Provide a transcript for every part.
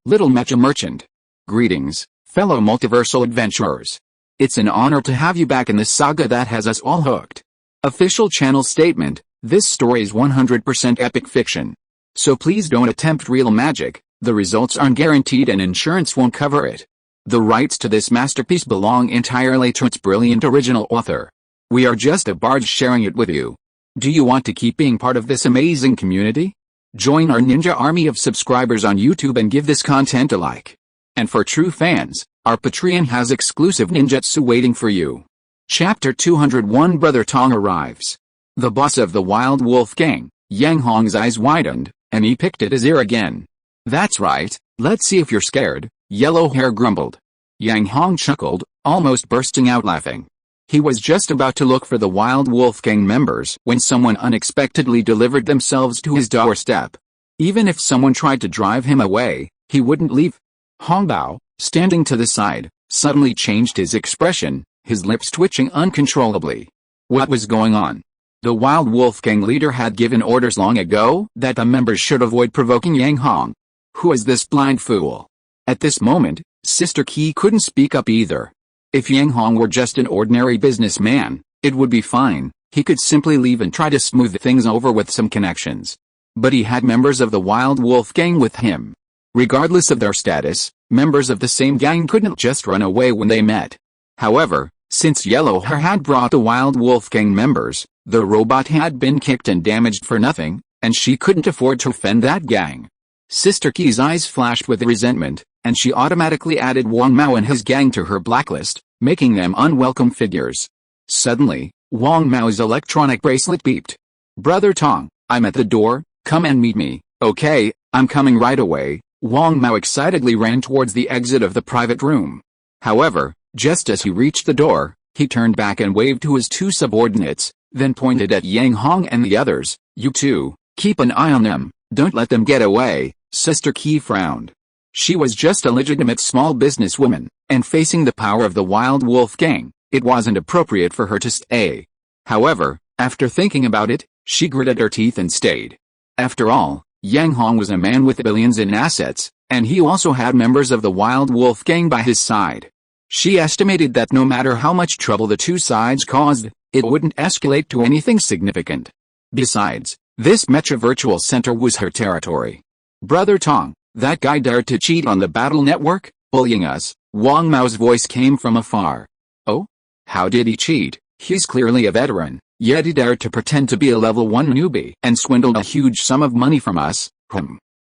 Little Mecha Merchant. Greetings, fellow multiversal adventurers. It's an honor to have you back in this saga that has us all hooked. Official channel statement: this story is 100% epic fiction. So please don't attempt real magic, the results aren't guaranteed and insurance won't cover it. The rights to this masterpiece belong entirely to its brilliant original author. We are just a barge sharing it with you. Do you want to keep being part of this amazing community? Join our ninja army of subscribers on YouTube and give this content a like. And for true fans, our Patreon has exclusive ninjutsu waiting for you. Chapter 201 Brother Tong arrives. The boss of the Wild Wolf Gang, Yang Hong's eyes widened, and he picked at his ear again. That's right, let's see if you're scared, Yellow Hair grumbled. Yang Hong chuckled, almost bursting out laughing. He was just about to look for the Wild Wolf Gang members when someone unexpectedly delivered themselves to his doorstep. Even if someone tried to drive him away, he wouldn't leave. Hong Bao, standing to the side, suddenly changed his expression, his lips twitching uncontrollably. What was going on? The Wild Wolf Gang leader had given orders long ago that the members should avoid provoking Yang Hong. Who is this blind fool? At this moment, Sister Qi couldn't speak up either. If Yang Hong were just an ordinary businessman, it would be fine, he could simply leave and try to smooth things over with some connections. But he had members of the Wild Wolf Gang with him. Regardless of their status, members of the same gang couldn't just run away when they met. However, since Yellow Hair had brought the Wild Wolf Gang members, the robot had been kicked and damaged for nothing, and she couldn't afford to offend that gang. Sister Qi's eyes flashed with resentment, and she automatically added Wang Mao and his gang to her blacklist, making them unwelcome figures. Suddenly, Wang Mao's electronic bracelet beeped. Brother Tong, I'm at the door, come and meet me. Okay, I'm coming right away. Wang Mao excitedly ran towards the exit of the private room. However, just as he reached the door, he turned back and waved to his two subordinates, then pointed at Yang Hong and the others. You two, keep an eye on them, don't let them get away. Sister Qi frowned. She was just a legitimate small businesswoman, and facing the power of the Wild Wolf Gang, it wasn't appropriate for her to stay. However, after thinking about it, she gritted her teeth and stayed. After all, Yang Hong was a man with billions in assets, and he also had members of the Wild Wolf Gang by his side. She estimated that no matter how much trouble the two sides caused, it wouldn't escalate to anything significant. Besides, this Mecha virtual center was her territory. Brother Tong, that guy dared to cheat on the battle network, bullying us. Wang Mao's voice came from afar. Oh? How did he cheat? He's clearly a veteran, yet he dared to pretend to be a level 1 newbie and swindled a huge sum of money from us.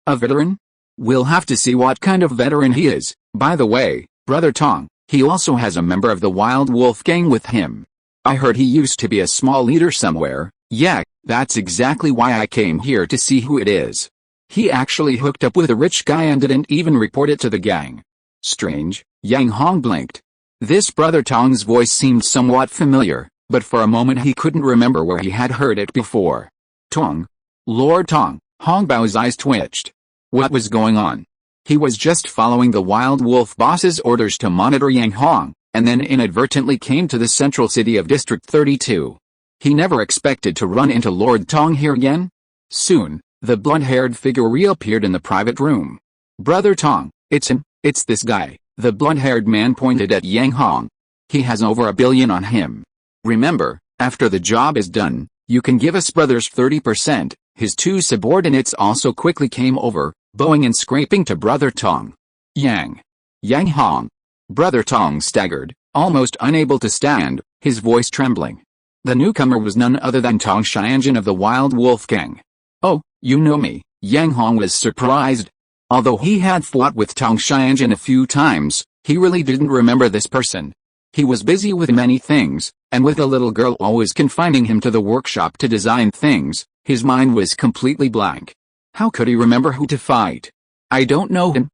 A veteran? We'll have to see what kind of veteran he is. By the way, Brother Tong, he also has a member of the Wild Wolf Gang with him. I heard he used to be a small leader somewhere. Yeah, that's exactly why I came here to see who it is. He actually hooked up with a rich guy and didn't even report it to the gang. Strange. Yang Hong blinked. This Brother Tong's voice seemed somewhat familiar, but for a moment he couldn't remember where he had heard it before. Tong? Lord Tong, Hong Bao's eyes twitched. What was going on? He was just following the Wild Wolf boss's orders to monitor Yang Hong, and then inadvertently came to the central city of District 32. He never expected to run into Lord Tong here again. Soon, the blonde-haired figure reappeared in the private room. Brother Tong, it's him, it's this guy. The blonde-haired man pointed at Yang Hong. He has over $1 billion on him. Remember, after the job is done, you can give us brothers 30%. His two subordinates also quickly came over, bowing and scraping to Brother Tong. Yang Hong. Brother Tong staggered, almost unable to stand, his voice trembling. The newcomer was none other than Tong Xianjun of the Wild Wolf Gang. Oh, you know me. Yang Hong was surprised. Although he had fought with Tong Xianjun a few times, he really didn't remember this person. He was busy with many things, and with a little girl always confining him to the workshop to design things, his mind was completely blank. How could he remember who to fight? I don't know him.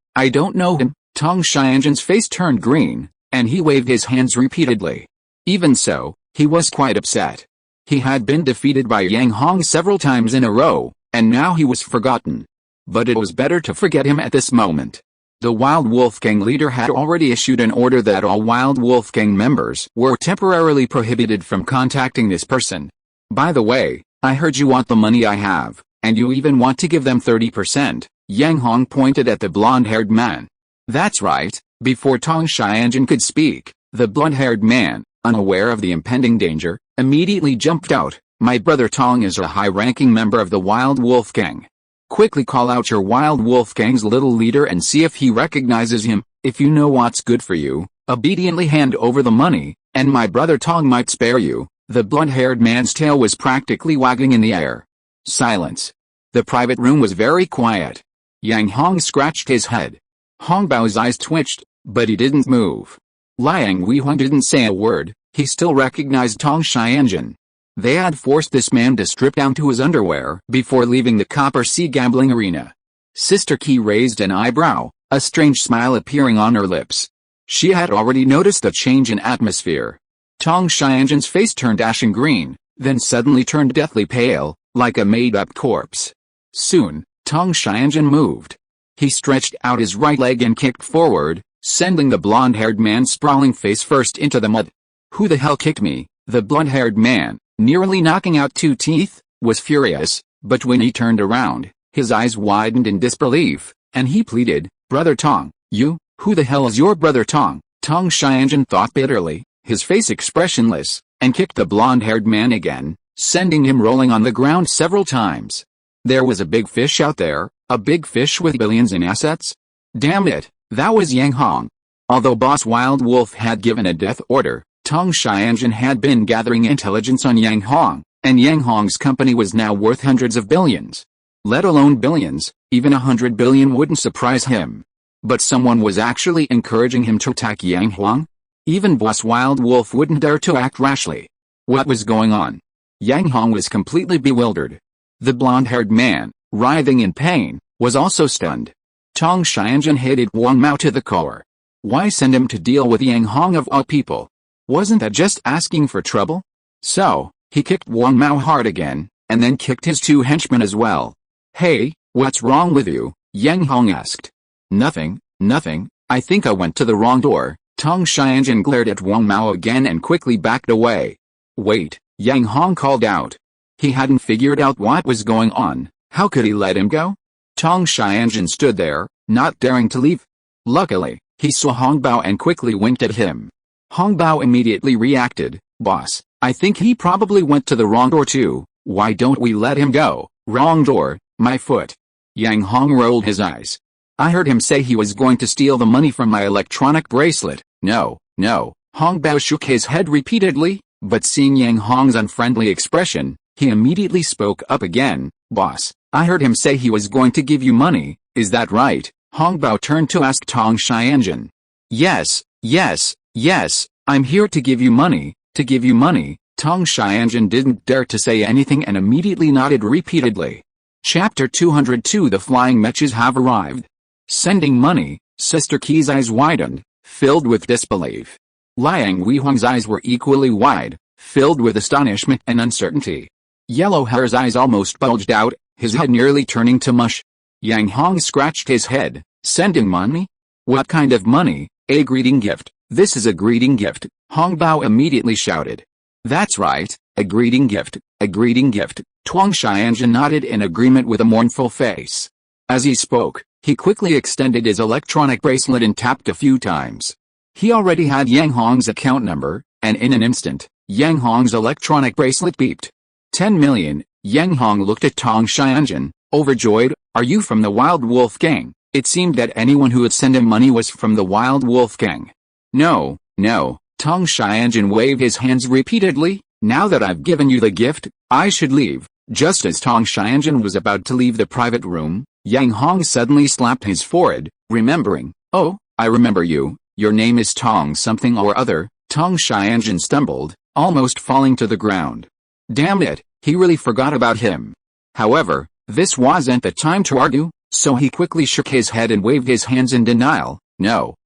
Tong Xianjun's face turned green, and he waved his hands repeatedly. Even so, he was quite upset. He had been defeated by Yang Hong several times in a row, and now he was forgotten. But it was better to forget him at this moment. The Wild Wolf Gang leader had already issued an order that all Wild Wolf Gang members were temporarily prohibited from contacting this person. By the way, I heard you want the money I have. And you even want to give them 30%, Yang Hong pointed at the blonde-haired man. That's right. Before Tong Xianjun could speak, the blonde-haired man, unaware of the impending danger, immediately jumped out. My brother Tong is a high-ranking member of the Wild Wolf Gang. Quickly call out your Wild Wolf Gang's little leader and see if he recognizes him. If you know what's good for you, obediently hand over the money, and my brother Tong might spare you. The blonde-haired man's tail was practically wagging in the air. Silence. The private room was very quiet. Yang Hong scratched his head. Hong Bao's eyes twitched, but he didn't move. Liang Weihuang didn't say a word. He still recognized Tong Xianjun. They had forced this man to strip down to his underwear before leaving the Copper Sea gambling arena. Sister Qi raised an eyebrow, a strange smile appearing on her lips. She had already noticed the change in atmosphere. Tong Xianjun's face turned ashen green, then suddenly turned deathly pale, like a made-up corpse. Soon, Tong Xianjun moved. He stretched out his right leg and kicked forward, sending the blonde-haired man's sprawling face first into the mud. Who the hell kicked me? The blonde-haired man, nearly knocking out 2 teeth, was furious, but when he turned around, his eyes widened in disbelief, and he pleaded, Brother Tong, you, who the hell is your brother Tong? Tong Xianjun thought bitterly, his face expressionless, and kicked the blonde-haired man again, sending him rolling on the ground several times. There was a big fish out there, a big fish with billions in assets. Damn it, that was Yang Hong. Although Boss Wild Wolf had given a death order, Tong Xianjun had been gathering intelligence on Yang Hong, and Yang Hong's company was now worth hundreds of billions. Let alone billions, even 100 billion wouldn't surprise him. But someone was actually encouraging him to attack Yang Hong? Even Boss Wild Wolf wouldn't dare to act rashly. What was going on? Yang Hong was completely bewildered. The blonde-haired man, writhing in pain, was also stunned. Tong Xianjun hated Wang Mao to the core. Why send him to deal with Yang Hong of all people? Wasn't that just asking for trouble? So, he kicked Wang Mao hard again, and then kicked his 2 henchmen as well. Hey, what's wrong with you? Yang Hong asked. Nothing, I think I went to the wrong door. Tong Xianjun glared at Wang Mao again and quickly backed away. Wait, Yang Hong called out. He hadn't figured out what was going on. How could he let him go? Tong Xianjun stood there, not daring to leave. Luckily, he saw Hong Bao and quickly winked at him. Hong Bao immediately reacted, Boss, I think he probably went to the wrong door too. Why don't we let him go? Wrong door, my foot. Yang Hong rolled his eyes. I heard him say he was going to steal the money from my electronic bracelet. No. Hong Bao shook his head repeatedly, but seeing Yang Hong's unfriendly expression, he immediately spoke up again. Boss, I heard him say he was going to give you money, is that right? Hong Bao turned to ask Tong Xianjun. Yes, I'm here to give you money, Tong Xianjun didn't dare to say anything and immediately nodded repeatedly. Chapter 202 The Flying Mechas have arrived. Sending money, Sister Qi's eyes widened, filled with disbelief. Liang Weihuang's eyes were equally wide, filled with astonishment and uncertainty. Yellow Hair's eyes almost bulged out, his head nearly turning to mush. Yang Hong scratched his head. Sending money? What kind of money? A greeting gift. This is a greeting gift, Hong Bao immediately shouted. That's right, a greeting gift, a greeting gift. Tong Xianjun nodded in agreement with a mournful face. As he spoke, he quickly extended his electronic bracelet and tapped a few times. He already had Yang Hong's account number, and in an instant, Yang Hong's electronic bracelet beeped. 10 million, Yang Hong looked at Tong Xianjun, overjoyed. Are you from the Wild Wolf Gang? It seemed that anyone who would send him money was from the Wild Wolf Gang. No, Tong Xianjun waved his hands repeatedly. Now that I've given you the gift, I should leave. Just as Tong Xianjun was about to leave the private room, Yang Hong suddenly slapped his forehead, remembering. Oh, I remember you. Your name is Tong something or other. Tong Xianjun stumbled, almost falling to the ground. Damn it, he really forgot about him. However, this wasn't the time to argue, so he quickly shook his head and waved his hands in denial. No,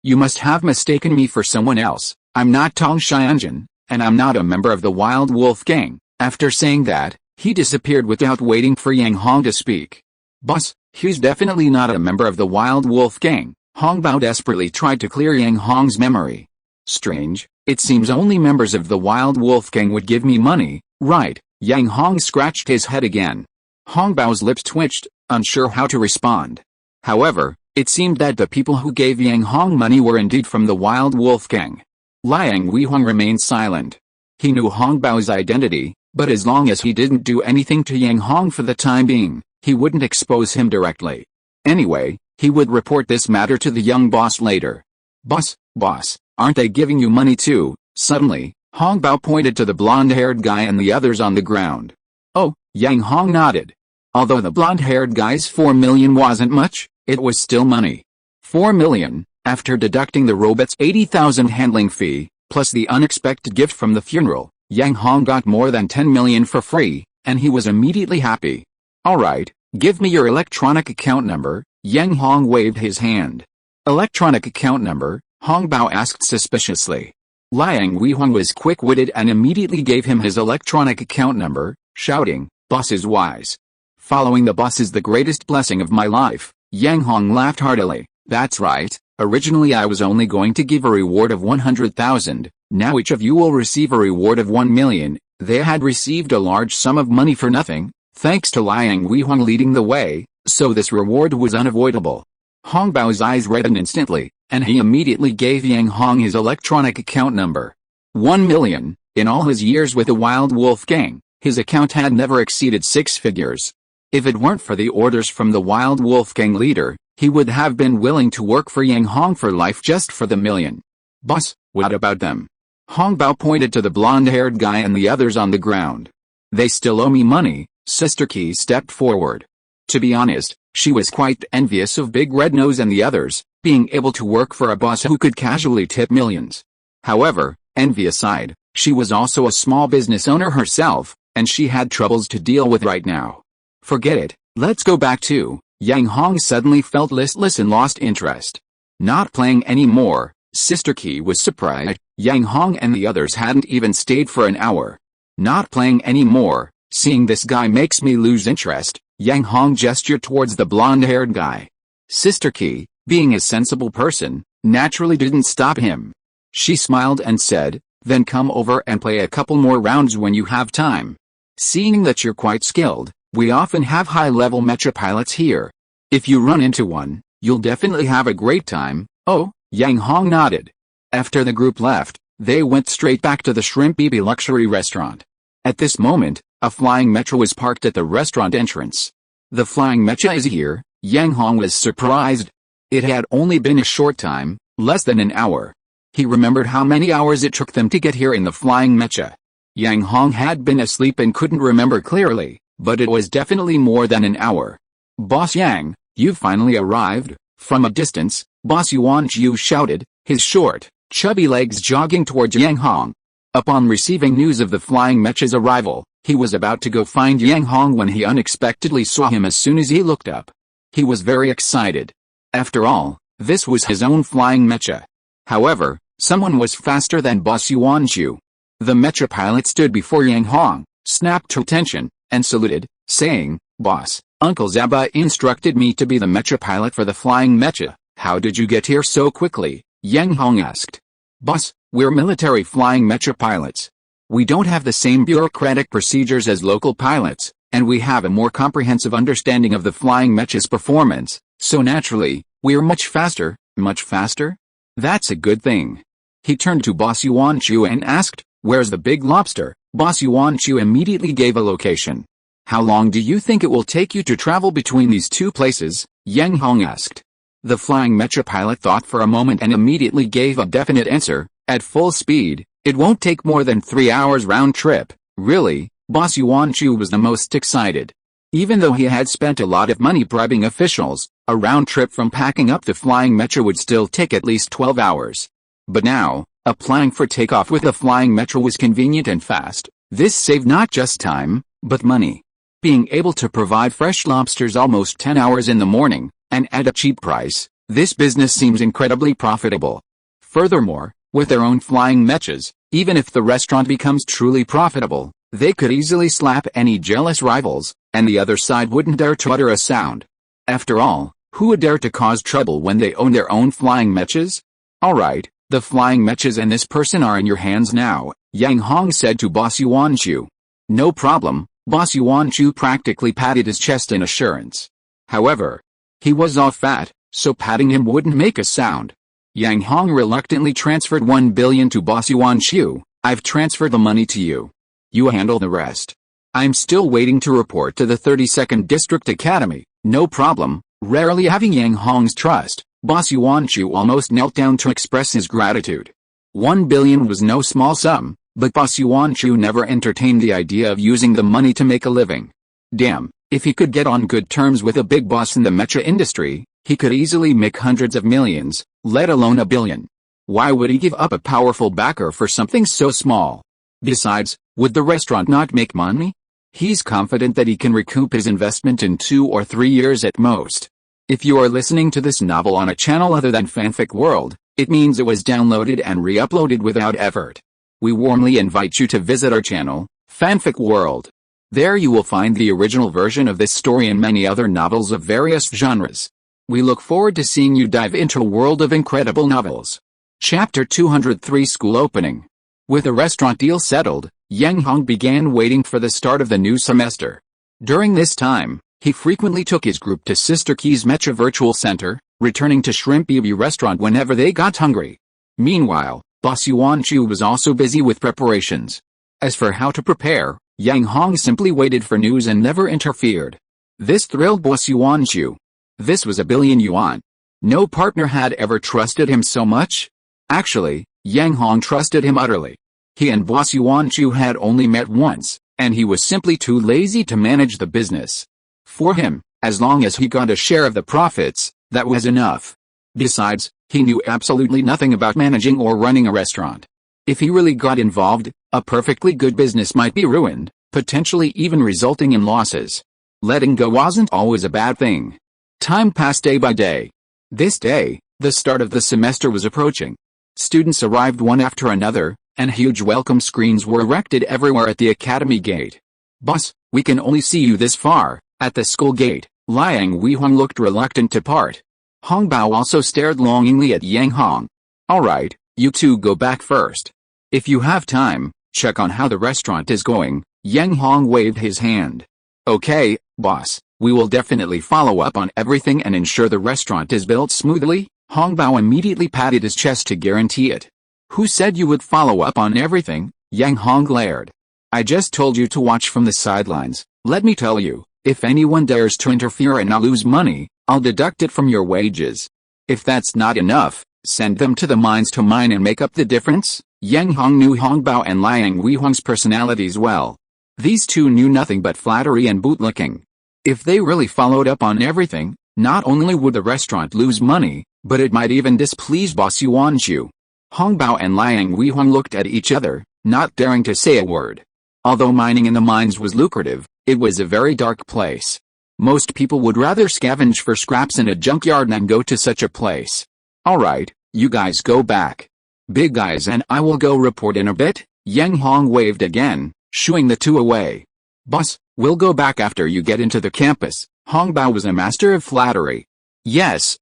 you must have mistaken me for someone else. I'm not Tong Xianjun, and I'm not a member of the Wild Wolf Gang. After saying that, he disappeared without waiting for Yang Hong to speak. Boss, he's definitely not a member of the Wild Wolf Gang. Hong Bao desperately tried to clear Yang Hong's memory. Strange, it seems only members of the Wild Wolf Gang would give me money, right? Yang Hong scratched his head again. Hongbao's lips twitched, unsure how to respond. However, it seemed that the people who gave Yang Hong money were indeed from the Wild Wolf Gang. Liang Weihong remained silent. He knew Hongbao's identity, but as long as he didn't do anything to Yang Hong for the time being, he wouldn't expose him directly. Anyway, he would report this matter to the young boss later. Boss, aren't they giving you money too? Suddenly, Hongbao pointed to the blonde-haired guy and the others on the ground. Oh, Yang Hong nodded. Although the blonde-haired guy's 4 million wasn't much, it was still money. 4 million, after deducting the robot's 80,000 handling fee, plus the unexpected gift from the funeral, Yang Hong got more than 10 million for free, and he was immediately happy. Alright, give me your electronic account number. Yang Hong waved his hand. Electronic account number? Hongbao asked suspiciously. Liang Weihong was quick-witted and immediately gave him his electronic account number, shouting, "Boss is wise. Following the boss is the greatest blessing of my life." Yang Hong laughed heartily. That's right, originally I was only going to give a reward of 100,000, now each of you will receive a reward of 1 million. They had received a large sum of money for nothing, thanks to Liang Weihong leading the way, so this reward was unavoidable. Hongbao's eyes reddened instantly, and he immediately gave Yang Hong his electronic account number. 1 million, in all his years with the Wild Wolf Gang, his account had never exceeded 6 figures. If it weren't for the orders from the Wild Wolf Gang leader, he would have been willing to work for Yang Hong for life just for the million. Boss, what about them? Hongbao pointed to the blonde-haired guy and the others on the ground. They still owe me money. Sister Key stepped forward. To be honest, she was quite envious of Big Red Nose and the others, being able to work for a boss who could casually tip millions. However, envy aside, she was also a small business owner herself, and she had troubles to deal with right now. Forget it, let's go back to. Yang Hong suddenly felt listless and lost interest. Not playing anymore. Sister Key was surprised. Yang Hong and the others hadn't even stayed for an hour. Not playing anymore. Seeing this guy makes me lose interest. Yang Hong gestured towards the blonde-haired guy. Sister Key, being a sensible person, naturally didn't stop him. She smiled and said, then come over and play a couple more rounds when you have time. Seeing that you're quite skilled, we often have high-level mecha pilots here. If you run into one, you'll definitely have a great time. Oh, Yang Hong nodded. After the group left, they went straight back to the Shrimp BB luxury restaurant. At this moment, a flying mecha was parked at the restaurant entrance. The flying mecha is here. Yang Hong was surprised. It had only been a short time, less than an hour. He remembered how many hours it took them to get here in the flying mecha. Yang Hong had been asleep and couldn't remember clearly, but it was definitely more than an hour. Boss Yang, you've finally arrived. From a distance, Boss Yuan Jiu shouted, his short, chubby legs jogging towards Yang Hong. Upon receiving news of the flying mecha's arrival, he was about to go find Yang Hong when he unexpectedly saw him as soon as he looked up. He was very excited. After all, this was his own flying mecha. However, someone was faster than Boss Yuan Jiu. The mecha pilot stood before Yang Hong, snapped to attention, and saluted, saying, Boss, Uncle Zaba instructed me to be the mecha pilot for the flying mecha. How did you get here so quickly? Yang Hong asked. Boss, we're military flying mecha pilots. We don't have the same bureaucratic procedures as local pilots, and we have a more comprehensive understanding of the flying mecha's performance, so naturally, we're much faster. Much faster? That's a good thing. He turned to Boss Yuan Chu and asked, where's the big lobster? Boss Yuan Chu immediately gave a location. How long do you think it will take you to travel between these two places? Yang Hong asked. The flying mecha pilot thought for a moment and immediately gave a definite answer, at full speed, it won't take more than 3 hours round trip. Really? Boss Yuan Chu was the most excited. Even though he had spent a lot of money bribing officials, a round trip from packing up the flying mecha would still take at least 12 hours. But now, applying for takeoff with the flying mecha was convenient and fast. This saved not just time, but money. Being able to provide fresh lobsters almost 10 hours in the morning, and at a cheap price, this business seems incredibly profitable. Furthermore, with their own flying mechas, even if the restaurant becomes truly profitable, they could easily slap any jealous rivals, and the other side wouldn't dare to utter a sound. After all, who would dare to cause trouble when they own their own flying mechas? Alright, the flying mechas and this person are in your hands now, Yang Hong said to Boss Yuan Chu. No problem, Boss Yuan Chu practically patted his chest in assurance. However, he was all fat, so patting him wouldn't make a sound. Yang Hong reluctantly transferred 1 billion to Boss Yuan Chu. I've transferred the money to you. You handle the rest. I'm still waiting to report to the 32nd District Academy. No problem. Rarely having Yang Hong's trust, Boss Yuan Chu almost knelt down to express his gratitude. 1 billion was no small sum, but Boss Yuan Chu never entertained the idea of using the money to make a living. Damn, if he could get on good terms with a big boss in the mecha industry, he could easily make hundreds of millions, let alone a billion. Why would he give up a powerful backer for something so small? Besides, would the restaurant not make money? He's confident that he can recoup his investment in 2 or 3 years at most. If you are listening to this novel on a channel other than Fanfic World, it means it was downloaded and re-uploaded without effort. We warmly invite you to visit our channel, Fanfic World. There you will find the original version of this story and many other novels of various genres. We look forward to seeing you dive into a world of incredible novels. Chapter 203 School Opening. With a restaurant deal settled, Yang Hong began waiting for the start of the new semester. During this time, he frequently took his group to Sister Key's Mecha Virtual Center, returning to Shrimp BB restaurant whenever they got hungry. Meanwhile, Boss Yuan Chu was also busy with preparations. As for how to prepare, Yang Hong simply waited for news and never interfered. This thrilled Boss Yuan Chu. This was 1 billion yuan. No partner had ever trusted him so much. Actually, Yang Hong trusted him utterly. He and Boss Yuan Chu had only met once, and he was simply too lazy to manage the business. For him, as long as he got a share of the profits, that was enough. Besides, he knew absolutely nothing about managing or running a restaurant. If he really got involved, a perfectly good business might be ruined, potentially even resulting in losses. Letting go wasn't always a bad thing. Time passed day by day. This day, the start of the semester was approaching. Students arrived one after another, and huge welcome screens were erected everywhere at the academy gate. Boss, we can only see you this far. At the school gate, Liang Weihong looked reluctant to part. Hong Bao also stared longingly at Yang Hong. Alright, you two go back first. If you have time, check on how the restaurant is going. Yang Hong waved his hand. Okay, boss, we will definitely follow up on everything and ensure the restaurant is built smoothly. Hong Bao immediately patted his chest to guarantee it. Who said you would follow up on everything? Yang Hong glared. I just told you to watch from the sidelines. Let me tell you, if anyone dares to interfere and I'll lose money, I'll deduct it from your wages. If that's not enough, send them to the mines to mine and make up the difference. Yang Hong knew Hong Bao and Liang Weihong's personalities well. These two knew nothing but flattery and bootlicking. If they really followed up on everything, not only would the restaurant lose money, but it might even displease Boss Yuan Chu. Hong Bao and Liang Weihong looked at each other, not daring to say a word. Although mining in the mines was lucrative, it was a very dark place. Most people would rather scavenge for scraps in a junkyard than go to such a place. Alright, you guys go back. Big guys and I will go report in a bit. Yang Hong waved again, shooing the two away. Boss, we'll go back after you get into the campus. Hong Bao was a master of flattery. Yes,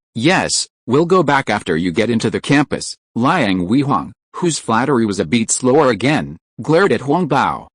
we'll go back after you get into the campus. Liang Weihong, whose flattery was a beat slower again, glared at Hong Bao.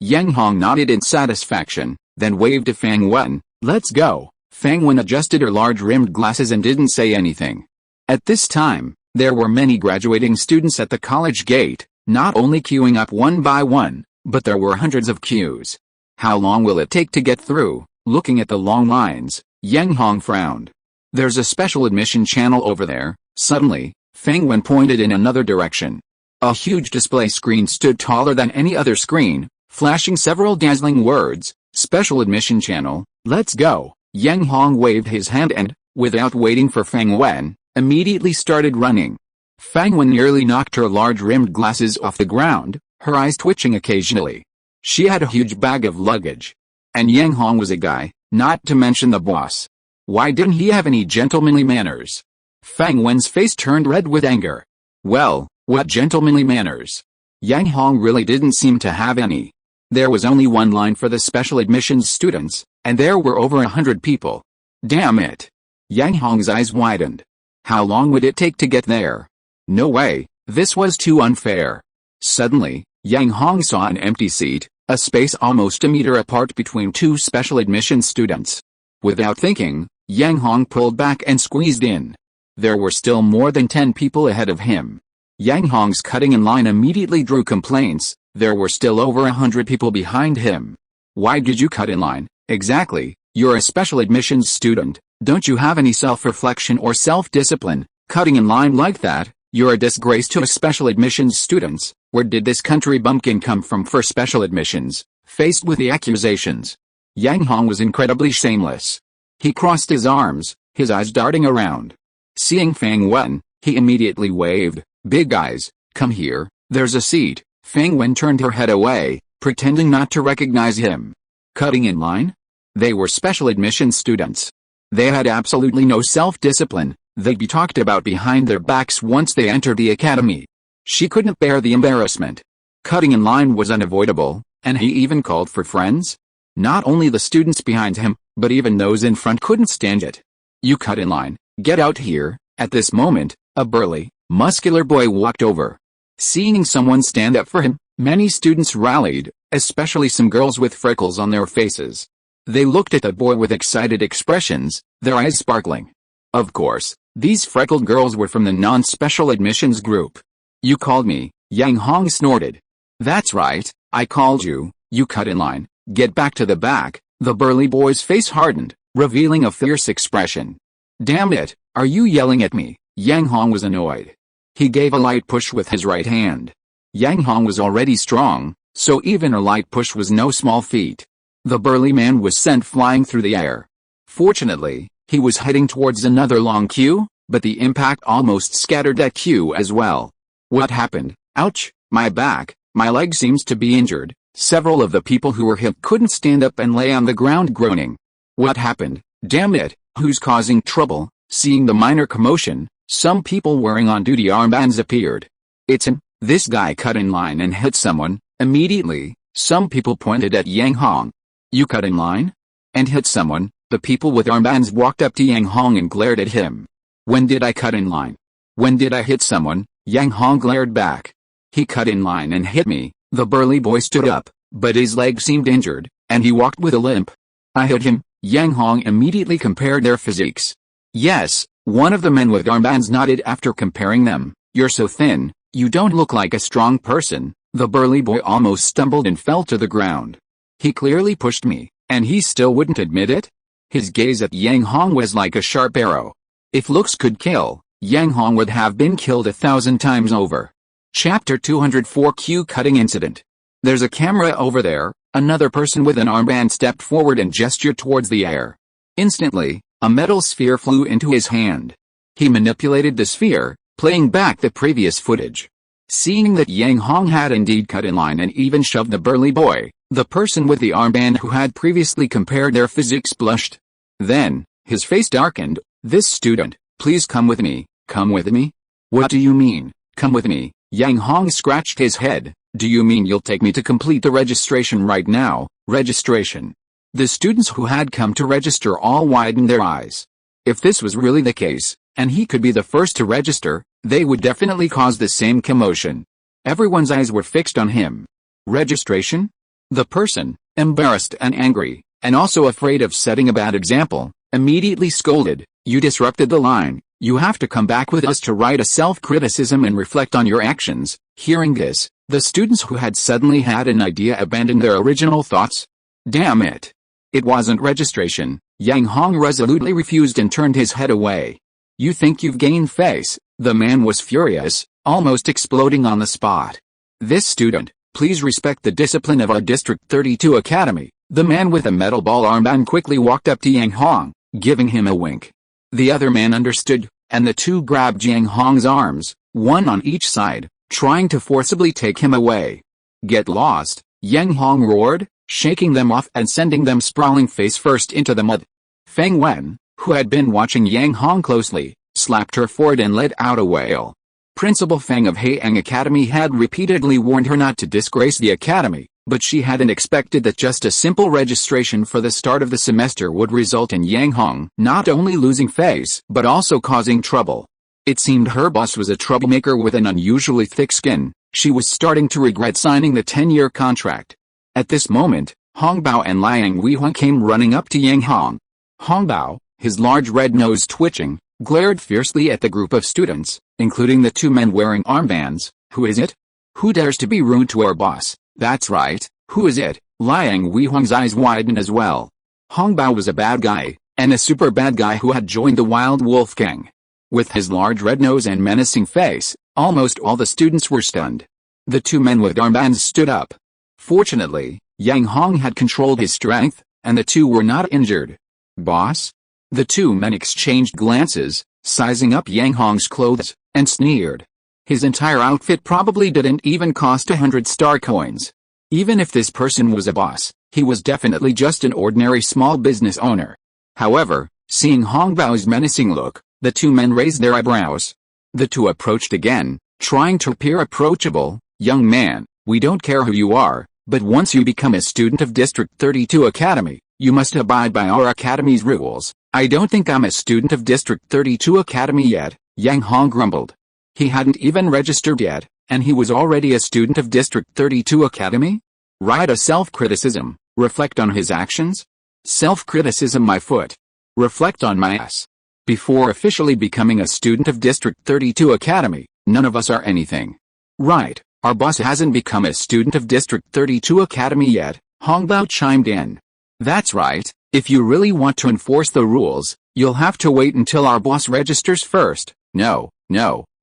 Yang Hong nodded in satisfaction, then waved to Fang Wen. Let's go. Fang Wen adjusted her large-rimmed glasses and didn't say anything. At this time, there were many graduating students at the college gate, not only queuing up one by one, but there were hundreds of queues. How long will it take to get through? Looking at the long lines, Yang Hong frowned. There's a special admission channel over there. Suddenly, Fang Wen pointed in another direction. A huge display screen stood taller than any other screen, flashing several dazzling words. Special admission channel, let's go. Yang Hong waved his hand and, without waiting for Fang Wen, immediately started running. Fang Wen nearly knocked her large-rimmed glasses off the ground, her eyes twitching occasionally. She had a huge bag of luggage. And Yang Hong was a guy, not to mention the boss. Why didn't he have any gentlemanly manners? Fang Wen's face turned red with anger. Well, what gentlemanly manners? Yang Hong really didn't seem to have any. There was only one line for the special admissions students, and there were over 100 people. Damn it. Yang Hong's eyes widened. How long would it take to get there? No way, this was too unfair. Suddenly, Yang Hong saw an empty seat, a space almost a meter apart between two special admission students. Without thinking, Yang Hong pulled back and squeezed in. There were still more than 10 people ahead of him. Yang Hong's cutting in line immediately drew complaints. There were still over 100 people behind him. Why did you cut in line? Exactly, you're a special admissions student. Don't you have any self-reflection or self-discipline? Cutting in line like that, you're a disgrace to us special admissions students. Where did this country bumpkin come from for special admissions? Faced with the accusations, Yang Hong was incredibly shameless. He crossed his arms, his eyes darting around. Seeing Fang Wen, he immediately waved. Big guys, come here, there's a seat. Fang Wen turned her head away, pretending not to recognize him. Cutting in line? They were special admission students. They had absolutely no self-discipline. They'd be talked about behind their backs once they entered the academy. She couldn't bear the embarrassment. Cutting in line was unavoidable, and he even called for friends. Not only the students behind him, but even those in front couldn't stand it. You cut in line, get out here. At this moment, a burly, muscular boy walked over. Seeing someone stand up for him, many students rallied, especially some girls with freckles on their faces. They looked at the boy with excited expressions, their eyes sparkling. Of course, these freckled girls were from the non-special admissions group. You called me, Yang Hong snorted. That's right, I called you. You cut in line, get back to the back. The burly boy's face hardened, revealing a fierce expression. Damn it, are you yelling at me? Yang Hong was annoyed. He gave a light push with his right hand. Yang Hong was already strong, so even a light push was no small feat. The burly man was sent flying through the air. Fortunately, he was heading towards another long queue, but the impact almost scattered that queue as well. What happened? Ouch, my back, my leg seems to be injured. Several of the people who were hit couldn't stand up and lay on the ground groaning. What happened? Damn it, who's causing trouble? Seeing the minor commotion, some people wearing on-duty armbands appeared. It's him, this guy cut in line and hit someone. Immediately, some people pointed at Yang Hong. You cut in line? And hit someone? The people with armbands walked up to Yang Hong and glared at him. When did I cut in line? When did I hit someone? Yang Hong glared back. He cut in line and hit me. The burly boy stood up, but his leg seemed injured, and he walked with a limp. I hit him. Yang Hong immediately compared their physiques. Yes, one of the men with armbands nodded after comparing them. You're so thin, you don't look like a strong person. The burly boy almost stumbled and fell to the ground. He clearly pushed me, and he still wouldn't admit it? His gaze at Yang Hong was like a sharp arrow. If looks could kill, Yang Hong would have been killed 1,000 times over. Chapter 204 Q Cutting Incident. There's a camera over there. Another person with an armband stepped forward and gestured towards the air. Instantly, a metal sphere flew into his hand. He manipulated the sphere, playing back the previous footage. Seeing that Yang Hong had indeed cut in line and even shoved the burly boy, the person with the armband who had previously compared their physiques blushed. Then, his face darkened. This student, please come with me. Come with me? What do you mean, come with me? Yang Hong scratched his head. Do you mean you'll take me to complete the registration right now? Registration. The students who had come to register all widened their eyes. If this was really the case, and he could be the first to register, they would definitely cause the same commotion. Everyone's eyes were fixed on him. Registration? The person, embarrassed and angry, and also afraid of setting a bad example, immediately scolded. You disrupted the line. You have to come back with us to write a self-criticism and reflect on your actions. Hearing this, the students who had suddenly had an idea abandoned their original thoughts. Damn it. It wasn't registration. Yang Hong resolutely refused and turned his head away. You think you've gained face? The man was furious, almost exploding on the spot. This student, please respect the discipline of our District 32 Academy. The man with a metal ball armband quickly walked up to Yang Hong, giving him a wink. The other man understood, and the two grabbed Yang Hong's arms, one on each side, trying to forcibly take him away. Get lost, Yang Hong roared, shaking them off and sending them sprawling face first into the mud. Feng Wen, who had been watching Yang Hong closely, slapped her forehead and let out a wail. Principal Feng of Haiyang Academy had repeatedly warned her not to disgrace the academy, but she hadn't expected that just a simple registration for the start of the semester would result in Yang Hong not only losing face but also causing trouble. It seemed her boss was a troublemaker with an unusually thick skin. She was starting to regret signing the 10-year contract. At this moment, Hongbao and Liang Weihong came running up to Yang Hong. Hongbao, his large red nose twitching, glared fiercely at the group of students, including the two men wearing armbands. Who is it? Who dares to be rude to our boss? That's right, who is it? Liang Weihong's eyes widened as well. Hongbao was a bad guy, and a super bad guy who had joined the Wild Wolf Gang. With his large red nose and menacing face, almost all the students were stunned. The two men with armbands stood up. Fortunately, Yang Hong had controlled his strength, and the two were not injured. Boss? The two men exchanged glances, sizing up Yang Hong's clothes, and sneered. His entire outfit probably didn't even cost 100 star coins. Even if this person was a boss, he was definitely just an ordinary small business owner. However, seeing Hongbao's menacing look, the two men raised their eyebrows. The two approached again, trying to appear approachable. Young man, we don't care who you are, but once you become a student of District 32 Academy, you must abide by our academy's rules. I don't think I'm a student of District 32 Academy yet, Yang Hong grumbled. He hadn't even registered yet, and he was already a student of District 32 Academy? Write a self-criticism, reflect on his actions? Self-criticism my foot. Reflect on my ass. Before officially becoming a student of District 32 Academy, none of us are anything. Right, our boss hasn't become a student of District 32 Academy yet, Hongbao chimed in. That's right, if you really want to enforce the rules, you'll have to wait until our boss registers first. No,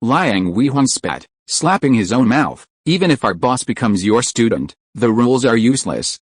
Liang Weihong spat, slapping his own mouth. Even if our boss becomes your student, the rules are useless.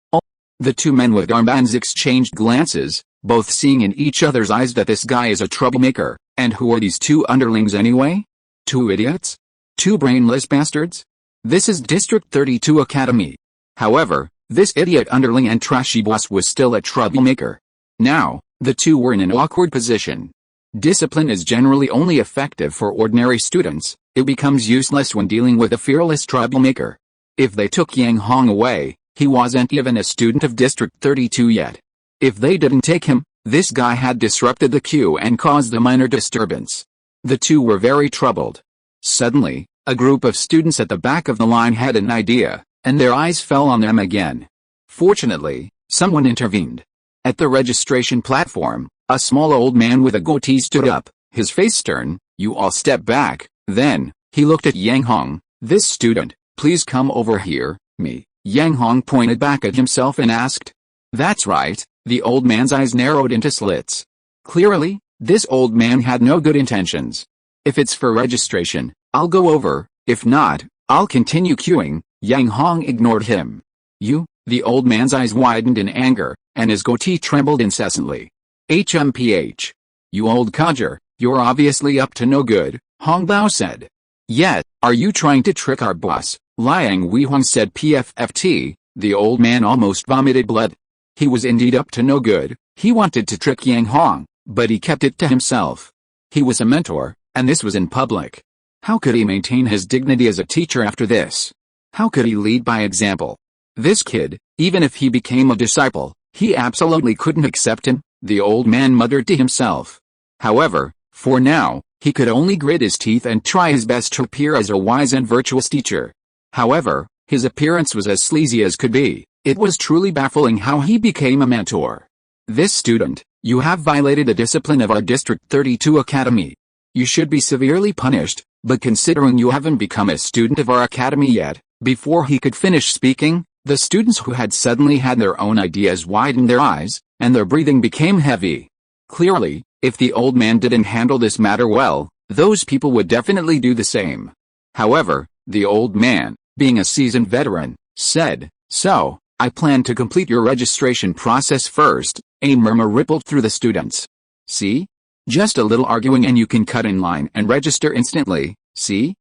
The two men with armbands exchanged glances, both seeing in each other's eyes that this guy is a troublemaker. And who are these two underlings anyway? Two idiots? Two brainless bastards? This is District 32 Academy. However, this idiot underling and trashy boss was still a troublemaker. Now, the two were in an awkward position. Discipline is generally only effective for ordinary students. It becomes useless when dealing with a fearless troublemaker. If they took Yang Hong away, he wasn't even a student of District 32 yet. If they didn't take him, this guy had disrupted the queue and caused a minor disturbance. The two were very troubled. Suddenly, a group of students at the back of the line had an idea, and their eyes fell on them again. Fortunately, someone intervened. At the registration platform, a small old man with a goatee stood up, his face stern. You all step back. Then, he looked at Yang Hong. This student, please come over here. Me. Yang Hong pointed back at himself and asked. That's right, the old man's eyes narrowed into slits. Clearly, this old man had no good intentions. If it's for registration, I'll go over. If not, I'll continue queuing. Yang Hong ignored him. You? The old man's eyes widened in anger, and his goatee trembled incessantly. HMPH. You old codger, you're obviously up to no good, Hongbao said. Yet, are you trying to trick our boss? Liang Weihong said PFFT. The old man almost vomited blood. He was indeed up to no good. He wanted to trick Yang Hong, but he kept it to himself. He was a mentor, and this was in public. How could he maintain his dignity as a teacher after this? How could he lead by example? This kid, even if he became a disciple, he absolutely couldn't accept him, the old man muttered to himself. However, for now, he could only grit his teeth and try his best to appear as a wise and virtuous teacher. However, his appearance was as sleazy as could be. It was truly baffling how he became a mentor. This student, you have violated the discipline of our District 32 Academy. You should be severely punished, but considering you haven't become a student of our academy yet, before he could finish speaking, the students who had suddenly had their own ideas widened their eyes, and their breathing became heavy. Clearly, if the old man didn't handle this matter well, those people would definitely do the same. However, the old man, being a seasoned veteran, said, So, I plan to complete your registration process first. A murmur rippled through the students. See? Just a little arguing and you can cut in line and register instantly. See?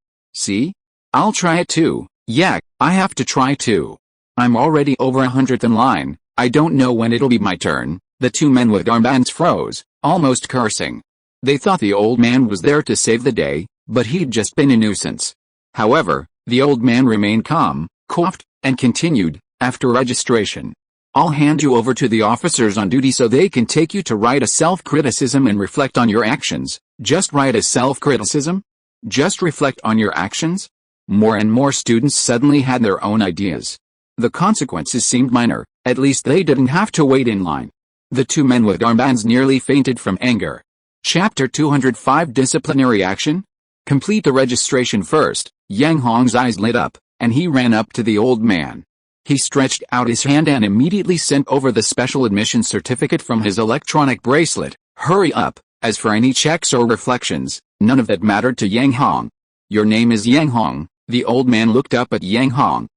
I'll try it too. Yeah, I have to try too. I'm already over 100th in line. I don't know when it'll be my turn. The two men with armbands froze, almost cursing. They thought the old man was there to save the day, but he'd just been a nuisance. However, the old man remained calm, coughed, and continued, After registration, I'll hand you over to the officers on duty so they can take you to write a self-criticism and reflect on your actions. Just write a self-criticism? Just reflect on your actions? More and more students suddenly had their own ideas. The consequences seemed minor, at least they didn't have to wait in line. The two men with armbands nearly fainted from anger. Chapter 205 Disciplinary Action? Complete the registration first. Yang Hong's eyes lit up, and he ran up to the old man. He stretched out his hand and immediately sent over the special admission certificate from his electronic bracelet. Hurry up. As for any checks or reflections, none of that mattered to Yang Hong. Your name is Yang Hong. The old man looked up at Yang Hong.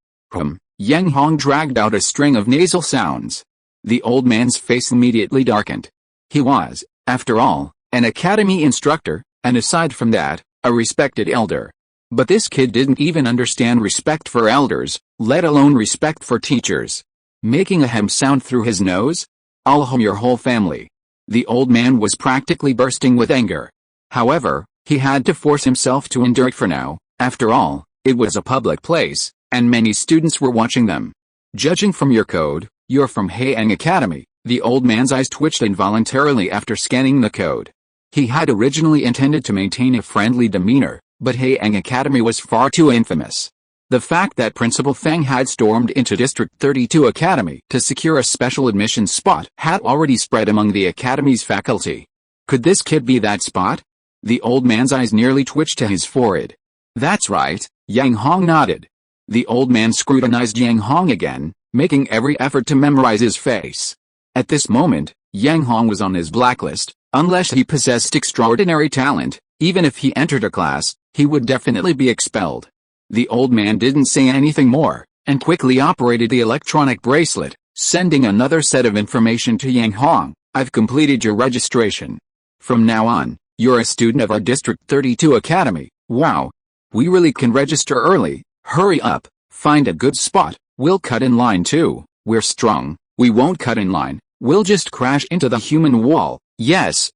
Yang Hong dragged out a string of nasal sounds. The old man's face immediately darkened. He was, after all, an academy instructor, and aside from that, a respected elder. But this kid didn't even understand respect for elders, let alone respect for teachers. Making a hem sound through his nose? I'll hum your whole family. The old man was practically bursting with anger. However, he had to force himself to endure it for now. After all, it was a public place, and many students were watching them. Judging from your code, you're from Haiyang Academy. The old man's eyes twitched involuntarily after scanning the code. He had originally intended to maintain a friendly demeanor, but Haiyang Academy was far too infamous. The fact that Principal Feng had stormed into District 32 Academy to secure a special admission spot had already spread among the Academy's faculty. Could this kid be that spot? The old man's eyes nearly twitched to his forehead. That's right, Yang Hong nodded. The old man scrutinized Yang Hong again, making every effort to memorize his face. At this moment, Yang Hong was on his blacklist. Unless he possessed extraordinary talent, even if he entered a class, he would definitely be expelled. The old man didn't say anything more, and quickly operated the electronic bracelet, sending another set of information to Yang Hong. I've completed your registration. From now on, you're a student of our District 32 Academy. Wow. We really can register early. Hurry up, find a good spot. We'll cut in line too. We're strong. We won't cut in line. We'll just crash into the human wall. Yes,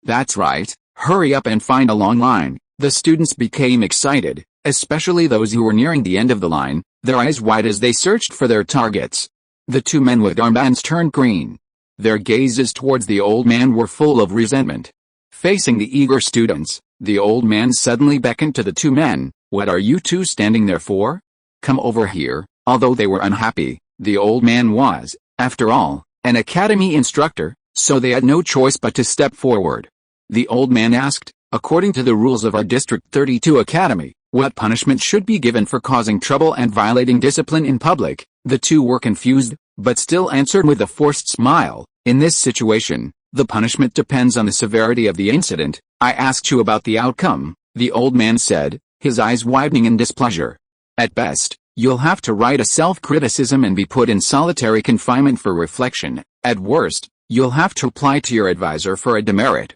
that's right. Hurry up and find a long line. The students became excited, especially those who were nearing the end of the line, their eyes wide as they searched for their targets. The two men with armbands turned green. Their gazes towards the old man were full of resentment. Facing the eager students, the old man suddenly beckoned to the two men. What are you two standing there for? Come over here. Although they were unhappy, the old man was, after all, an academy instructor, so they had no choice but to step forward. The old man asked, according to the rules of our District 32 Academy, what punishment should be given for causing trouble and violating discipline in public. The two were confused, but still answered with a forced smile. In this situation, the punishment depends on the severity of the incident. I asked you about the outcome, the old man said, his eyes widening in displeasure. At best, you'll have to write a self-criticism and be put in solitary confinement for reflection. At worst, you'll have to apply to your advisor for a demerit.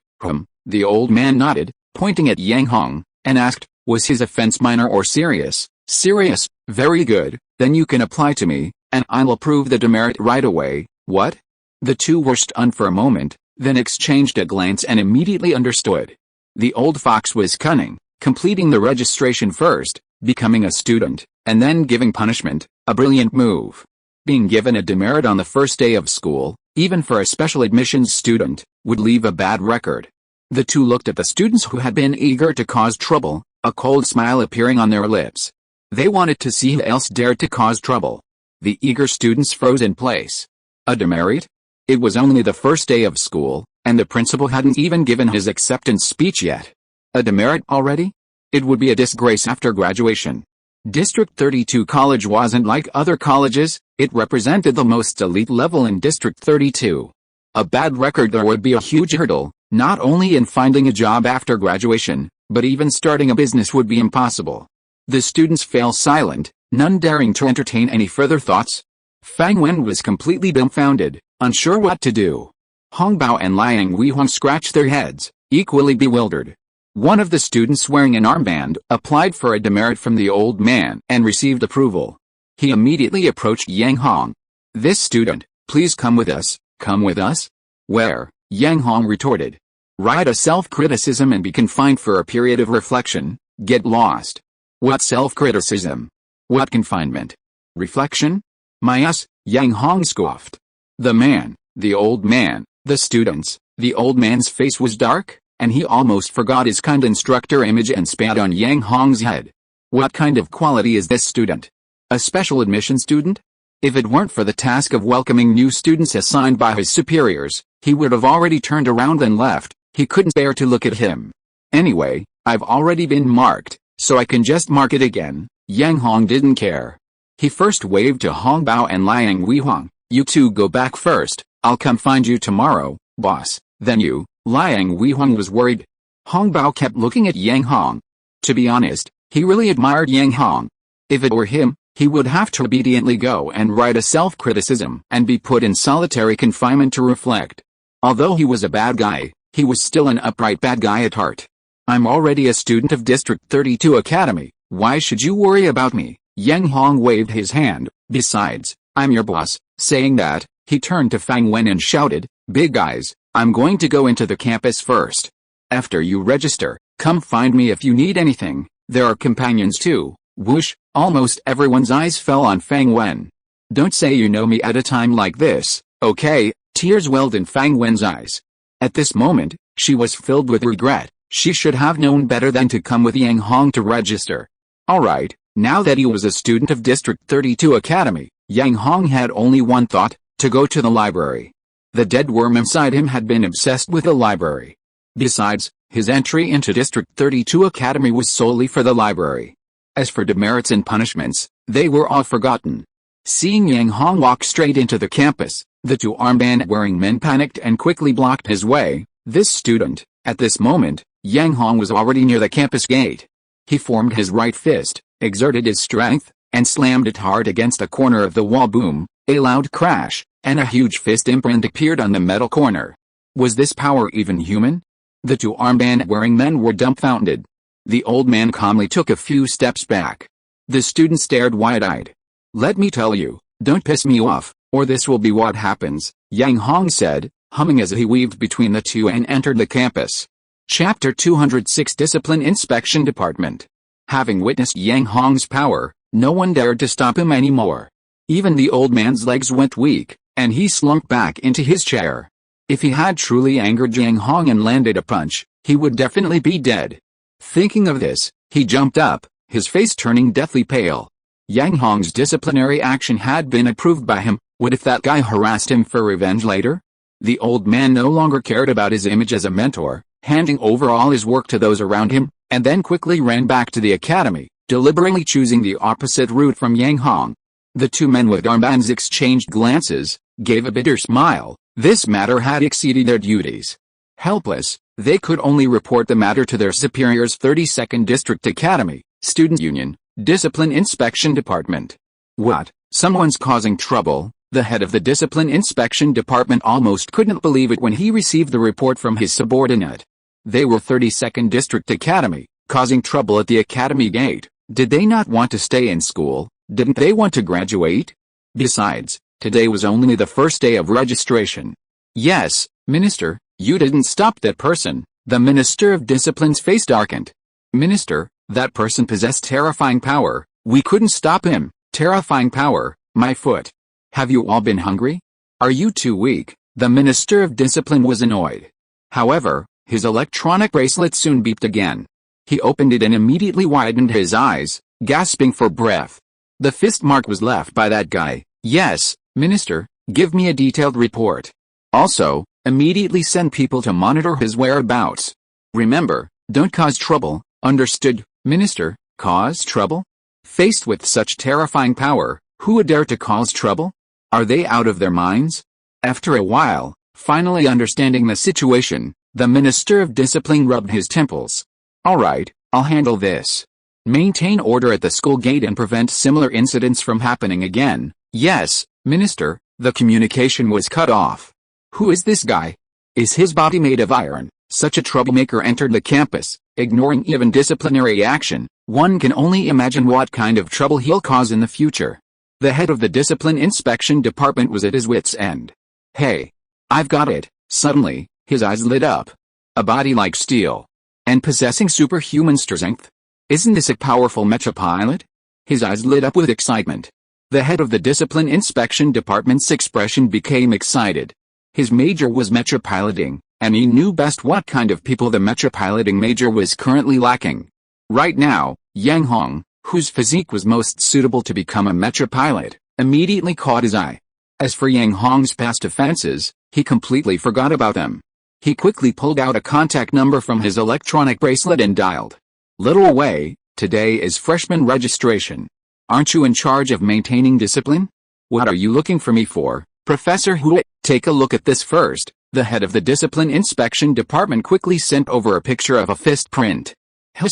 The old man nodded, pointing at Yang Hong, and asked, was his offense minor or serious? Serious. Very good, then you can apply to me, and I'll approve the demerit right away. What? The two were stunned for a moment, then exchanged a glance and immediately understood. The old fox was cunning, completing the registration first, becoming a student, and then giving punishment, a brilliant move. Being given a demerit on the first day of school, even for a special admissions student, would leave a bad record. The two looked at the students who had been eager to cause trouble, a cold smile appearing on their lips. They wanted to see who else dared to cause trouble. The eager students froze in place. A demerit? It was only the first day of school, and the principal hadn't even given his acceptance speech yet. A demerit already? It would be a disgrace after graduation. District 32 College wasn't like other colleges, it represented the most elite level in District 32. A bad record there would be a huge hurdle, not only in finding a job after graduation, but even starting a business would be impossible. The students fell silent, none daring to entertain any further thoughts. Fang Wen was completely dumbfounded, unsure what to do. Hong Bao and Liang Weihong scratched their heads, equally bewildered. One of the students wearing an armband applied for a demerit from the old man and received approval. He immediately approached Yang Hong. This student, please come with us. Come with us? Where? Yang Hong retorted. Write a self-criticism and be confined for a period of reflection. Get lost. What self-criticism? What confinement? Reflection? My ass, Yang Hong scoffed. The old man, the students, the old man's face was dark, and he almost forgot his kind instructor image and spat on Yang Hong's head. What kind of quality is this student? A special admission student? If it weren't for the task of welcoming new students assigned by his superiors, he would have already turned around and left. He couldn't bear to look at him. Anyway, I've already been marked, so I can just mark it again. Yang Hong didn't care. He first waved to Hong Bao and Liang Weihong. You two go back first, I'll come find you tomorrow, boss. Then you. Liang Weihong was worried. Hong Bao kept looking at Yang Hong. To be honest, he really admired Yang Hong. If it were him, he would have to obediently go and write a self-criticism and be put in solitary confinement to reflect. Although he was a bad guy, he was still an upright bad guy at heart. I'm already a student of District 32 Academy, why should you worry about me? Yang Hong waved his hand. Besides, I'm your boss. Saying that, he turned to Fang Wen and shouted, Big eyes, I'm going to go into the campus first. After you register, come find me if you need anything. There are companions too. Whoosh, almost everyone's eyes fell on Fang Wen. Don't say you know me at a time like this, okay? Tears welled in Fang Wen's eyes. At this moment, she was filled with regret. She should have known better than to come with Yang Hong to register. Alright, now that he was a student of District 32 Academy, Yang Hong had only one thought, to go to the library. The dead worm inside him had been obsessed with the library. Besides, his entry into District 32 Academy was solely for the library. As for demerits and punishments, they were all forgotten. Seeing Yang Hong walk straight into the campus, the two armband-wearing men panicked and quickly blocked his way. This student, at this moment, Yang Hong was already near the campus gate. He formed his right fist, exerted his strength, and slammed it hard against the corner of the wall. Boom, a loud crash, and a huge fist imprint appeared on the metal corner. Was this power even human? The two armband-wearing men were dumbfounded. The old man calmly took a few steps back. The student stared wide-eyed. Let me tell you, don't piss me off, or this will be what happens, Yang Hong said, humming as he weaved between the two and entered the campus. Chapter 206 Discipline Inspection Department. Having witnessed Yang Hong's power, no one dared to stop him anymore. Even the old man's legs went weak, and he slunk back into his chair. If he had truly angered Yang Hong and landed a punch, he would definitely be dead. Thinking of this, he jumped up, his face turning deathly pale. Yang Hong's disciplinary action had been approved by him. What if that guy harassed him for revenge later? The old man no longer cared about his image as a mentor, handing over all his work to those around him, and then quickly ran back to the academy, deliberately choosing the opposite route from Yang Hong. The two men with armbands exchanged glances, gave a bitter smile. This matter had exceeded their duties. Helpless, they could only report the matter to their superiors. 32nd District Academy, Student Union, Discipline Inspection Department. What? Someone's causing trouble? The head of the Discipline Inspection Department almost couldn't believe it when he received the report from his subordinate. They were 32nd District Academy, causing trouble at the academy gate. Did they not want to stay in school? Didn't they want to graduate? Besides, today was only the first day of registration. Yes, Minister, you didn't stop that person. The Minister of Discipline's face darkened. Minister, that person possessed terrifying power. We couldn't stop him. Terrifying power, my foot. Have you all been hungry? Are you too weak? The Minister of Discipline was annoyed. However, his electronic bracelet soon beeped again. He opened it and immediately widened his eyes, gasping for breath. The fist mark was left by that guy. Yes, Minister, give me a detailed report. Also, immediately send people to monitor his whereabouts. Remember, don't cause trouble, understood, Minister? Cause trouble? Faced with such terrifying power, who would dare to cause trouble? Are they out of their minds? After a while, finally understanding the situation, the Minister of Discipline rubbed his temples. Alright, I'll handle this. Maintain order at the school gate and prevent similar incidents from happening again. Yes, Minister. The communication was cut off. Who is this guy? Is his body made of iron? Such a troublemaker entered the campus, ignoring even disciplinary action. One can only imagine what kind of trouble he'll cause in the future. The head of the Discipline Inspection Department was at his wit's end. Hey, I've got it. Suddenly, his eyes lit up. A body like steel. And possessing superhuman strength? Isn't this a powerful mecha pilot? His eyes lit up with excitement. The head of the Discipline Inspection Department's expression became excited. His major was mecha piloting, and he knew best what kind of people the mecha piloting major was currently lacking. Right now, Yang Hong, whose physique was most suitable to become a mecha pilot, immediately caught his eye. As for Yang Hong's past offenses, he completely forgot about them. He quickly pulled out a contact number from his electronic bracelet and dialed. "Little Wei, today is freshman registration. Aren't you in charge of maintaining discipline? What are you looking for me for, Professor Hu? Take a look at this first." The head of the discipline inspection department quickly sent over a picture of a fist print.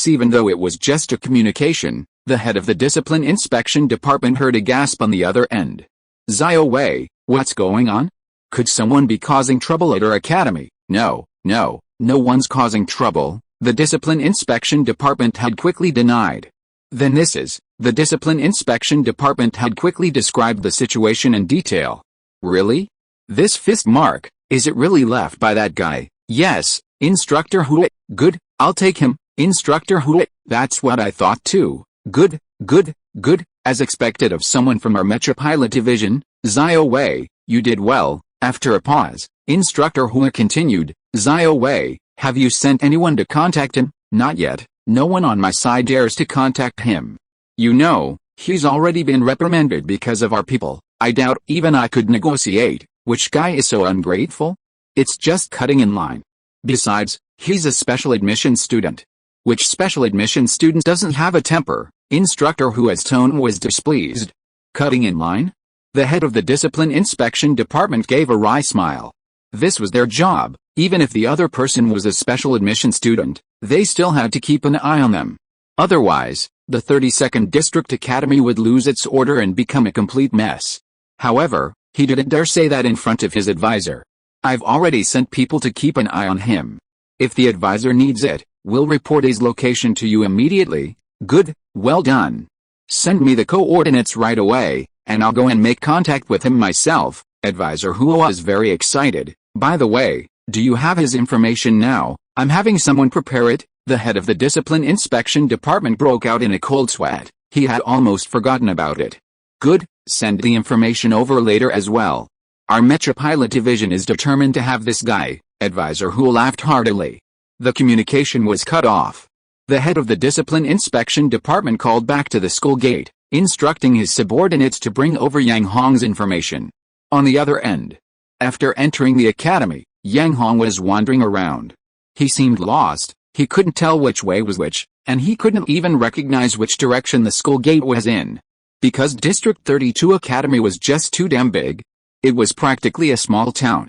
Even though it was just a communication, the head of the discipline inspection department heard a gasp on the other end. "Xiao Wei, what's going on? Could someone be causing trouble at our academy?" No one's causing trouble," the discipline inspection department had quickly denied. "Then this is," the discipline inspection department had quickly described the situation in detail. "Really? This fist mark, is it really left by that guy?" "Yes, Instructor Hu. Good, I'll take him, Instructor Hu. That's what I thought too. Good. As expected of someone from our Mecha Pilot Division, Xiao Wei, you did well." After a pause, Instructor Hu continued, "Xiao Wei, have you sent anyone to contact him?" "Not yet. No one on my side dares to contact him. You know, he's already been reprimanded because of our people. I doubt even I could negotiate. Which guy is so ungrateful? It's just cutting in line. Besides, he's a special admission student." "Which special admission student doesn't have a temper?" Instructor Hu's tone was displeased. "Cutting in line?" The head of the discipline inspection department gave a wry smile. This was their job. Even if the other person was a special admission student, they still had to keep an eye on them. Otherwise, the 32nd District Academy would lose its order and become a complete mess. However, he didn't dare say that in front of his advisor. "I've already sent people to keep an eye on him. If the advisor needs it, we'll report his location to you immediately." "Good, well done. Send me the coordinates right away, and I'll go and make contact with him myself." Advisor Hu was very excited. "By the way, do you have his information now? I'm having someone prepare it." The head of the discipline inspection department broke out in a cold sweat. He had almost forgotten about it. "Good, send the information over later as well. Our Mecha Pilot Division is determined to have this guy." Advisor Hu laughed heartily. The communication was cut off. The head of the discipline inspection department called back to the school gate, instructing his subordinates to bring over Yang Hong's information. On the other end, after entering the academy, Yang Hong was wandering around. He seemed lost, he couldn't tell which way was which, and he couldn't even recognize which direction the school gate was in. Because District 32 Academy was just too damn big. It was practically a small town.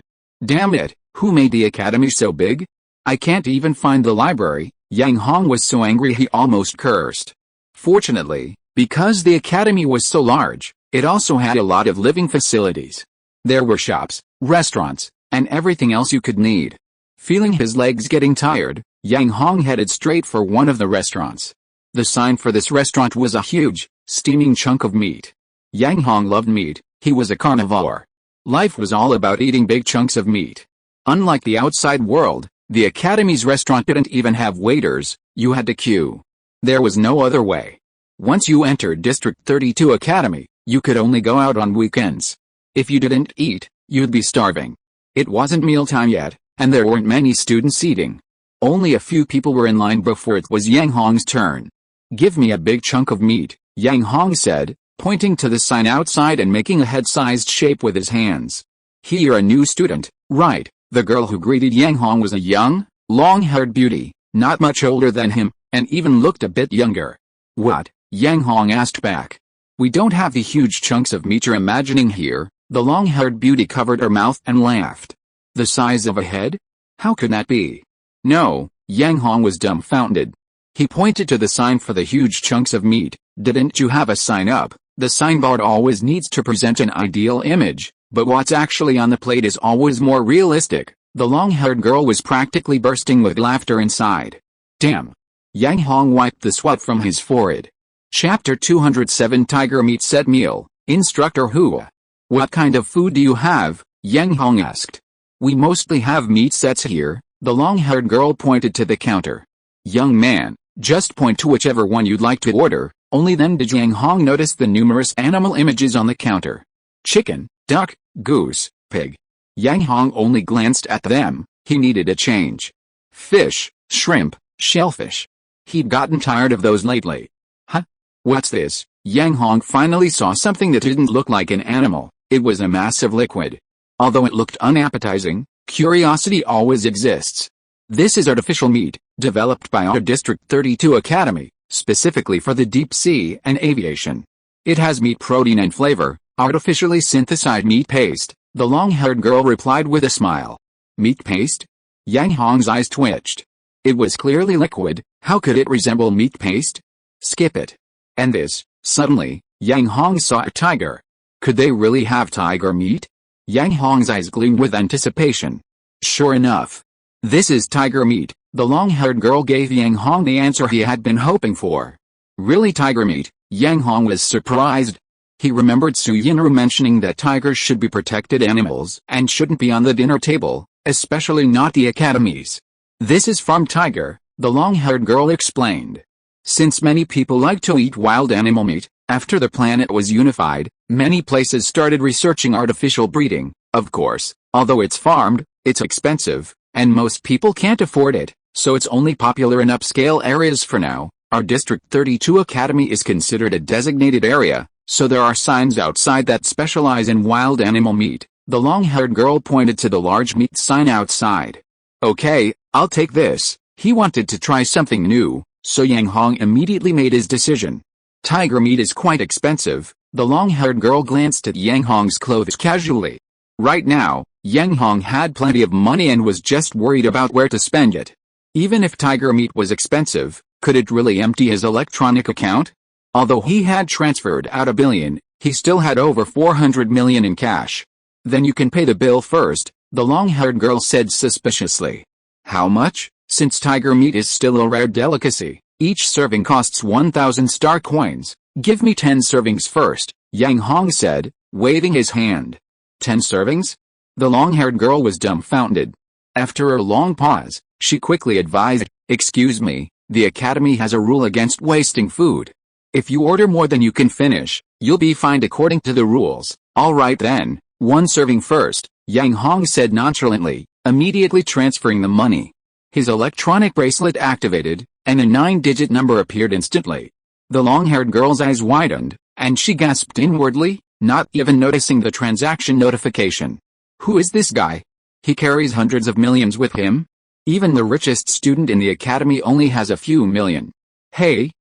Damn it, who made the academy so big? I can't even find the library. Yang Hong was so angry he almost cursed. Fortunately, because the academy was so large, it also had a lot of living facilities. There were shops, restaurants, and everything else you could need. Feeling his legs getting tired, Yang Hong headed straight for one of the restaurants. The sign for this restaurant was a huge, steaming chunk of meat. Yang Hong loved meat, he was a carnivore. Life was all about eating big chunks of meat. Unlike the outside world, the academy's restaurant didn't even have waiters, you had to queue. There was no other way. Once you entered District 32 Academy, you could only go out on weekends. If you didn't eat, you'd be starving. It wasn't mealtime yet, and there weren't many students eating. Only a few people were in line before it was Yang Hong's turn. "Give me a big chunk of meat," Yang Hong said, pointing to the sign outside and making a head-sized shape with his hands. "You're a new student, right?" The girl who greeted Yang Hong was a young, long-haired beauty, not much older than him, and even looked a bit younger. "What?" Yang Hong asked back. "We don't have the huge chunks of meat you're imagining here." The long-haired beauty covered her mouth and laughed. "The size of a head? How could that be?" "No," Yang Hong was dumbfounded. He pointed to the sign for the huge chunks of meat. "Didn't you have a sign up? The signboard always needs to present an ideal image, but what's actually on the plate is always more realistic." The long-haired girl was practically bursting with laughter inside. "Damn." Yang Hong wiped the sweat from his forehead. Chapter 207 Tiger Meat Set Meal, Instructor Hu. "What kind of food do you have?" Yang Hong asked. "We mostly have meat sets here." The long-haired girl pointed to the counter. "Young man, just point to whichever one you'd like to order." Only then did Yang Hong notice the numerous animal images on the counter. Chicken, duck, goose, pig. Yang Hong only glanced at them, he needed a change. Fish, shrimp, shellfish. He'd gotten tired of those lately. "Huh? What's this? Yang Hong finally saw something that didn't look like an animal. It was a massive liquid. Although it looked unappetizing, curiosity always exists. This is artificial meat, developed by our District 32 Academy, specifically for the deep sea and aviation. It has meat protein and flavor, artificially synthesized meat paste, the long-haired girl replied with a smile. Meat paste? Yang Hong's eyes twitched. It was clearly liquid, how could it resemble meat paste? Skip it. And this, suddenly, Yang Hong saw a tiger. Could they really have tiger meat? Yang Hong's eyes gleamed with anticipation. Sure enough. This is tiger meat, the long-haired girl gave Yang Hong the answer he had been hoping for. Really tiger meat? Yang Hong was surprised. He remembered Su Yinru mentioning that tigers should be protected animals and shouldn't be on the dinner table, especially not the academy's. This is from tiger, the long-haired girl explained. Since many people like to eat wild animal meat, after the planet was unified, many places started researching artificial breeding. Of course, although it's farmed, it's expensive, and most people can't afford it, so it's only popular in upscale areas for now. Our District 32 Academy is considered a designated area, so there are signs outside that specialize in wild animal meat. The long-haired girl pointed to the large meat sign outside. Okay, I'll take this. He wanted to try something new, so Yang Hong immediately made his decision. Tiger meat is quite expensive. The long-haired girl glanced at Yang Hong's clothes casually. Right now, Yang Hong had plenty of money and was just worried about where to spend it. Even if tiger meat was expensive, could it really empty his electronic account? Although he had transferred out $1 billion, he still had over $400 million in cash. Then you can pay the bill first, the long-haired girl said suspiciously. How much? Since tiger meat is still a rare delicacy, each serving costs 1,000 star coins. Give me 10 servings first, Yang Hong said, waving his hand. 10 servings? The long-haired girl was dumbfounded. After a long pause, she quickly advised, excuse me, the academy has a rule against wasting food. If you order more than you can finish, you'll be fined according to the rules. Alright then, 1 serving first, Yang Hong said nonchalantly, immediately transferring the money. His electronic bracelet activated, and a 9-digit number appeared instantly. The long-haired girl's eyes widened, and she gasped inwardly, not even noticing the transaction notification. Who is this guy? He carries hundreds of millions with him? Even the richest student in the academy only has a few million. Hey,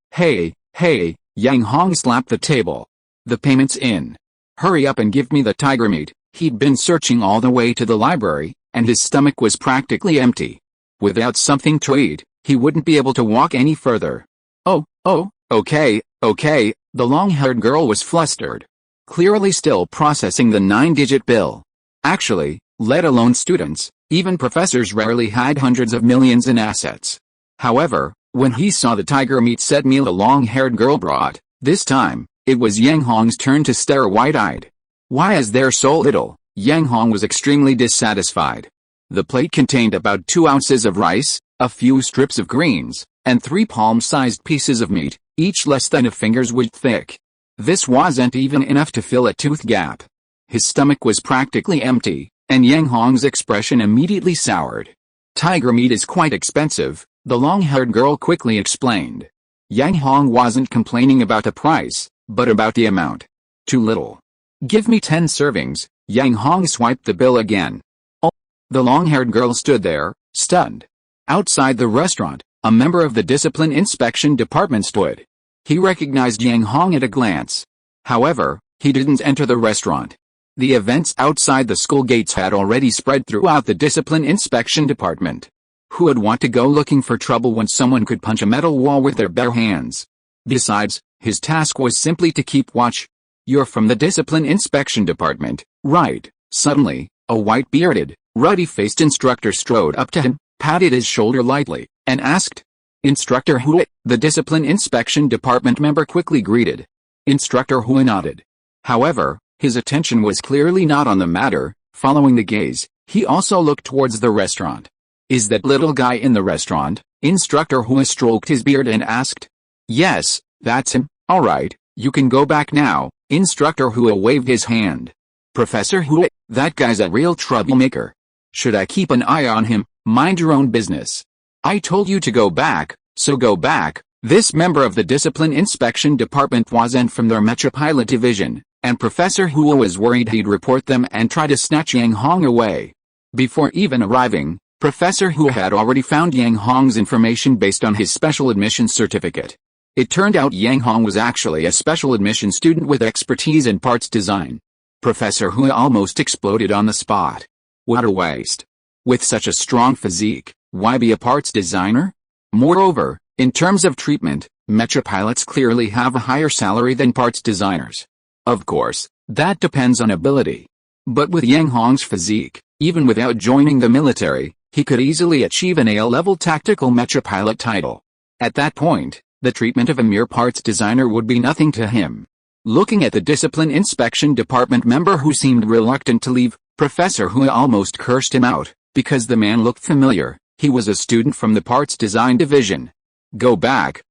Yang Hong slapped the table. The payment's in. Hurry up and give me the tiger meat. He'd been searching all the way to the library, and his stomach was practically empty. Without something to eat, he wouldn't be able to walk any further. Okay, the long-haired girl was flustered. Clearly still processing the 9-digit bill. Actually, let alone students, even professors rarely had hundreds of millions in assets. However, when he saw the tiger meat set meal the long-haired girl brought, this time, it was Yang Hong's turn to stare wide-eyed. Why is there so little? Yang Hong was extremely dissatisfied. The plate contained about 2 ounces of rice, a few strips of greens, and 3 palm-sized pieces of meat, each less than a finger's width thick. This wasn't even enough to fill a tooth gap. His stomach was practically empty, and Yang Hong's expression immediately soured. Tiger meat is quite expensive, the long-haired girl quickly explained. Yang Hong wasn't complaining about the price, but about the amount. Too little. Give me 10 servings, Yang Hong swiped the bill again. Oh. The long-haired girl stood there, stunned. Outside the restaurant, a member of the discipline inspection department stood. He recognized Yang Hong at a glance. However, he didn't enter the restaurant. The events outside the school gates had already spread throughout the discipline inspection department. Who would want to go looking for trouble when someone could punch a metal wall with their bare hands? Besides, his task was simply to keep watch. You're from the discipline inspection department, right? Suddenly, a white-bearded, ruddy-faced instructor strode up to him, patted his shoulder lightly, and asked, Instructor Hu? The discipline inspection department member quickly greeted. Instructor Hu nodded. However, his attention was clearly not on the matter. Following the gaze, he also looked towards the restaurant. Is that little guy in the restaurant? Instructor Hu stroked his beard and asked. Yes, that's him. Alright, you can go back now. Instructor Hu waved his hand. Professor Hu, that guy's a real troublemaker. Should I keep an eye on him? Mind your own business. I told you to go back, so go back, This member of the Discipline Inspection Department wasn't from their Metropilot division, and Professor Hua was worried he'd report them and try to snatch Yang Hong away. Before even arriving, Professor Hua had already found Yang Hong's information based on his special admission certificate. It turned out Yang Hong was actually a special admission student with expertise in parts design. Professor Hua almost exploded on the spot. What a waste. With such a strong physique, why be a parts designer? Moreover, in terms of treatment, Metropilots clearly have a higher salary than parts designers. Of course, that depends on ability. But with Yang Hong's physique, even without joining the military, he could easily achieve an A-level tactical Metropilot title. At that point, the treatment of a mere parts designer would be nothing to him. Looking at the Discipline Inspection Department member who seemed reluctant to leave, Professor Hua almost cursed him out, because the man looked familiar. He was a student from the parts design division. Go back,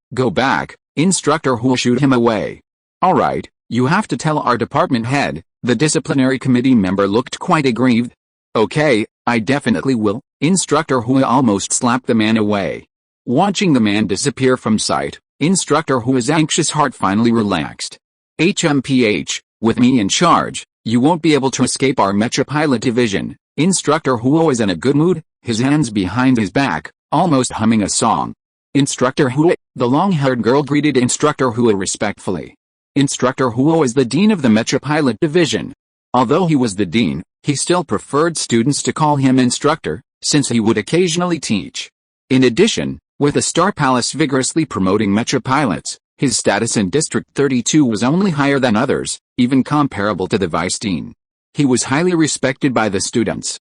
Instructor Hua shooed him away. Alright, you have to tell our department head. The disciplinary committee member looked quite aggrieved. Okay, I definitely will. Instructor Hua almost slapped the man away. Watching the man disappear from sight, Instructor Hua's anxious heart finally relaxed. HMPH, with me in charge, you won't be able to escape our Metropilot division. Instructor Hua was in a good mood, his hands behind his back, almost humming a song. Instructor Hua, the long-haired girl greeted Instructor Hua respectfully. Instructor Hua was the dean of the Metropilot division. Although he was the dean, he still preferred students to call him instructor, since he would occasionally teach. In addition, with the Star Palace vigorously promoting Metropilots, his status in District 32 was only higher than others, even comparable to the vice dean. He was highly respected by the students.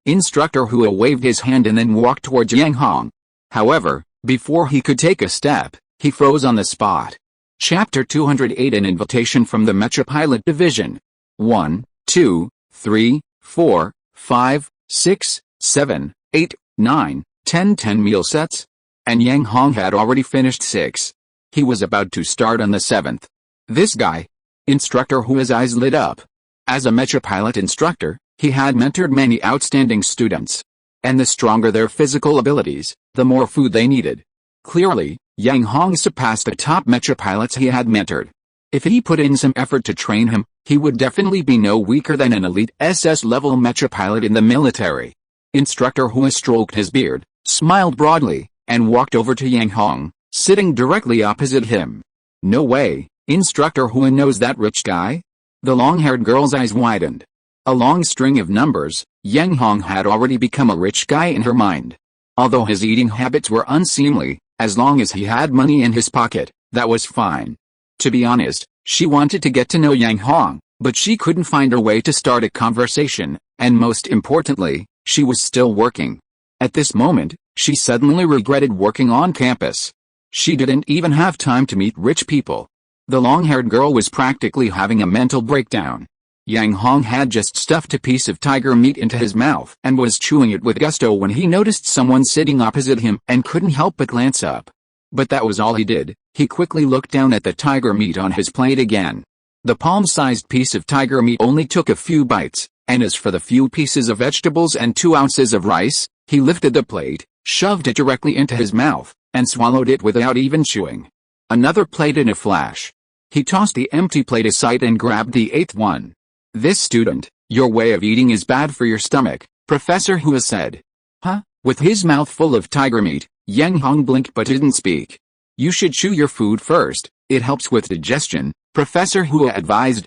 Instructor Hua waved his hand and then walked towards Yang Hong. However, before he could take a step, he froze on the spot. Chapter 208 An invitation from the Metropilot division. 1, 2, 3, 4, 5, 6, 7, 8, 9, 10 meal sets? And Yang Hong had already finished 6. He was about to start on the 7th. This guy? Instructor Hua's eyes lit up. As a Metropilot instructor, he had mentored many outstanding students. And the stronger their physical abilities, the more food they needed. Clearly, Yang Hong surpassed the top Metropilots he had mentored. If he put in some effort to train him, he would definitely be no weaker than an elite SS-level Metropilot in the military. Instructor Hua stroked his beard, smiled broadly, and walked over to Yang Hong, sitting directly opposite him. No way, Instructor Hua knows that rich guy? The long-haired girl's eyes widened. A long string of numbers, Yang Hong had already become a rich guy in her mind. Although his eating habits were unseemly, as long as he had money in his pocket, that was fine. To be honest, she wanted to get to know Yang Hong, but she couldn't find a way to start a conversation, and most importantly, she was still working. At this moment, she suddenly regretted working on campus. She didn't even have time to meet rich people. The long-haired girl was practically having a mental breakdown. Yang Hong had just stuffed a piece of tiger meat into his mouth and was chewing it with gusto when he noticed someone sitting opposite him and couldn't help but glance up. But that was all he did. He quickly looked down at the tiger meat on his plate again. The palm-sized piece of tiger meat only took a few bites, and as for the few pieces of vegetables and 2 ounces of rice, he lifted the plate, shoved it directly into his mouth, and swallowed it without even chewing. Another plate in a flash. He tossed the empty plate aside and grabbed the 8th one. This student, your way of eating is bad for your stomach, Professor Hua said. Huh? With his mouth full of tiger meat, Yang Hong blinked but didn't speak. You should chew your food first, it helps with digestion, Professor Hua advised.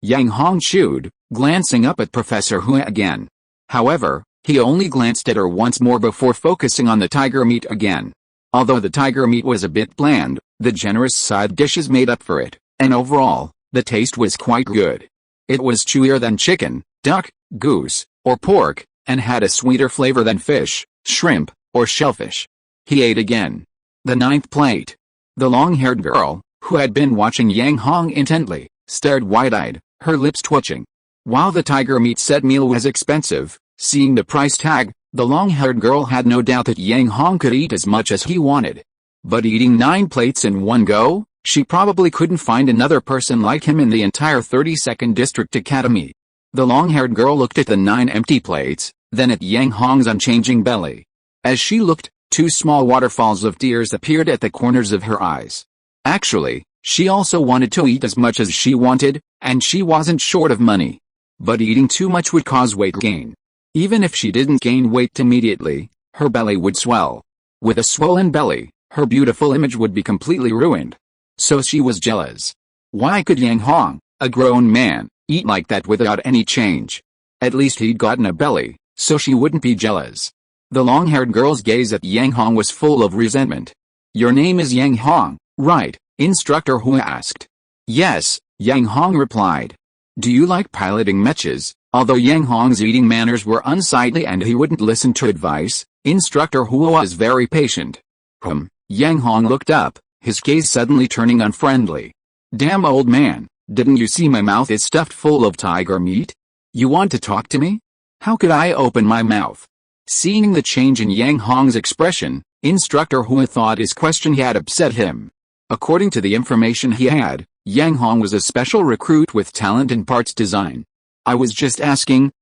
Yang Hong chewed, glancing up at Professor Hua again. However, he only glanced at her once more before focusing on the tiger meat again. Although the tiger meat was a bit bland, the generous side dishes made up for it, and overall, the taste was quite good. It was chewier than chicken, duck, goose, or pork, and had a sweeter flavor than fish, shrimp, or shellfish. He ate again. The 9th plate. The long-haired girl, who had been watching Yang Hong intently, stared wide-eyed, her lips twitching. While the tiger meat set meal was expensive, seeing the price tag, the long-haired girl had no doubt that Yang Hong could eat as much as he wanted. But eating 9 plates in one go? She probably couldn't find another person like him in the entire 32nd District Academy. The long-haired girl looked at the 9 empty plates, then at Yang Hong's unchanging belly. As she looked, Two small waterfalls of tears appeared at the corners of her eyes. Actually, she also wanted to eat as much as she wanted, and she wasn't short of money. But eating too much would cause weight gain. Even if she didn't gain weight immediately, her belly would swell. With a swollen belly, her beautiful image would be completely ruined. So she was jealous. Why could Yang Hong, a grown man, eat like that without any change? At least he'd gotten a belly, so she wouldn't be jealous. The long-haired girl's gaze at Yang Hong was full of resentment. "Your name is Yang Hong, right?" Instructor Hua asked. "Yes," Yang Hong replied. "Do you like piloting mechas?" Although Yang Hong's eating manners were unsightly and he wouldn't listen to advice, Instructor Hua was very patient. Yang Hong looked up, his gaze suddenly turning unfriendly. "Damn old man, didn't you see my mouth is stuffed full of tiger meat? You want to talk to me? How could I open my mouth?" Seeing the change in Yang Hong's expression, Instructor Hua thought his question had upset him. According to the information he had, Yang Hong was a special recruit with talent in parts design. "I was just asking,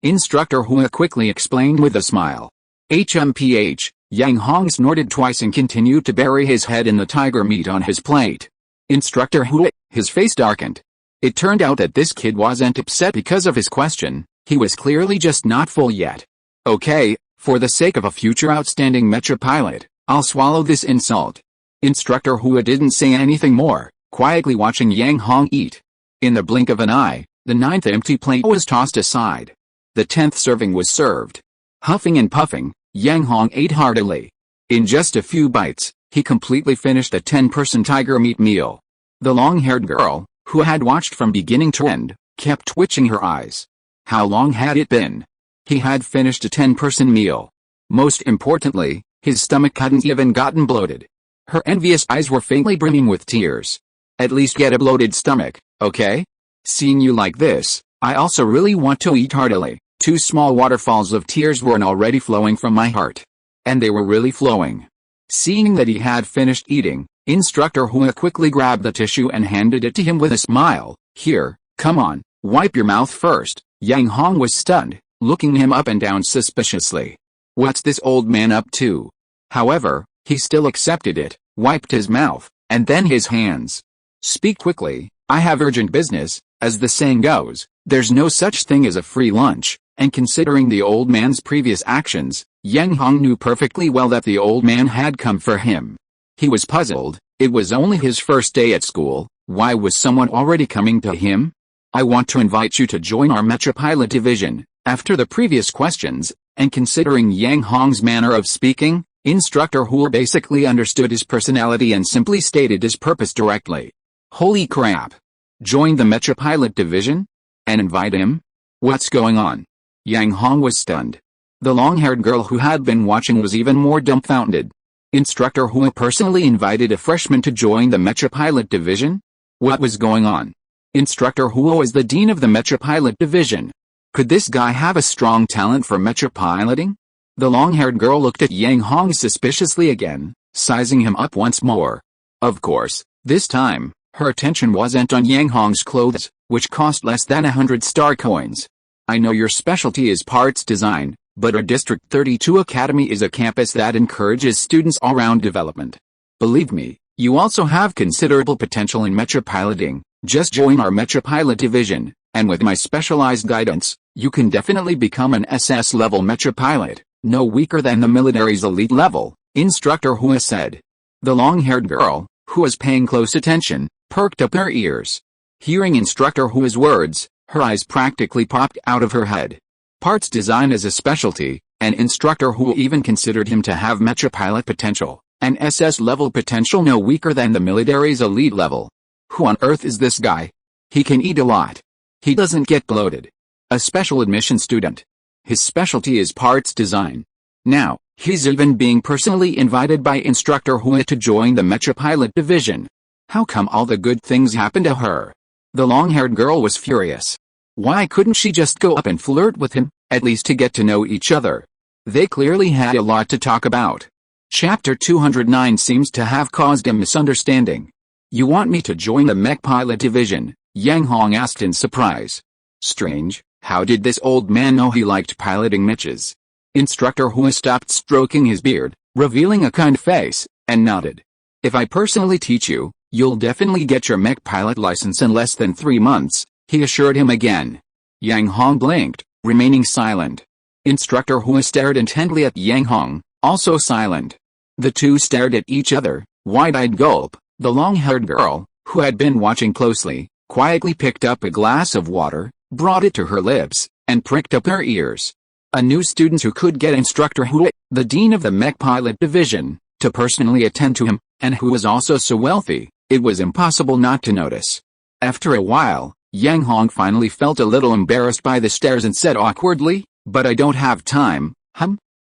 Instructor Hua quickly explained with a smile. HMPH, Yang Hong snorted twice and continued to bury his head in the tiger meat on his plate. Instructor Hua, his face darkened. It turned out that this kid wasn't upset because of his question, he was clearly just not full yet. "Okay, for the sake of a future outstanding mecha pilot, I'll swallow this insult." Instructor Hua didn't say anything more, quietly watching Yang Hong eat. In the blink of an eye, the 9th empty plate was tossed aside. The 10th serving was served. Huffing and puffing, Yang Hong ate heartily. In just a few bites, he completely finished a 10-person tiger meat meal. The long-haired girl, who had watched from beginning to end, kept twitching her eyes. How long had it been? He had finished a 10-person meal. Most importantly, his stomach hadn't even gotten bloated. Her envious eyes were faintly brimming with tears. "At least get a bloated stomach, okay? Seeing you like this, I also really want to eat heartily." Two small waterfalls of tears were already flowing from my heart. And they were really flowing. Seeing that he had finished eating, Instructor Hua quickly grabbed the tissue and handed it to him with a smile. "Here, come on, wipe your mouth first." Yang Hong was stunned, looking him up and down suspiciously. What's this old man up to? However, he still accepted it, wiped his mouth, and then his hands. "Speak quickly, I have urgent business." As the saying goes, there's no such thing as a free lunch, and considering the old man's previous actions, Yang Hong knew perfectly well that the old man had come for him. He was puzzled, it was only his first day at school, why was someone already coming to him? "I want to invite you to join our Mecha Pilot Division." After the previous questions, and considering Yang Hong's manner of speaking, Instructor Hua basically understood his personality and simply stated his purpose directly. Holy crap! Join the Mecha Pilot Division? And invite him? What's going on? Yang Hong was stunned. The long-haired girl who had been watching was even more dumbfounded. Instructor Hua personally invited a freshman to join the Mecha Pilot Division? What was going on? Instructor Hua was the dean of the Mecha Pilot Division. Could this guy have a strong talent for mecha piloting? The long-haired girl looked at Yang Hong suspiciously again, sizing him up once more. Of course, this time, her attention wasn't on Yang Hong's clothes, which cost less than 100 star coins. "I know your specialty is parts design, but our District 32 Academy is a campus that encourages students' all-round development. Believe me, you also have considerable potential in mecha piloting. Just join our Mecha Pilot Division, and with my specialized guidance, you can definitely become an SS-level mecha pilot, no weaker than the military's elite level," Instructor Hua said. The long-haired girl, who was paying close attention, perked up her ears. Hearing Instructor Hua's words, her eyes practically popped out of her head. Parts design is a specialty, and Instructor Hua even considered him to have mecha pilot potential, and SS-level potential no weaker than the military's elite level. Who on earth is this guy? He can eat a lot. He doesn't get bloated. A special admission student. His specialty is parts design. Now, he's even being personally invited by Instructor Hua to join the Mecha Pilot Division. How come all the good things happen to her? The long-haired girl was furious. Why couldn't she just go up and flirt with him, at least to get to know each other? They clearly had a lot to talk about. Chapter 209 seems to have caused a misunderstanding. "You want me to join the Mech Pilot Division?" Yang Hong asked in surprise. Strange, how did this old man know he liked piloting mechas? Instructor Hua stopped stroking his beard, revealing a kind face, and nodded. If I personally teach you, you'll definitely get your mech pilot license in less than 3 months, he assured him again. Yang Hong blinked, remaining silent. Instructor Hua stared intently at Yang Hong, also silent. The two stared at each other, wide-eyed gulp. The long-haired girl, who had been watching closely, quietly picked up a glass of water, brought it to her lips, and pricked up her ears. A new student who could get Instructor Hua, the dean of the mech pilot division, to personally attend to him, and who was also so wealthy, it was impossible not to notice. After a while, Yang Hong finally felt a little embarrassed by the stares and said awkwardly, "But I don't have time,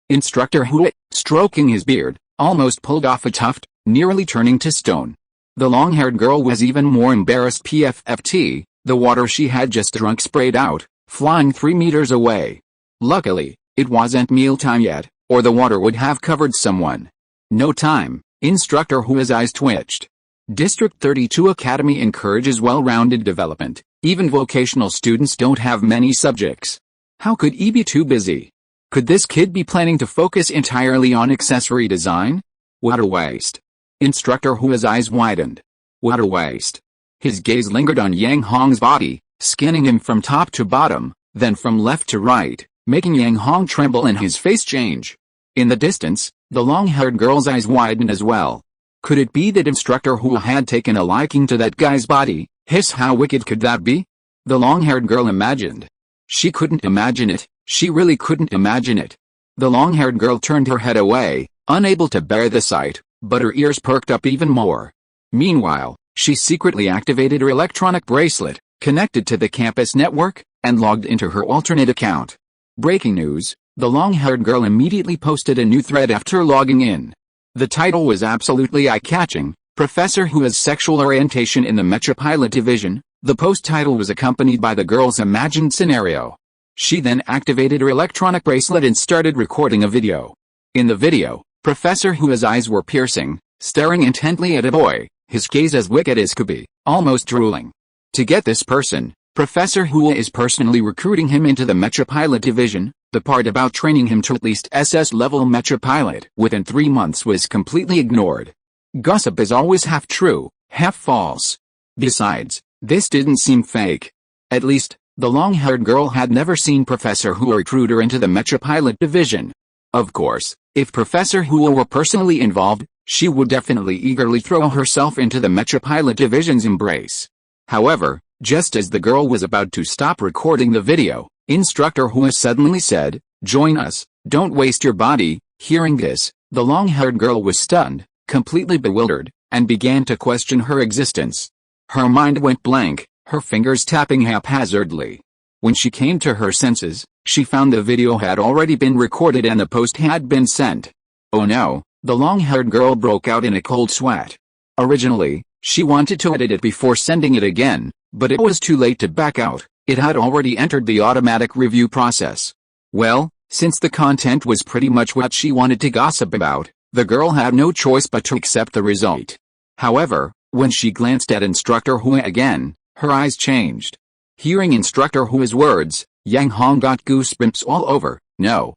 Instructor Hua, stroking his beard, almost pulled off a tuft, nearly turning to stone. The long-haired girl was even more embarrassed. PFFT, the water she had just drunk sprayed out, flying 3 meters away. Luckily, it wasn't mealtime yet, or the water would have covered someone. No time. Instructor Hua's eyes twitched. District 32 Academy encourages well-rounded development. Even vocational students don't have many subjects. How could he be too busy? Could this kid be planning to focus entirely on accessory design? What a waste. Instructor Hua's eyes widened. What a waste. His gaze lingered on Yang Hong's body, scanning him from top to bottom, then from left to right, making Yang Hong tremble and his face change. In the distance, the long-haired girl's eyes widened as well. Could it be that Instructor Hua had taken a liking to that guy's body? Hiss, how wicked could that be? The long-haired girl imagined. She couldn't imagine it, she really couldn't imagine it. The long-haired girl turned her head away, unable to bear the sight, but her ears perked up even more. Meanwhile, she secretly activated her electronic bracelet, connected to the campus network, and logged into her alternate account. Breaking news, the long-haired girl immediately posted a new thread after logging in. The title was absolutely eye-catching, Professor Hua's Sexual Orientation in the Mecha Pilot Division. The post title was accompanied by the girl's imagined scenario. She then activated her electronic bracelet and started recording a video. In the video, Professor Hua's eyes were piercing, staring intently at a boy, his gaze as wicked as could be, almost drooling. To get this person, Professor Hua is personally recruiting him into the Mecha Pilot Division. The part about training him to at least SS-level Mecha Pilot within 3 months was completely ignored. Gossip is always half true, half false. Besides, this didn't seem fake. At least, the long-haired girl had never seen Professor Hua recruit her into the Mecha Pilot Division. Of course, if Professor Hua were personally involved, she would definitely eagerly throw herself into the Mecha Pilot Division's embrace. However, just as the girl was about to stop recording the video, Instructor Hua suddenly said, "Join us, don't waste your body." Hearing this, the long-haired girl was stunned, completely bewildered, and began to question her existence. Her mind went blank, her fingers tapping haphazardly. When she came to her senses, she found the video had already been recorded and the post had been sent. Oh no, the long-haired girl broke out in a cold sweat. Originally, she wanted to edit it before sending it again, but it was too late to back out. It had already entered the automatic review process. Well, since the content was pretty much what she wanted to gossip about, the girl had no choice but to accept the result. However, when she glanced at Instructor Hua again, her eyes changed. Hearing Instructor Hua's words, Yang Hong got goosebumps all over. No,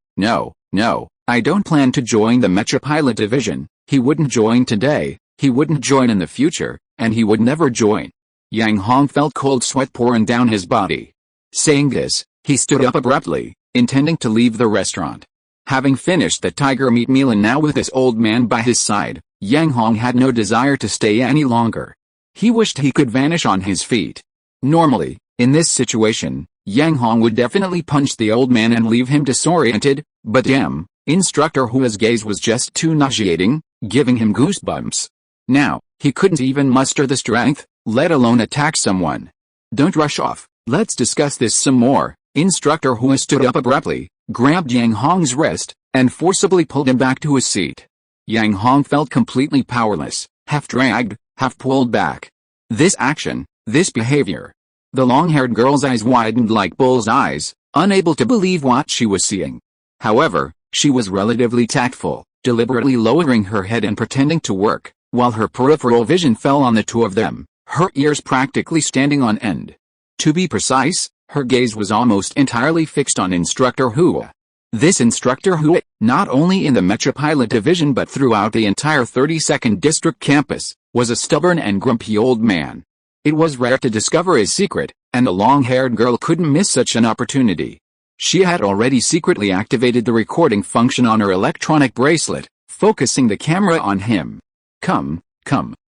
I don't plan to join the Mecha Pilot Division. He wouldn't join today, he wouldn't join in the future, and he would never join. Yang Hong felt cold sweat pouring down his body. Saying this, he stood up abruptly, intending to leave the restaurant. Having finished the tiger meat meal and now with this old man by his side, Yang Hong had no desire to stay any longer. He wished he could vanish on his feet. Normally, in this situation, Yang Hong would definitely punch the old man and leave him disoriented, but damn, Instructor Hua's gaze was just too nauseating, giving him goosebumps. Now, he couldn't even muster the strength, let alone attack someone. Don't rush off, let's discuss this some more. Instructor Hua stood up abruptly, grabbed Yang Hong's wrist, and forcibly pulled him back to his seat. Yang Hong felt completely powerless, half dragged, half pulled back. This action, this behavior. The long-haired girl's eyes widened like bull's eyes, unable to believe what she was seeing. However, she was relatively tactful, deliberately lowering her head and pretending to work, while her peripheral vision fell on the two of them, her ears practically standing on end. To be precise, her gaze was almost entirely fixed on Instructor Hua. This instructor who, not only in the Mecha Pilot division but throughout the entire 32nd District campus, was a stubborn and grumpy old man. It was rare to discover his secret, and the long-haired girl couldn't miss such an opportunity. She had already secretly activated the recording function on her electronic bracelet, focusing the camera on him. Come,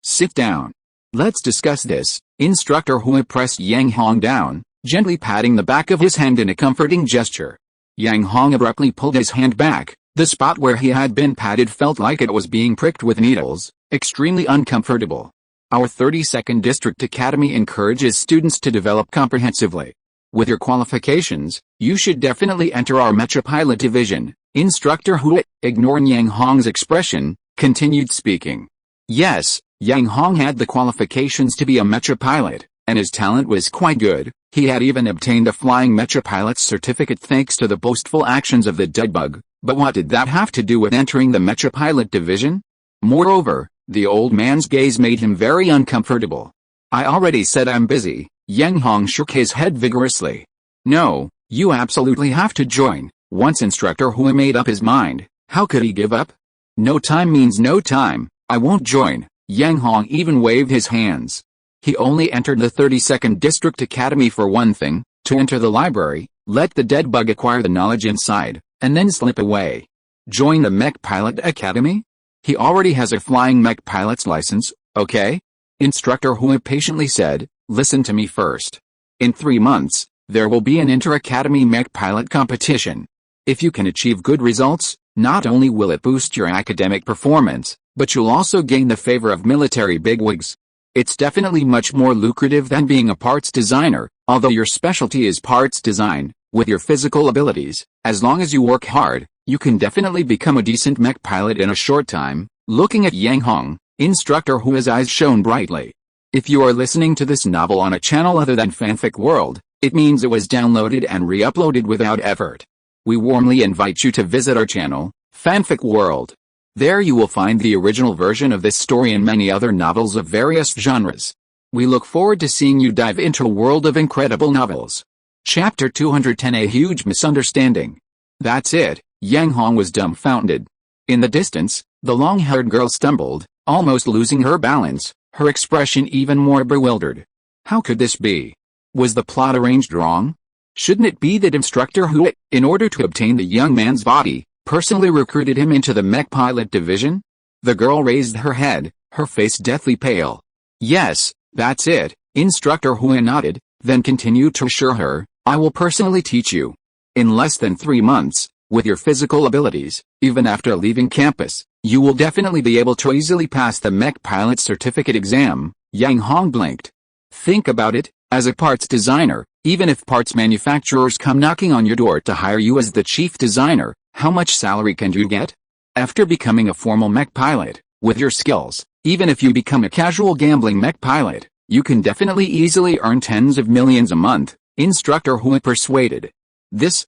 sit down. Let's discuss this. Instructor Hui pressed Yang Hong down, gently patting the back of his hand in a comforting gesture. Yang Hong abruptly pulled his hand back. The spot where he had been patted felt like it was being pricked with needles, extremely uncomfortable. Our 32nd District Academy encourages students to develop comprehensively. With your qualifications, you should definitely enter our Mecha Pilot division. Instructor Hui, ignoring Yang Hong's expression, continued speaking. Yes, Yang Hong had the qualifications to be a Mecha Pilot, and his talent was quite good. He had even obtained a flying Mecha Pilot's certificate thanks to the boastful actions of the deadbug, but what did that have to do with entering the Mecha Pilot division? Moreover, the old man's gaze made him very uncomfortable. I already said I'm busy. Yang Hong shook his head vigorously. No, you absolutely have to join. Once Instructor Hui made up his mind, how could he give up? No time means no time. I won't join. Yang Hong even waved his hands. He only entered the 32nd District Academy for one thing, to enter the library, let the deadbug acquire the knowledge inside, and then slip away. Join the Mech Pilot Academy? He already has a flying Mech Pilot's license, okay? Instructor Hui patiently said, listen to me first. In 3 months, there will be an inter-academy Mech Pilot competition. If you can achieve good results, not only will it boost your academic performance, but you'll also gain the favor of military bigwigs. It's definitely much more lucrative than being a parts designer, although your specialty is parts design. With your physical abilities, as long as you work hard, you can definitely become a decent mech pilot in a short time. Looking at Yang Hong, Instructor Hui's eyes shone brightly. If you are listening to this novel on a channel other than Fanfic World, it means it was downloaded and re-uploaded without effort. We warmly invite you to visit our channel, Fanfic World. There you will find the original version of this story and many other novels of various genres. We look forward to seeing you dive into a world of incredible novels. Chapter 210, A Huge Misunderstanding. That's it. Yang Hong was dumbfounded. In the distance, the long-haired girl stumbled, almost losing her balance, her expression even more bewildered. How could this be? Was the plot arranged wrong? Shouldn't it be that Instructor Hui, in order to obtain the young man's body, personally recruited him into the Mech Pilot division? The girl raised her head, her face deathly pale. Yes, that's it. Instructor Hui nodded, then continued to assure her, I will personally teach you. In less than 3 months, with your physical abilities, even after leaving campus, you will definitely be able to easily pass the Mech Pilot certificate exam. Yang Hong blinked. Think about it, as a parts designer, even if parts manufacturers come knocking on your door to hire you as the chief designer, how much salary can you get? After becoming a formal Mech Pilot, with your skills, even if you become a casual gambling Mech Pilot, you can definitely easily earn tens of millions a month, Instructor Hui persuaded. This,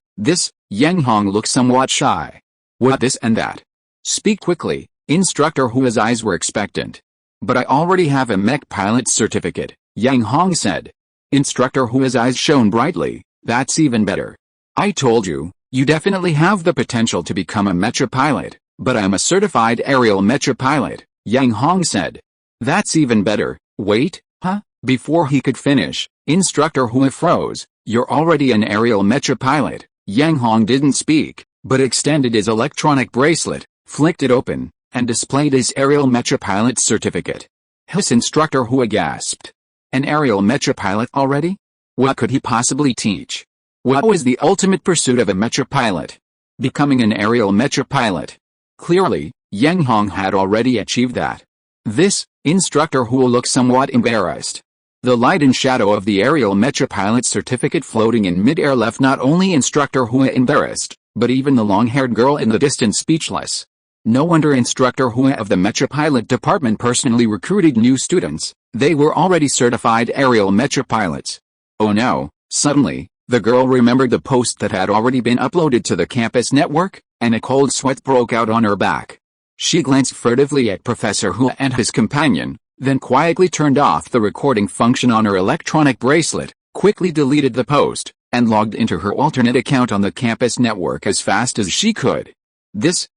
Yang Hong looked somewhat shy. What this and that? Speak quickly, Instructor Hui's eyes were expectant. But I already have a Mech Pilot certificate, Yang Hong said. Instructor Hui's eyes shone brightly. That's even better. I told you, you definitely have the potential to become a Mecha Pilot, but I'm a certified aerial Mecha Pilot, Yang Hong said. That's even better. Wait, huh? Before he could finish, Instructor Hui froze. You're already an aerial Mecha Pilot. Yang Hong didn't speak, but extended his electronic bracelet, flicked it open, and displayed his aerial Mecha Pilot certificate. His Instructor Hui gasped. An aerial Mecha Pilot already? What could he possibly teach? What was the ultimate pursuit of a Mecha Pilot? Becoming an aerial Mecha Pilot. Clearly, Yang Hong had already achieved that. This, Instructor Hui looked somewhat embarrassed. The light and shadow of the aerial Mecha Pilot certificate floating in mid-air left not only Instructor Hui embarrassed, but even the long-haired girl in the distance speechless. No wonder Instructor Hui of the Mecha Pilot department personally recruited new students. They were already certified aerial Mecha Pilots. Oh no, suddenly, the girl remembered the post that had already been uploaded to the campus network, and a cold sweat broke out on her back. She glanced furtively at Professor Hui and his companion, then quietly turned off the recording function on her electronic bracelet, quickly deleted the post, and logged into her alternate account on the campus network as fast as she could.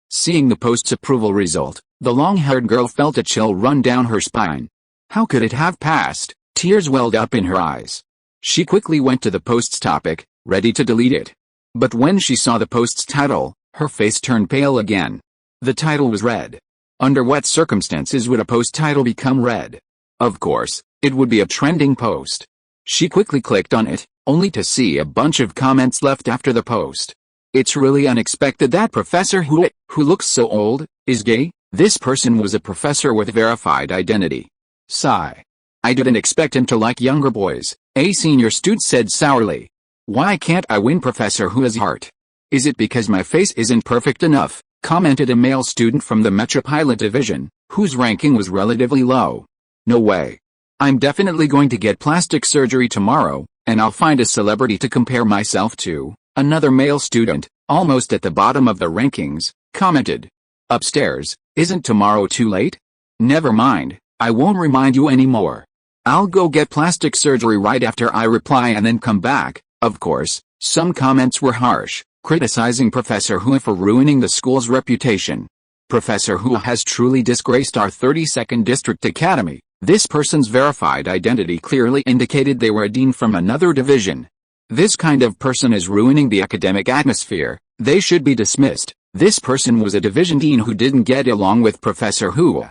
Seeing the post's approval result, the long-haired girl felt a chill run down her spine. How could it have passed? Tears welled up in her eyes. She quickly went to the post's topic, ready to delete it. But when she saw the post's title, her face turned pale again. The title was red. Under what circumstances would a post title become red? Of course, it would be a trending post. She quickly clicked on it, only to see a bunch of comments left after the post. It's really unexpected that Professor who looks so old, is gay. This person was a professor with verified identity. Sigh. I didn't expect him to like younger boys, a senior student said sourly. Why can't I win Professor Who's heart? Is it because my face isn't perfect enough? Commented a male student from the Mecha Pilot Division, whose ranking was relatively low. No way. I'm definitely going to get plastic surgery tomorrow, and I'll find a celebrity to compare myself to. Another male student, almost at the bottom of the rankings, commented. Upstairs, isn't tomorrow too late? Never mind, I won't remind you anymore. I'll go get plastic surgery right after I reply and then come back. Of course, some comments were harsh, criticizing Professor Who for ruining the school's reputation. Professor Who has truly disgraced our 32nd District Academy. This person's verified identity clearly indicated they were a dean from another division. This kind of person is ruining the academic atmosphere. They should be dismissed. This person was a division dean who didn't get along with Professor Who.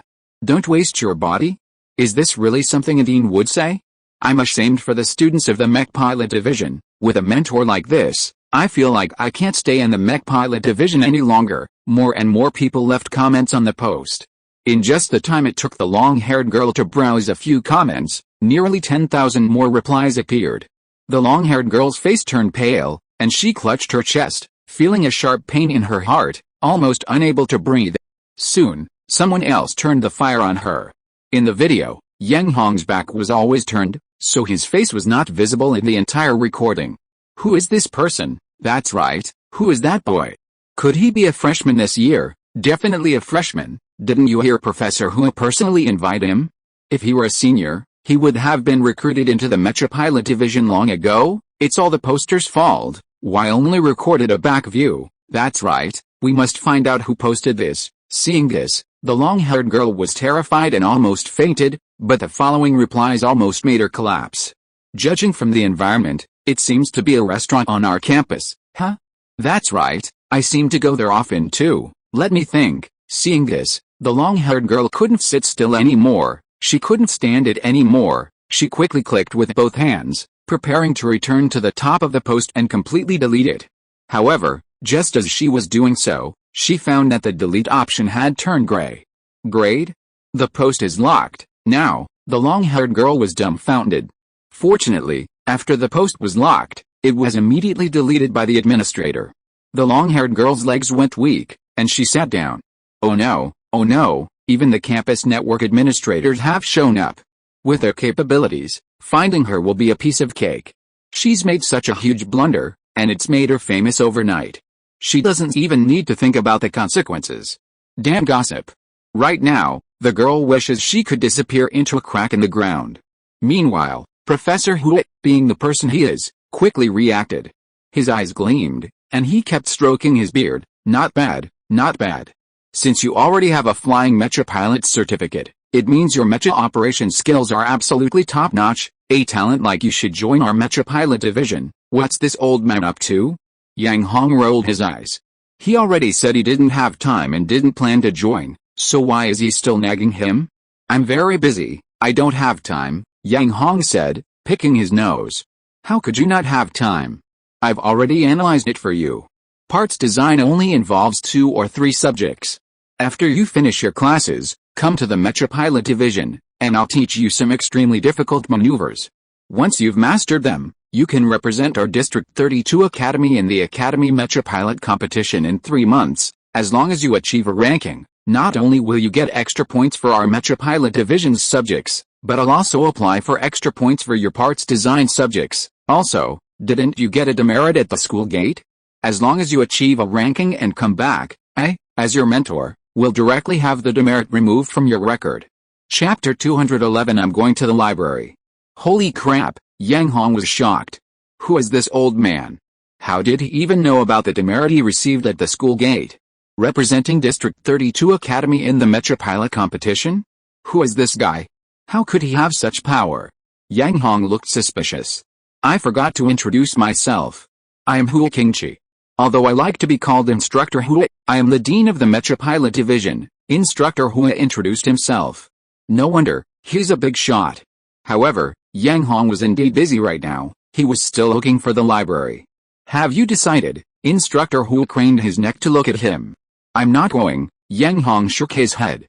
Don't waste your body? Is this really something a dean would say? I'm ashamed for the students of the Mech Pilot Division. With a mentor like this, I feel like I can't stay in the Mech Pilot Division any longer. More and more people left comments on the post. In just the time it took the long-haired girl to browse a few comments, nearly 10,000 more replies appeared. The long-haired girl's face turned pale, and she clutched her chest, feeling a sharp pain in her heart, almost unable to breathe. Soon, someone else turned the fire on her. In the video, Yang Hong's back was always turned, so his face was not visible in the entire recording. Who is this person? That's right, who is that boy? Could he be a freshman this year? Definitely a freshman. Didn't you hear Professor Who personally invite him? If he were a senior, he would have been recruited into the Mecha Pilot Division long ago. It's all the poster's fault. Why only recorded a back view? That's right, we must find out who posted this. Seeing this, the long-haired girl was terrified and almost fainted, but the following replies almost made her collapse. Judging from the environment, it seems to be a restaurant on our campus. Huh? That's right, I seem to go there often too. Let me think. Seeing this, the long-haired girl couldn't sit still anymore. She couldn't stand it anymore. She quickly clicked with both hands, preparing to return to the top of the post and completely delete it. However, just as she was doing so, she found that the delete option had turned gray. Grayed? The post is locked. Now, the long-haired girl was dumbfounded. Fortunately, after the post was locked, it was immediately deleted by the administrator. The long-haired girl's legs went weak, and she sat down. Oh no, even the campus network administrators have shown up. With their capabilities, finding her will be a piece of cake. She's made such a huge blunder, and it's made her famous overnight. She doesn't even need to think about the consequences. Damn gossip. Right now, the girl wishes she could disappear into a crack in the ground. Meanwhile, Professor Who, being the person he is, quickly reacted. His eyes gleamed, and he kept stroking his beard. Not bad, not bad. Since you already have a flying Mecha pilot certificate, it means your Mecha operation skills are absolutely top-notch. A talent like you should join our Mecha pilot division. What's this old man up to? Yang Hong rolled his eyes. He already said he didn't have time and didn't plan to join, so why is he still nagging him? I'm very busy, I don't have time, Yang Hong said, picking his nose. How could you not have time? I've already analyzed it for you. Parts design only involves 2 or 3 subjects. After you finish your classes, come to the Mecha Pilot Division, and I'll teach you some extremely difficult maneuvers. Once you've mastered them, you can represent our District 32 Academy in the Academy Mecha Pilot competition in 3 months, as long as you achieve a ranking. Not only will you get extra points for our Mecha Pilot Division's subjects, but I'll also apply for extra points for your parts design subjects. Also, didn't you get a demerit at the school gate? As long as you achieve a ranking and come back, I, as your mentor, will directly have the demerit removed from your record. Chapter 211 I'm going to the library. Holy crap, Yang Hong was shocked. Who is this old man? How did he even know about the demerit he received at the school gate? Representing District 32 Academy in the Mecha pilot competition? Who is this guy? How could he have such power? Yang Hong looked suspicious. I forgot to introduce myself. I am Hua Kingchi. Although I like to be called Instructor Hua, I am the Dean of the Mecha Pilot Division. Instructor Hua introduced himself. No wonder, he's a big shot. However, Yang Hong was indeed busy right now. He was still looking for the library. Have you decided? Instructor Hua craned his neck to look at him. I'm not going. Yang Hong shook his head.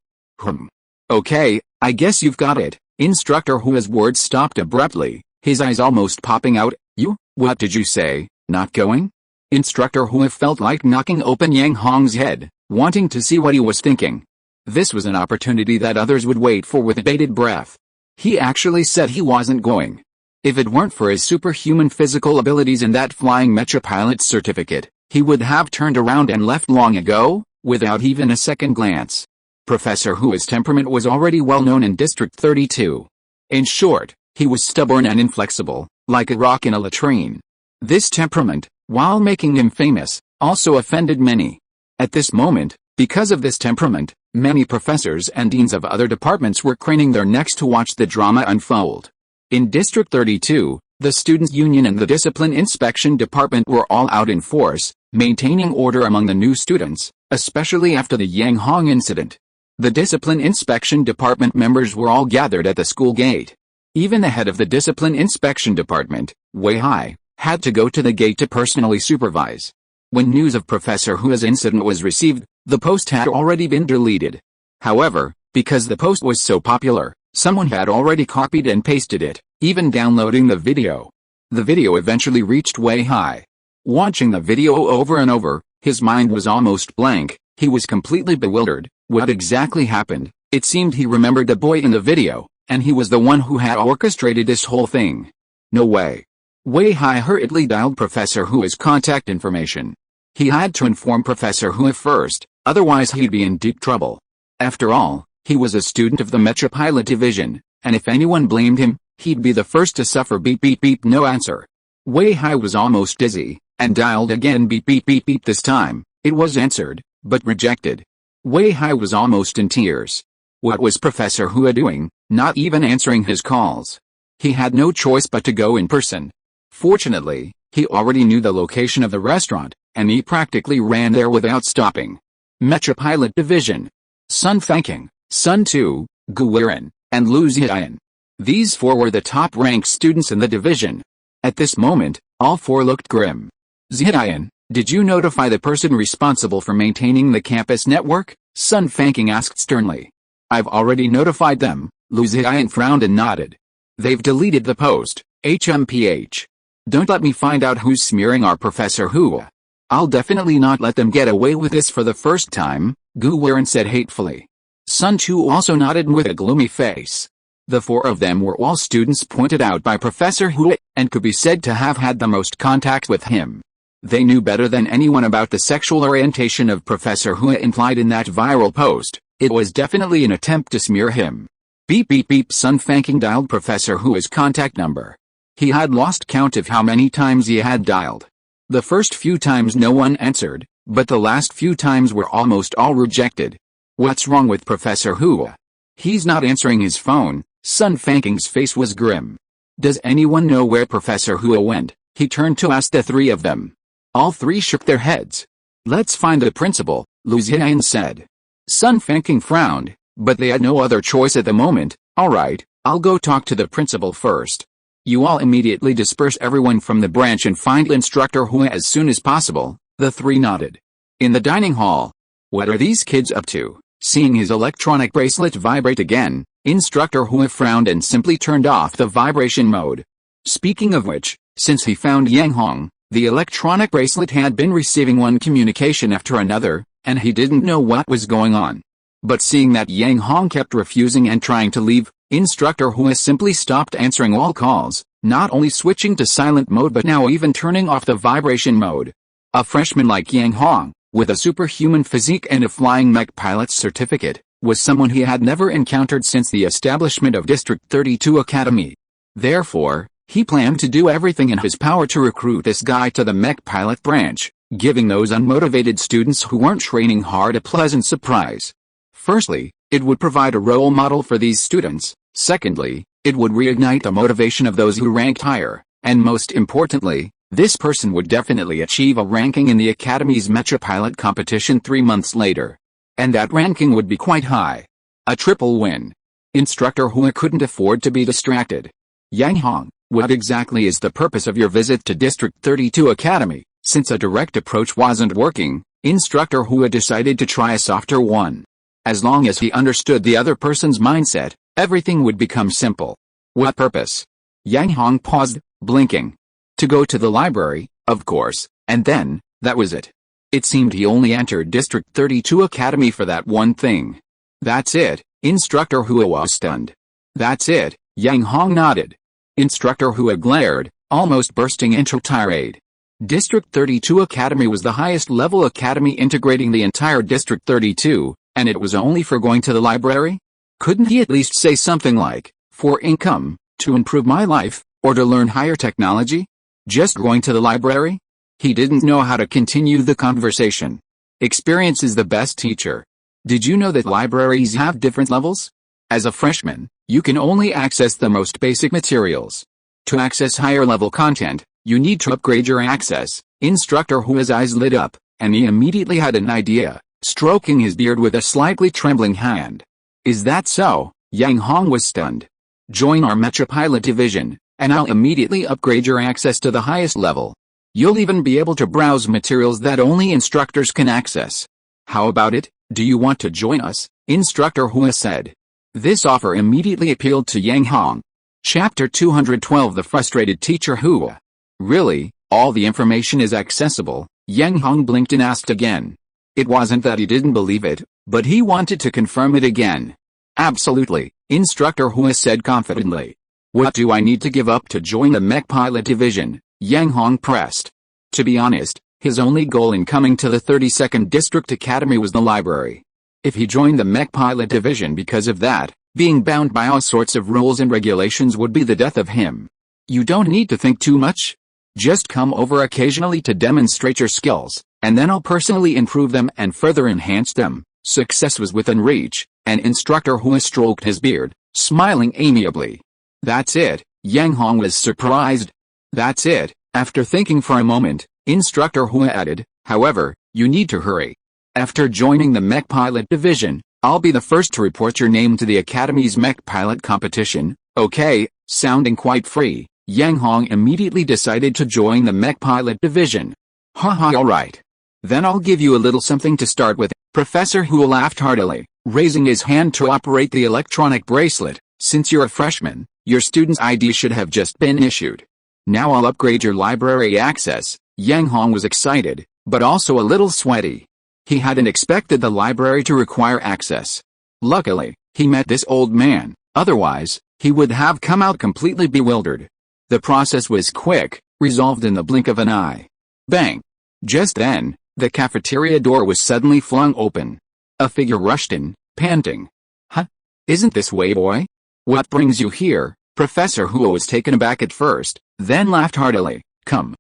Okay, I guess you've got it. Instructor Hua's words stopped abruptly, his eyes almost popping out. You, what did you say? Not going? Instructor Hua felt like knocking open Yang Hong's head, wanting to see what he was thinking. This was an opportunity that others would wait for with bated breath. He actually said he wasn't going. If it weren't for his superhuman physical abilities and that flying Mecha pilot certificate, he would have turned around and left long ago, without even a second glance. Professor Hua's temperament was already well known in District 32. In short, he was stubborn and inflexible, like a rock in a latrine. This temperament, while making him famous, also offended many. At this moment, because of this temperament, many professors and deans of other departments were craning their necks to watch the drama unfold. In District 32, the Students' Union and the Discipline Inspection Department were all out in force, maintaining order among the new students, especially after the Yang Hong incident. The Discipline Inspection Department members were all gathered at the school gate. Even the head of the Discipline Inspection Department, Wei Hai, had to go to the gate to personally supervise. When news of Professor Hua's incident was received, the post had already been deleted. However, because the post was so popular, someone had already copied and pasted it, even downloading the video. The video eventually reached Wei Hai. Watching the video over and over, his mind was almost blank. He was completely bewildered. What exactly happened? It seemed he remembered the boy in the video, and he was the one who had orchestrated this whole thing. No way. Wei Hai hurriedly dialed Professor Hua's contact information. He had to inform Professor Hua first, otherwise he'd be in deep trouble. After all, he was a student of the Mecha Pilot Division, and if anyone blamed him, he'd be the first to suffer. Beep beep beep. No answer. Wei Hai was almost dizzy, and dialed again. Beep beep beep beep. This time, it was answered, but rejected. Wei Hai was almost in tears. What was Professor Hua doing, not even answering his calls? He had no choice but to go in person. Fortunately, he already knew the location of the restaurant, and he practically ran there without stopping. Mecha Pilot Division. Sun Fanking, Sun Tu, Gu Weiren, and Lu Ziyan. These four were the top-ranked students in the division. At this moment, all four looked grim. Ziyan, did you notify the person responsible for maintaining the campus network? Sun Fanking asked sternly. I've already notified them. Lu Ziyan frowned and nodded. They've deleted the post. HMPH. Don't let me find out who's smearing our Professor Hua. I'll definitely not let them get away with this for the first time, Gu Weiren said hatefully. Sun Tu also nodded with a gloomy face. The four of them were all students pointed out by Professor Hua, and could be said to have had the most contact with him. They knew better than anyone about the sexual orientation of Professor Hua implied in that viral post. It was definitely an attempt to smear him. Beep beep beep. Sun Fanking dialed Professor Hua's contact number. He had lost count of how many times he had dialed. The first few times no one answered, but the last few times were almost all rejected. What's wrong with Professor Hua? He's not answering his phone. Sun Fanking's face was grim. Does anyone know where Professor Hua went? He turned to ask the three of them. All three shook their heads. Let's find the principal, Lu Ziyan said. Sun Fanking frowned, but they had no other choice at the moment. Alright, I'll go talk to the principal first. You all immediately disperse everyone from the branch and find Instructor Hua as soon as possible. The three nodded. In the dining hall. What are these kids up to? Seeing his electronic bracelet vibrate again, Instructor Hua frowned and simply turned off the vibration mode. Speaking of which, since he found Yang Hong, the electronic bracelet had been receiving one communication after another, and he didn't know what was going on. But seeing that Yang Hong kept refusing and trying to leave, Instructor Hua simply stopped answering all calls, not only switching to silent mode but now even turning off the vibration mode. A freshman like Yang Hong, with a superhuman physique and a flying mech pilot's certificate, was someone he had never encountered since the establishment of District 32 Academy. Therefore, He planned to do everything in his power to recruit this guy to the mech pilot branch, giving those unmotivated students who weren't training hard a pleasant surprise. Firstly, it would provide a role model for these students. Secondly, it would reignite the motivation of those who ranked higher. And most importantly, this person would definitely achieve a ranking in the Academy's Mecha pilot competition 3 months later. And that ranking would be quite high. A triple win. Instructor Hua couldn't afford to be distracted. Yang Hong, what exactly is the purpose of your visit to District 32 Academy? Since a direct approach wasn't working, Instructor Hua decided to try a softer one. As long as he understood the other person's mindset, everything would become simple. What purpose? Yang Hong paused, blinking. To go to the library, of course, and then, that was it. It seemed he only entered District 32 Academy for that one thing. That's it, Instructor Hua was stunned. That's it, Yang Hong nodded. Instructor Hua glared, almost bursting into tirade. District 32 Academy was the highest level academy integrating the entire District 32, and it was only for going to the library? Couldn't he at least say something like, for income, to improve my life, or to learn higher technology? Just going to the library? He didn't know how to continue the conversation. Experience is the best teacher. Did you know that libraries have different levels? As a freshman, you can only access the most basic materials. To access higher level content, you need to upgrade your access. Instructor Hua's eyes lit up, and he immediately had an idea, stroking his beard with a slightly trembling hand. Is that so? Yang Hong was stunned. Join our Mecha Pilot Division, and I'll immediately upgrade your access to the highest level. You'll even be able to browse materials that only instructors can access. How about it? Do you want to join us? Instructor Hua said. This offer immediately appealed to Yang Hong. Chapter 212 The Frustrated Teacher Hua. Really, all the information is accessible? Yang Hong blinked and asked again. It wasn't that he didn't believe it, but he wanted to confirm it again. Absolutely, Instructor Hua said confidently. What do I need to give up to join the Mech Pilot Division? Yang Hong pressed. To be honest, his only goal in coming to the 32nd District Academy was the library. If he joined the Mech Pilot Division because of that, being bound by all sorts of rules and regulations would be the death of him. You don't need to think too much. Just come over occasionally to demonstrate your skills, and then I'll personally improve them and further enhance them. Success was within reach, and Instructor Hua stroked his beard, smiling amiably. That's it, Yang Hong was surprised. That's it, after thinking for a moment, Instructor Hua added, however, you need to hurry. After joining the Mech Pilot Division, I'll be the first to report your name to the Academy's Mech Pilot competition. Okay, sounding quite free, Yang Hong immediately decided to join the Mech Pilot Division. Haha, alright. Then I'll give you a little something to start with. Professor Hua laughed heartily, raising his hand to operate the electronic bracelet. Since you're a freshman, your student's ID should have just been issued. Now I'll upgrade your library access. Yang Hong was excited, but also a little sweaty. He hadn't expected the library to require access. Luckily, he met this old man, otherwise, he would have come out completely bewildered. The process was quick, resolved in the blink of an eye. Bang! Just then, the cafeteria door was suddenly flung open. A figure rushed in, panting. Huh? Isn't this Wei Boy? What brings you here? Professor Hua was taken aback at first, then laughed heartily. Come,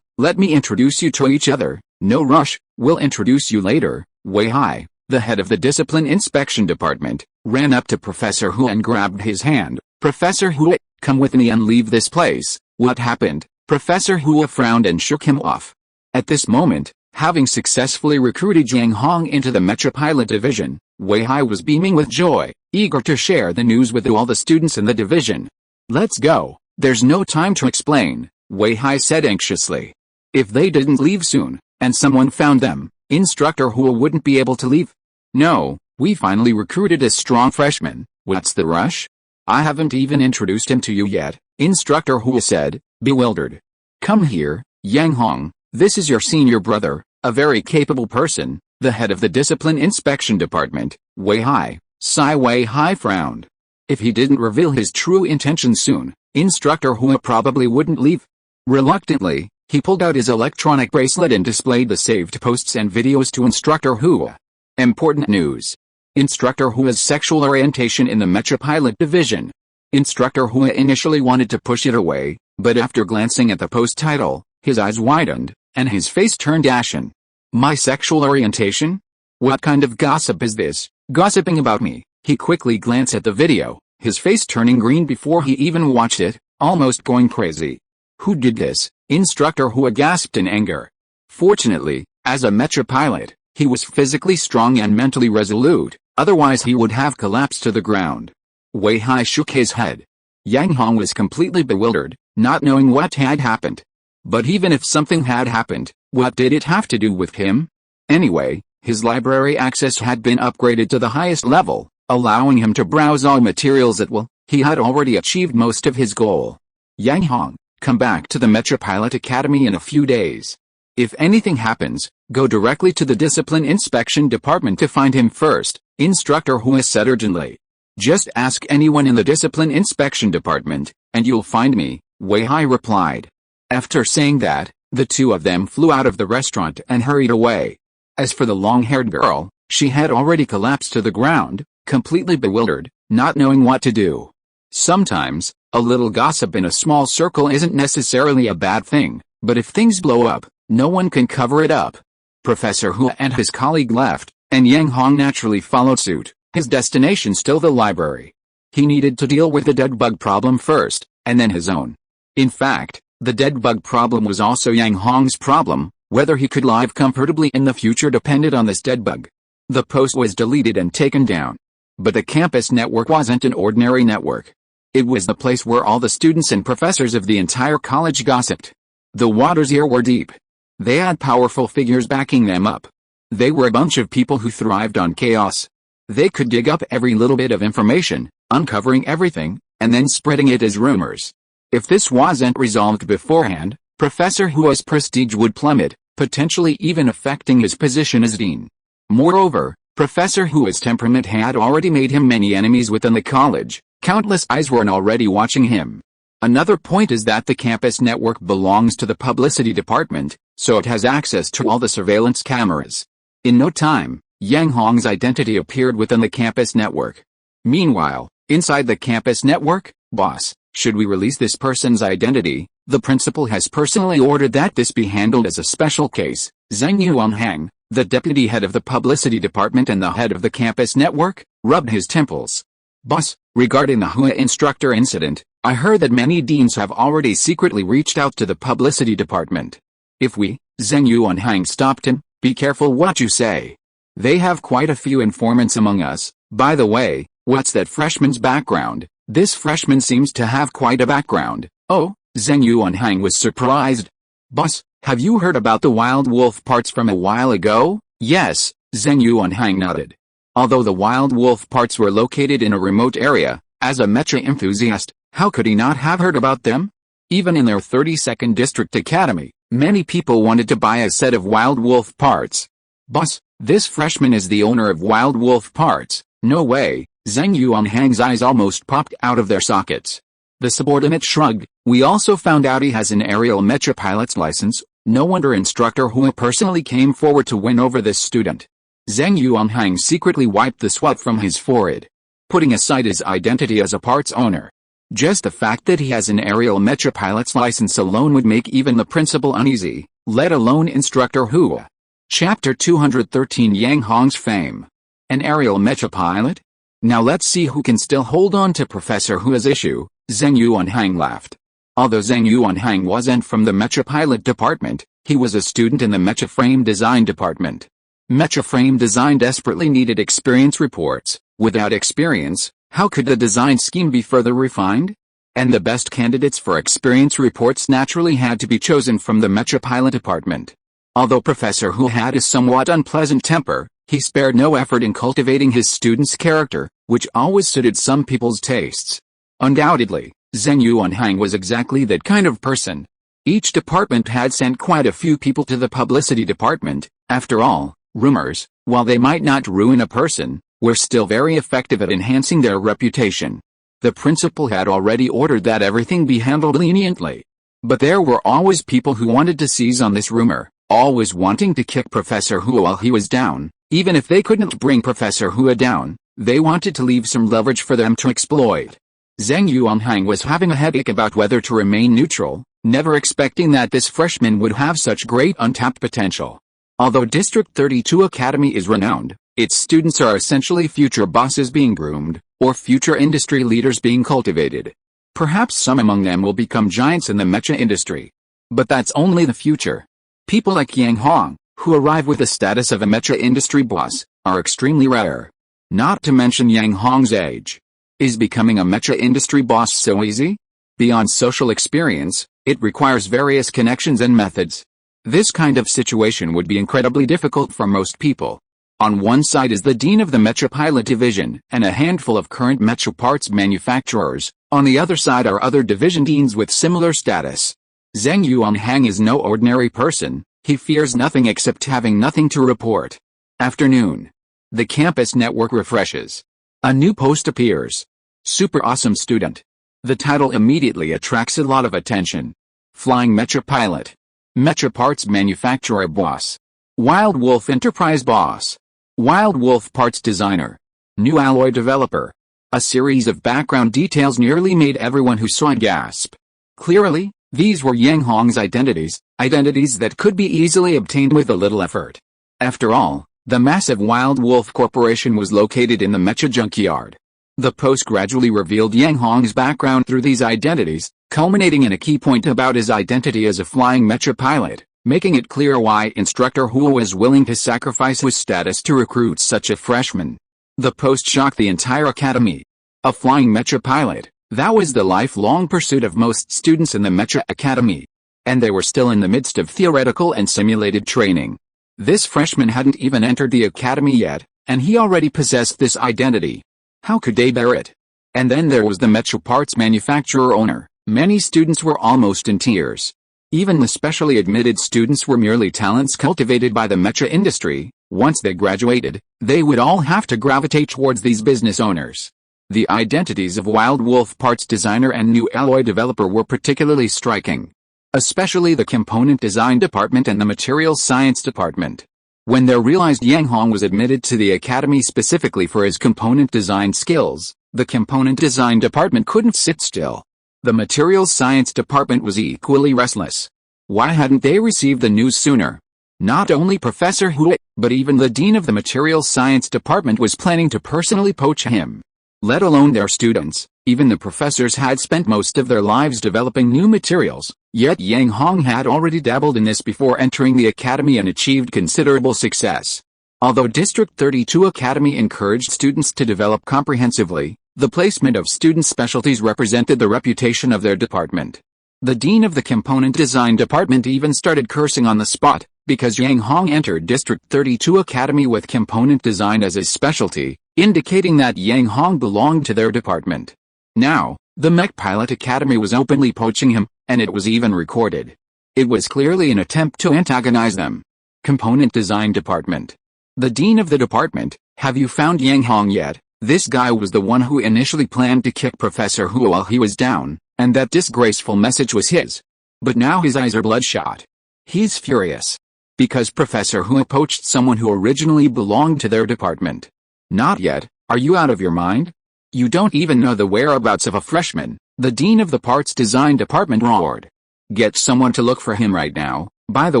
let me introduce you to each other. No rush, we'll introduce you later. Wei Hai, the head of the Discipline Inspection Department, ran up to Professor Hua and grabbed his hand. Professor Hua, come with me and leave this place. What happened? Professor Hua frowned and shook him off. At this moment, having successfully recruited Yang Hong into the Mecha Pilot Division, Wei Hai was beaming with joy, eager to share the news with all the students in the division. Let's go, there's no time to explain, Wei Hai said anxiously. If they didn't leave soon, and someone found them, Instructor Hua wouldn't be able to leave. No, we finally recruited a strong freshman. What's the rush? I haven't even introduced him to you yet, Instructor Hua said, bewildered. Come here, Yang Hong, this is your senior brother, a very capable person, the head of the Discipline Inspection Department, Wei Hai. Wei Hai frowned. If he didn't reveal his true intentions soon, Instructor Hua probably wouldn't leave. Reluctantly, he pulled out his electronic bracelet and displayed the saved posts and videos to Instructor Hua. Important news. Instructor Hua's sexual orientation in the Mecha Pilot Division. Instructor Hua initially wanted to push it away, But after glancing at the post title, his eyes widened, and his face turned ashen. My sexual orientation? What kind of gossip is this, gossiping about me? He quickly glanced at the video, his face turning green before he even watched it, almost going crazy. Who did this? Instructor Hua gasped in anger. Fortunately, as a Mecha pilot, he was physically strong and mentally resolute, otherwise he would have collapsed to the ground. Wei Hai shook his head. Yang Hong was completely bewildered, not knowing what had happened. But even if something had happened, what did it have to do with him? Anyway, his library access had been upgraded to the highest level, allowing him to browse all materials at will. He had already achieved most of his goal. Yang Hong, come back to the Mecha Pilot Academy in a few days. If anything happens, go directly to the Discipline Inspection Department to find him first, Instructor Hua said urgently. Just ask anyone in the Discipline Inspection Department, and you'll find me, Wei Hai replied. After saying that, the two of them flew out of the restaurant and hurried away. As for the long-haired girl, she had already collapsed to the ground, completely bewildered, not knowing what to do. Sometimes, a little gossip in a small circle isn't necessarily a bad thing, but if things blow up, no one can cover it up. Professor Hua and his colleague left, and Yang Hong naturally followed suit, his destination still the library. He needed to deal with the dead bug problem first, and then his own. In fact, the dead bug problem was also Yang Hong's problem. Whether he could live comfortably in the future depended on this dead bug. The post was deleted and taken down. But the campus network wasn't an ordinary network. It was the place where all the students and professors of the entire college gossiped. The waters here were deep. They had powerful figures backing them up. They were a bunch of people who thrived on chaos. They could dig up every little bit of information, uncovering everything, and then spreading it as rumors. If this wasn't resolved beforehand, Professor Hua's prestige would plummet, potentially even affecting his position as dean. Moreover, Professor Hua's temperament had already made him many enemies within the college. Countless eyes were already watching him. Another point is that the campus network belongs to the publicity department, so it has access to all the surveillance cameras. In no time, Yang Hong's identity appeared within the campus network. Meanwhile, inside the campus network, boss, should we release this person's identity? The principal has personally ordered that this be handled as a special case. Zheng Yuanhang, the deputy head of the publicity department and the head of the campus network, rubbed his temples. Boss, regarding the Hua instructor incident, I heard that many deans have already secretly reached out to the publicity department. If we, Zheng Yuanhang stopped him, be careful what you say. They have quite a few informants among us. By the way, what's that freshman's background? This freshman seems to have quite a background. Oh, Zheng Yuanhang was surprised. Boss, have you heard about the wild wolf parts from a while ago? Yes, Zheng Yuanhang nodded. Although the wild wolf parts were located in a remote area, as a Mecha enthusiast, how could he not have heard about them? Even in their 32nd District Academy, many people wanted to buy a set of wild wolf parts. Boss, this freshman is the owner of wild wolf parts. No way. Zheng Yuanhang's eyes almost popped out of their sockets. The subordinate shrugged. We also found out he has an aerial Mecha pilot's license. No wonder Instructor Hua personally came forward to win over this student. Zheng Yuanhang secretly wiped the sweat from his forehead. Putting aside his identity as a parts owner, just the fact that he has an aerial Mecha pilot's license alone would make even the principal uneasy, let alone Instructor Hua. Chapter 213 Yang Hong's Fame. An aerial Mecha pilot? Now let's see who can still hold on to Professor Hua's issue. Zheng Yuanhang laughed. Although Zheng Yuanhang wasn't from the Mecha Pilot Department, he was a student in the Mecha Frame Design Department. Mecha Frame Design desperately needed experience reports. Without experience, how could the design scheme be further refined? And the best candidates for experience reports naturally had to be chosen from the Mecha Pilot Department. Although Professor Hua had a somewhat unpleasant temper, he spared no effort in cultivating his student's character, which always suited some people's tastes. Undoubtedly, Zheng Yuanhang was exactly that kind of person. Each department had sent quite a few people to the publicity department. After all, rumors, while they might not ruin a person, were still very effective at enhancing their reputation. The principal had already ordered that everything be handled leniently. But there were always people who wanted to seize on this rumor, always wanting to kick Professor Hua while he was down. Even if they couldn't bring Professor Hua down, they wanted to leave some leverage for them to exploit. Zheng Yuanhang was having a headache about whether to remain neutral, never expecting that this freshman would have such great untapped potential. Although District 32 Academy is renowned, its students are essentially future bosses being groomed, or future industry leaders being cultivated. Perhaps some among them will become giants in the mecha industry. But that's only the future. People like Yang Hong, who arrive with the status of a mecha industry boss, are extremely rare. Not to mention Yang Hong's age. Is becoming a mecha industry boss so easy? Beyond social experience, it requires various connections and methods. This kind of situation would be incredibly difficult for most people. On one side is the dean of the Mecha Pilot Division and a handful of current mecha parts manufacturers. On the other side are other division deans with similar status. Zheng Yuanhang is no ordinary person. He fears nothing except having nothing to report. Afternoon. The campus network refreshes. A new post appears. Super awesome student. The title immediately attracts a lot of attention. Flying Mecha Pilot. Mecha Parts Manufacturer Boss. Wild Wolf Enterprise Boss. Wild Wolf Parts Designer. New Alloy Developer. A series of background details nearly made everyone who saw it gasp. Clearly, these were Yang Hong's identities that could be easily obtained with a little effort. After all, the massive Wild Wolf Corporation was located in the Mecha junkyard. The post gradually revealed Yang Hong's background through these identities, culminating in a key point about his identity as a flying mecha pilot, making it clear why Instructor Hu was willing to sacrifice his status to recruit such a freshman. The post shocked the entire academy. A flying mecha pilot, that was the lifelong pursuit of most students in the Mecha Academy. And they were still in the midst of theoretical and simulated training. This freshman hadn't even entered the academy yet, and he already possessed this identity. How could they bear it? And then there was the Mecha parts manufacturer owner. Many students were almost in tears. Even the specially admitted students were merely talents cultivated by the mecha industry. Once they graduated, they would all have to gravitate towards these business owners. The identities of Wild Wolf Parts Designer and New Alloy Developer were particularly striking. Especially the Component Design Department and the Materials Science Department. When they realized Yang Hong was admitted to the academy specifically for his component design skills, the Component Design Department couldn't sit still. The Materials Science Department was equally restless. Why hadn't they received the news sooner? Not only Professor Hu, but even the Dean of the Materials Science Department was planning to personally poach him. Let alone their students, even the professors had spent most of their lives developing new materials, yet Yang Hong had already dabbled in this before entering the academy and achieved considerable success. Although District 32 Academy encouraged students to develop comprehensively, the placement of student specialties represented the reputation of their department. The Dean of the Component Design Department even started cursing on the spot, because Yang Hong entered District 32 Academy with component design as his specialty, indicating that Yang Hong belonged to their department. Now, the Mech Pilot Academy was openly poaching him, and it was even recorded. It was clearly an attempt to antagonize them. Component Design Department. The Dean of the department, have you found Yang Hong yet? This guy was the one who initially planned to kick Professor Hu while he was down, and that disgraceful message was his. But now his eyes are bloodshot. He's furious. Because Professor Hu poached someone who originally belonged to their department. Not yet, are you out of your mind? You don't even know the whereabouts of a freshman, the Dean of the Parts Design Department roared. Get someone to look for him right now. By the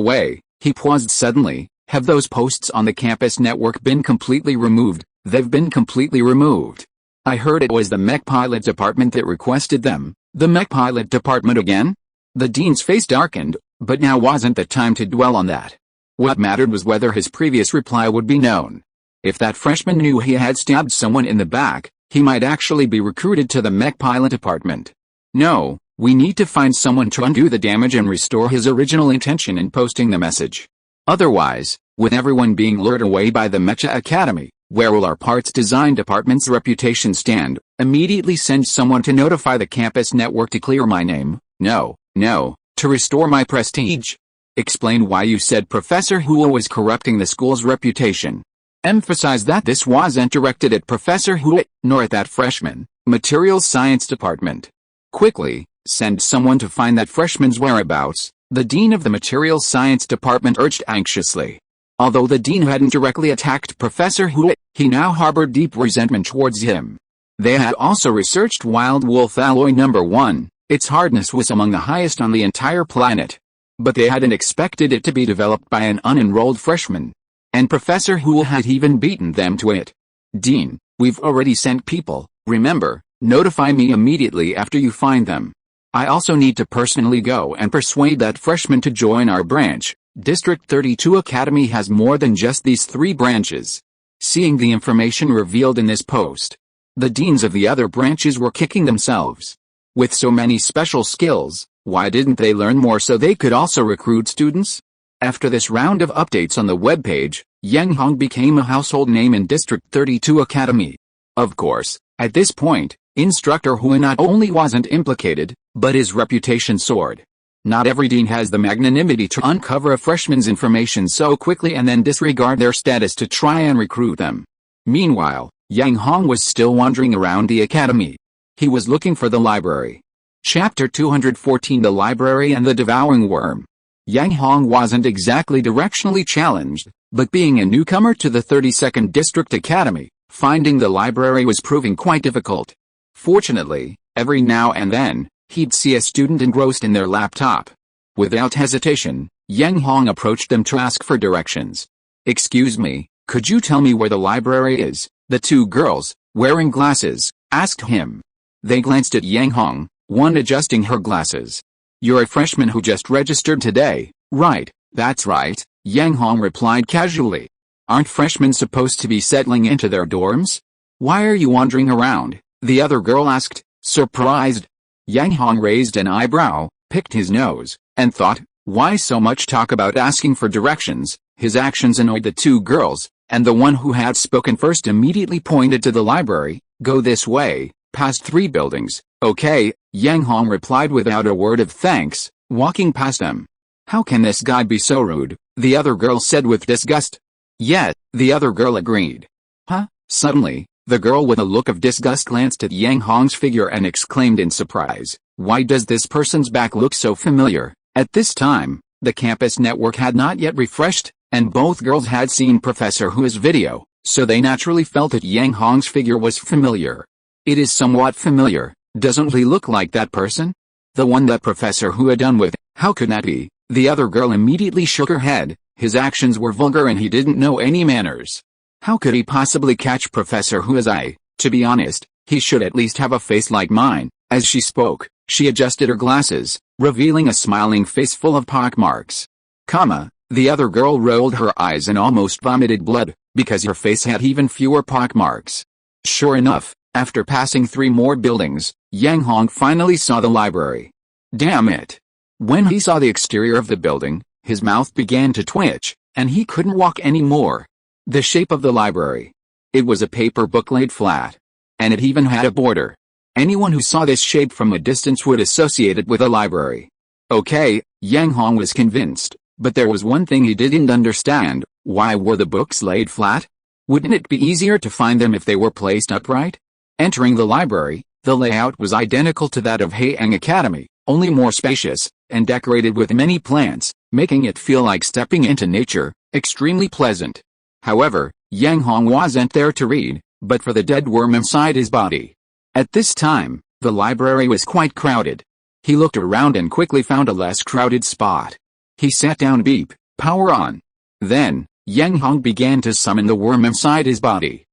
way, he paused suddenly, have those posts on the campus network been completely removed? They've been completely removed. I heard it was the Mech Pilot Department that requested them. The Mech Pilot Department again? The Dean's face darkened, but now wasn't the time to dwell on that. What mattered was whether his previous reply would be known. If that freshman knew he had stabbed someone in the back, he might actually be recruited to the Mech Pilot Department. No, we need to find someone to undo the damage and restore his original intention in posting the message. Otherwise, with everyone being lured away by the Mecha Academy, where will our Parts Design Department's reputation stand? Immediately send someone to notify the campus network to clear my name. No, to restore my prestige. Explain why you said Professor Hu was corrupting the school's reputation. Emphasize that this wasn't directed at Professor Hu, nor at that freshman, Materials Science Department. Quickly, send someone to find that freshman's whereabouts, the Dean of the Materials Science Department urged anxiously. Although the Dean hadn't directly attacked Professor Hu, he now harbored deep resentment towards him. They had also researched Wild Wolf Alloy Number 1, its hardness was among the highest on the entire planet. But they hadn't expected it to be developed by an unenrolled freshman. And Professor Hool had even beaten them to it. Dean, we've already sent people, remember, notify me immediately after you find them. I also need to personally go and persuade that freshman to join our branch. District 32 Academy has more than just these 3 branches. Seeing the information revealed in this post, the deans of the other branches were kicking themselves. With so many special skills, why didn't they learn more so they could also recruit students? After this round of updates on the webpage, Yang Hong became a household name in District 32 Academy. Of course, at this point, Instructor Hu not only wasn't implicated, but his reputation soared. Not every dean has the magnanimity to uncover a freshman's information so quickly and then disregard their status to try and recruit them. Meanwhile, Yang Hong was still wandering around the academy. He was looking for the library. Chapter 214 The Library and the Devouring Worm. Yang Hong wasn't exactly directionally challenged, but being a newcomer to the 32nd District Academy, finding the library was proving quite difficult. Fortunately, every now and then, he'd see a student engrossed in their laptop. Without hesitation, Yang Hong approached them to ask for directions. "Excuse me, could you tell me where the library is?" the 2 girls, wearing glasses, asked him. They glanced at Yang Hong, one adjusting her glasses. "You're a freshman who just registered today, right?" "That's right," Yang Hong replied casually. "Aren't freshmen supposed to be settling into their dorms? Why are you wandering around?" the other girl asked, surprised. Yang Hong raised an eyebrow, picked his nose, and thought, why so much talk about asking for directions? His actions annoyed the 2 girls, and the one who had spoken first immediately pointed to the library. "Go this way, past 3 buildings." "Okay," Yang Hong replied without a word of thanks, walking past them. "How can this guy be so rude?" the other girl said with disgust. "Yet," the other girl agreed. "Huh?" Suddenly, the girl with a look of disgust glanced at Yang Hong's figure and exclaimed in surprise, "Why does this person's back look so familiar?" At this time, the campus network had not yet refreshed, and both girls had seen Professor Hu's video, so they naturally felt that Yang Hong's figure was familiar. "It is somewhat familiar, doesn't he look like that person? The one that Professor Hu had done with." "How could that be?" the other girl immediately shook her head. "His actions were vulgar and he didn't know any manners. How could he possibly catch Professor Hu's eye? To be honest, he should at least have a face like mine." As she spoke, she adjusted her glasses, revealing a smiling face full of pockmarks. The other girl rolled her eyes and almost vomited blood, because her face had even fewer pockmarks. Sure enough, after passing 3 more buildings, Yang Hong finally saw the library. Damn it! When he saw the exterior of the building, his mouth began to twitch, and he couldn't walk anymore. The shape of the library. It was a paper book laid flat. And it even had a border. Anyone who saw this shape from a distance would associate it with a library. Okay, Yang Hong was convinced, but there was one thing he didn't understand. Why were the books laid flat? Wouldn't it be easier to find them if they were placed upright? Entering the library, the layout was identical to that of Haiyang Academy, only more spacious, and decorated with many plants, making it feel like stepping into nature, extremely pleasant. However, Yang Hong wasn't there to read, but for the dead worm inside his body. At this time, the library was quite crowded. He looked around and quickly found a less crowded spot. He sat down. Beep, power on. Then, Yang Hong began to summon the worm inside his body.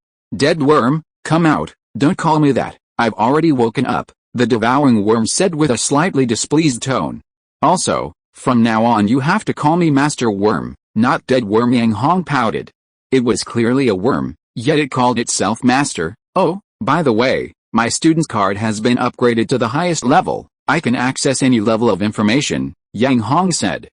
"Dead worm, come out, don't call me that, I've already woken up," the devouring worm said with a slightly displeased tone. "Also, from now on you have to call me Master Worm, not Dead Worm." Yang Hong pouted. It was clearly a worm, yet it called itself Master. "Oh, by the way, my student's card has been upgraded to the highest level. I can access any level of information," Yang Hong said.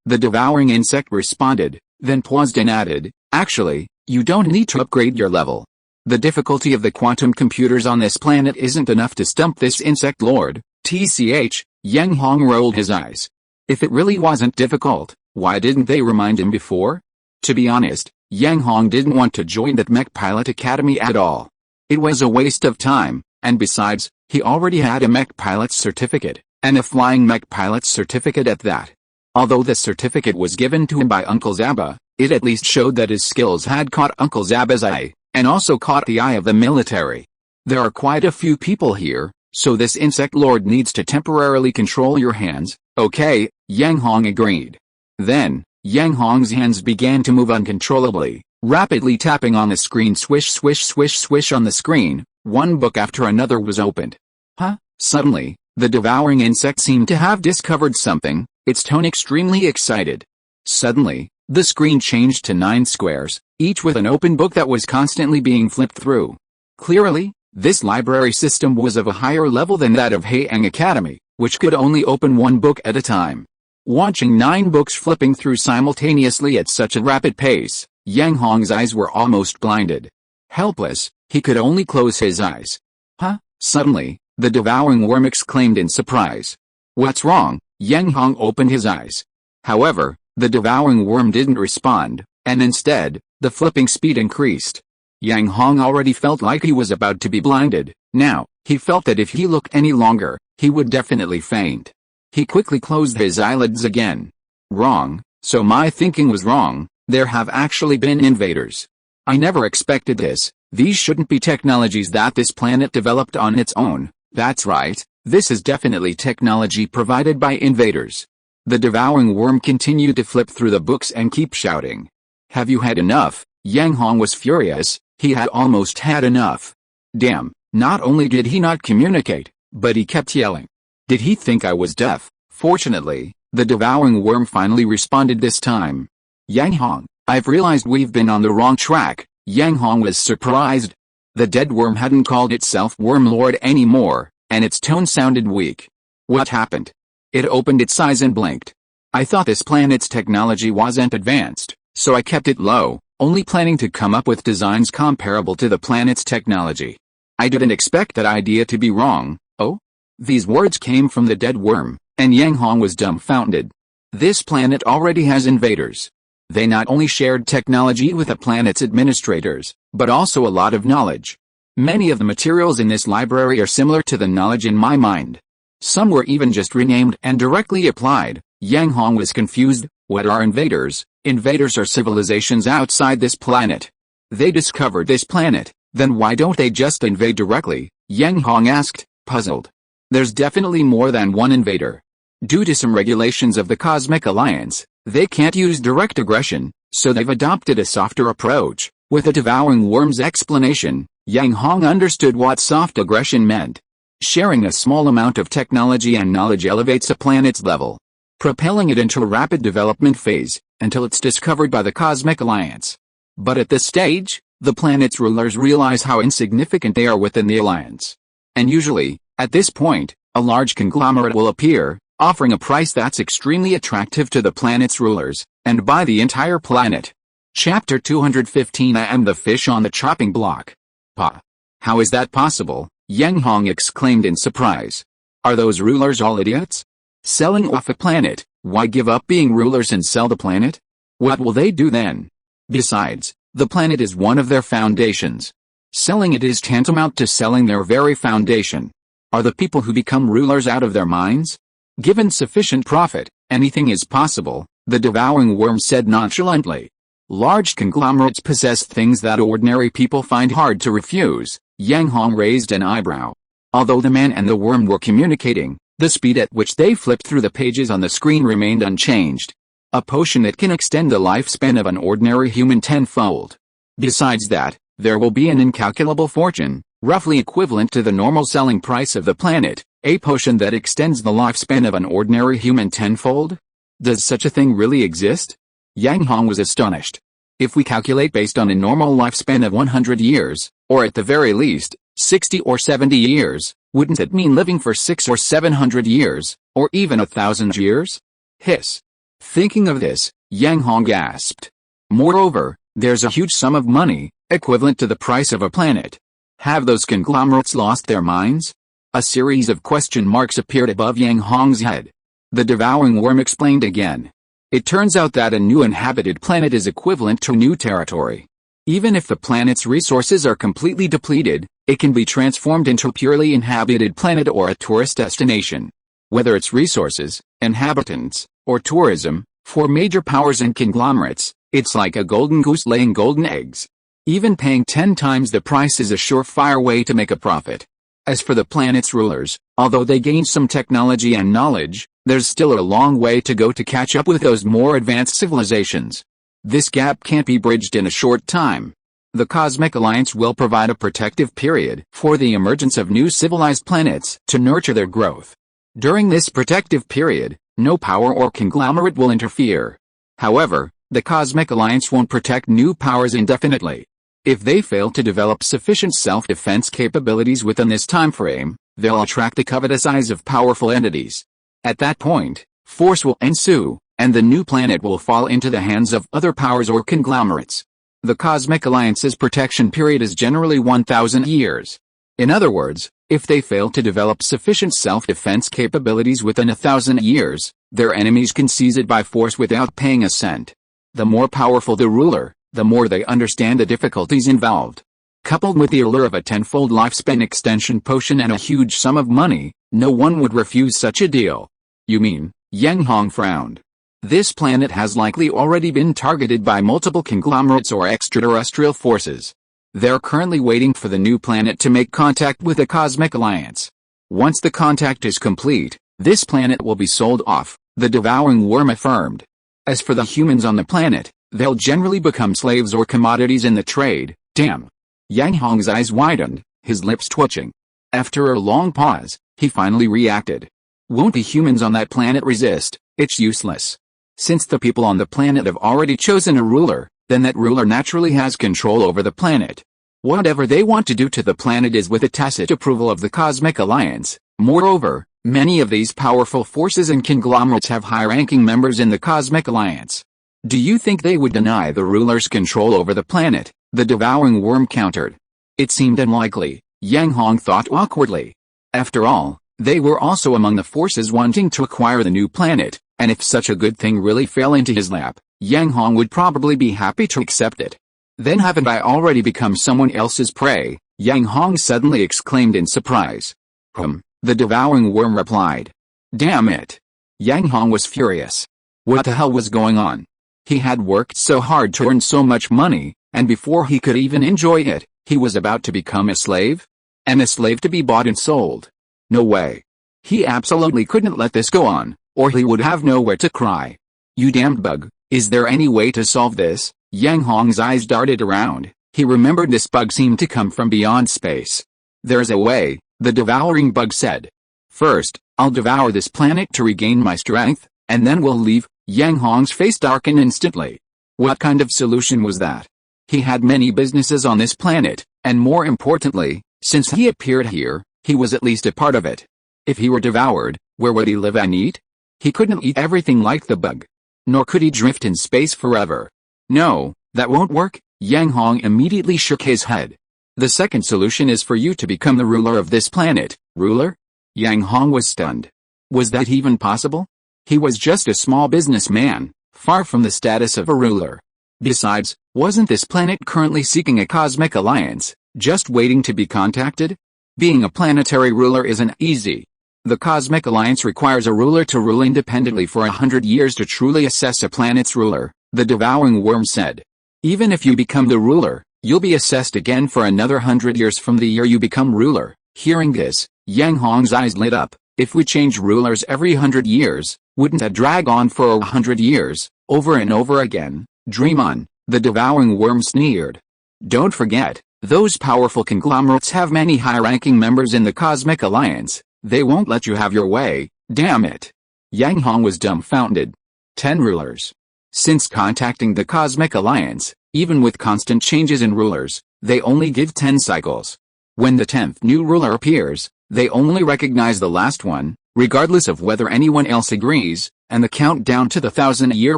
The devouring insect responded, then paused and added, "Actually, you don't need to upgrade your level. The difficulty of the quantum computers on this planet isn't enough to stump this insect lord." TCH, Yang Hong rolled his eyes. If it really wasn't difficult, why didn't they remind him before? To be honest, Yang Hong didn't want to join that mech pilot academy at all. It was a waste of time, and besides, he already had a mech pilot's certificate, and a flying mech pilot's certificate at that. Although the certificate was given to him by Uncle Zaba, it at least showed that his skills had caught Uncle Zaba's eye, and also caught the eye of the military. There are quite a few people here, so this insect lord needs to temporarily control your hands. Okay, Yang Hong agreed. Then, Yang Hong's hands began to move uncontrollably, rapidly tapping on the screen. Swish swish swish swish on the screen. One book after another was opened. Huh? Suddenly, the devouring insect seemed to have discovered something, its tone extremely excited. Suddenly, the screen changed to 9 squares, each with an open book that was constantly being flipped through. Clearly, this library system was of a higher level than that of Haiyang Academy, which could only open one book at a time. Watching 9 books flipping through simultaneously at such a rapid pace, Yang Hong's eyes were almost blinded. Helpless, he could only close his eyes. Huh? Suddenly, the devouring worm exclaimed in surprise. What's wrong? Yang Hong opened his eyes. However, the devouring worm didn't respond, and instead, the flipping speed increased. Yang Hong already felt like he was about to be blinded. Now, he felt that if he looked any longer, he would definitely faint. He quickly closed his eyelids again. Wrong, so my thinking was wrong. There have actually been invaders. I never expected this. These shouldn't be technologies that this planet developed on its own. That's right, this is definitely technology provided by invaders. The devouring worm continued to flip through the books and keep shouting. Have you had enough? Yang Hong was furious. He had almost had enough. Damn, not only did he not communicate, but he kept yelling. Did he think I was deaf? Fortunately, the devouring worm finally responded this time. Yang Hong, I've realized we've been on the wrong track. Yang Hong was surprised. The dead worm hadn't called itself Worm Lord anymore, and its tone sounded weak. What happened? It opened its eyes and blinked. I thought this planet's technology wasn't advanced, so I kept it low, only planning to come up with designs comparable to the planet's technology. I didn't expect that idea to be wrong. Oh? These words came from the dead worm, and Yang Hong was dumbfounded. This planet already has invaders. They not only shared technology with the planet's administrators, but also a lot of knowledge. Many of the materials in this library are similar to the knowledge in my mind. Some were even just renamed and directly applied. Yang Hong was confused. What are invaders? Invaders are civilizations outside this planet. They discovered this planet, then why don't they just invade directly? Yang Hong asked, puzzled. There's definitely more than one invader. Due to some regulations of the Cosmic Alliance, they can't use direct aggression, so they've adopted a softer approach. With the devouring worm's explanation, Yang Hong understood what soft aggression meant. Sharing a small amount of technology and knowledge elevates a planet's level, propelling it into a rapid development phase, until it's discovered by the Cosmic Alliance. But at this stage, the planet's rulers realize how insignificant they are within the Alliance. And usually, at this point, a large conglomerate will appear, offering a price that's extremely attractive to the planet's rulers, and buy the entire planet. Chapter 215 I am the fish on the chopping block. Pa. How is that possible? Yang Hong exclaimed in surprise. Are those rulers all idiots? Selling off a planet, why give up being rulers and sell the planet? What will they do then? Besides, the planet is one of their foundations. Selling it is tantamount to selling their very foundation. Are the people who become rulers out of their minds? Given sufficient profit, anything is possible, the devouring worm said nonchalantly. Large conglomerates possess things that ordinary people find hard to refuse. Yang Hong raised an eyebrow. Although the man and the worm were communicating, the speed at which they flipped through the pages on the screen remained unchanged. A potion that can extend the lifespan of an ordinary human tenfold. Besides that, there will be an incalculable fortune, roughly equivalent to the normal selling price of the planet, a potion that extends the lifespan of an ordinary human tenfold? Does such a thing really exist? Yang Hong was astonished. If we calculate based on a normal lifespan of 100 years, or at the very least, 60 or 70 years, wouldn't it mean living for 600 or 700 years, or even 1,000 years? Hiss. Thinking of this, Yang Hong gasped. Moreover, there's a huge sum of money, equivalent to the price of a planet. Have those conglomerates lost their minds? A series of question marks appeared above Yang Hong's head. The devouring worm explained again. It turns out that a new inhabited planet is equivalent to new territory. Even if the planet's resources are completely depleted, it can be transformed into a purely inhabited planet or a tourist destination. Whether it's resources, inhabitants, or tourism, for major powers and conglomerates, it's like a golden goose laying golden eggs. Even paying 10 times the price is a surefire way to make a profit. As for the planet's rulers, although they gained some technology and knowledge, there's still a long way to go to catch up with those more advanced civilizations. This gap can't be bridged in a short time. The Cosmic Alliance will provide a protective period for the emergence of new civilized planets to nurture their growth. During this protective period, no power or conglomerate will interfere. However, the Cosmic Alliance won't protect new powers indefinitely. If they fail to develop sufficient self-defense capabilities within this time frame, they'll attract the covetous eyes of powerful entities. At that point, force will ensue, and the new planet will fall into the hands of other powers or conglomerates. The Cosmic Alliance's protection period is generally 1,000 years. In other words, if they fail to develop sufficient self-defense capabilities within 1,000 years, their enemies can seize it by force without paying a cent. The more powerful the ruler, the more they understand the difficulties involved. Coupled with the allure of a tenfold lifespan extension potion and a huge sum of money, no one would refuse such a deal. You mean? Yang Hong frowned. This planet has likely already been targeted by multiple conglomerates or extraterrestrial forces. They're currently waiting for the new planet to make contact with the Cosmic Alliance. Once the contact is complete, this planet will be sold off, the devouring worm affirmed. As for the humans on the planet, they'll generally become slaves or commodities in the trade. Damn. Yang Hong's eyes widened, his lips twitching. After a long pause, he finally reacted. Won't the humans on that planet resist? It's useless. Since the people on the planet have already chosen a ruler, then that ruler naturally has control over the planet. Whatever they want to do to the planet is with the tacit approval of the Cosmic Alliance. Moreover, many of these powerful forces and conglomerates have high-ranking members in the Cosmic Alliance. Do you think they would deny the ruler's control over the planet? The devouring worm countered. It seemed unlikely, Yang Hong thought awkwardly. After all, they were also among the forces wanting to acquire the new planet, and if such a good thing really fell into his lap, Yang Hong would probably be happy to accept it. Then haven't I already become someone else's prey? Yang Hong suddenly exclaimed in surprise. The devouring worm replied. Damn it. Yang Hong was furious. What the hell was going on? He had worked so hard to earn so much money, and before he could even enjoy it, he was about to become a slave? And a slave to be bought and sold? No way. He absolutely couldn't let this go on, or he would have nowhere to cry. You damned bug, is there any way to solve this? Yang Hong's eyes darted around. He remembered this bug seemed to come from beyond space. There's a way, the devouring bug said. First, I'll devour this planet to regain my strength, and then we'll leave. Yang Hong's face darkened instantly. What kind of solution was that? He had many businesses on this planet, and more importantly, since he appeared here, he was at least a part of it. If he were devoured, where would he live and eat? He couldn't eat everything like the bug. Nor could he drift in space forever. No, that won't work. Yang Hong immediately shook his head. The second solution is for you to become the ruler of this planet. Ruler? Yang Hong was stunned. Was that even possible? He was just a small businessman, far from the status of a ruler. Besides, wasn't this planet currently seeking a Cosmic Alliance, just waiting to be contacted? Being a planetary ruler isn't easy. The Cosmic Alliance requires a ruler to rule independently for 100 years to truly assess a planet's ruler, the devouring worm said. Even if you become the ruler, you'll be assessed again for another 100 years from the year you become ruler. Hearing this, Yang Hong's eyes lit up. If we change rulers every 100 years, wouldn't that drag on for 100 years, over and over again? Dream on, the devouring worm sneered. Don't forget, those powerful conglomerates have many high-ranking members in the Cosmic Alliance. They won't let you have your way, damn it. Yang Hong was dumbfounded. 10 rulers. Since contacting the Cosmic Alliance, even with constant changes in rulers, they only give 10 cycles. When the 10th new ruler appears, they only recognize the last one, regardless of whether anyone else agrees, and the countdown to the 1,000-year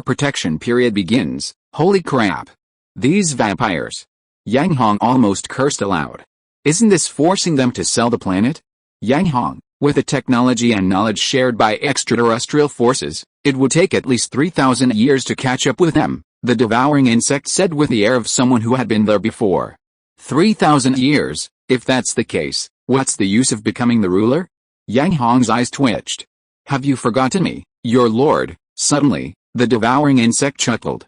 protection period begins. Holy crap. These vampires. Yang Hong almost cursed aloud. Isn't this forcing them to sell the planet? Yang Hong, with the technology and knowledge shared by extraterrestrial forces, it would take at least 3,000 years to catch up with them, the devouring insect said with the air of someone who had been there before. 3,000 years, if that's the case, what's the use of becoming the ruler? Yang Hong's eyes twitched. Have you forgotten me, your lord? Suddenly, the devouring insect chuckled.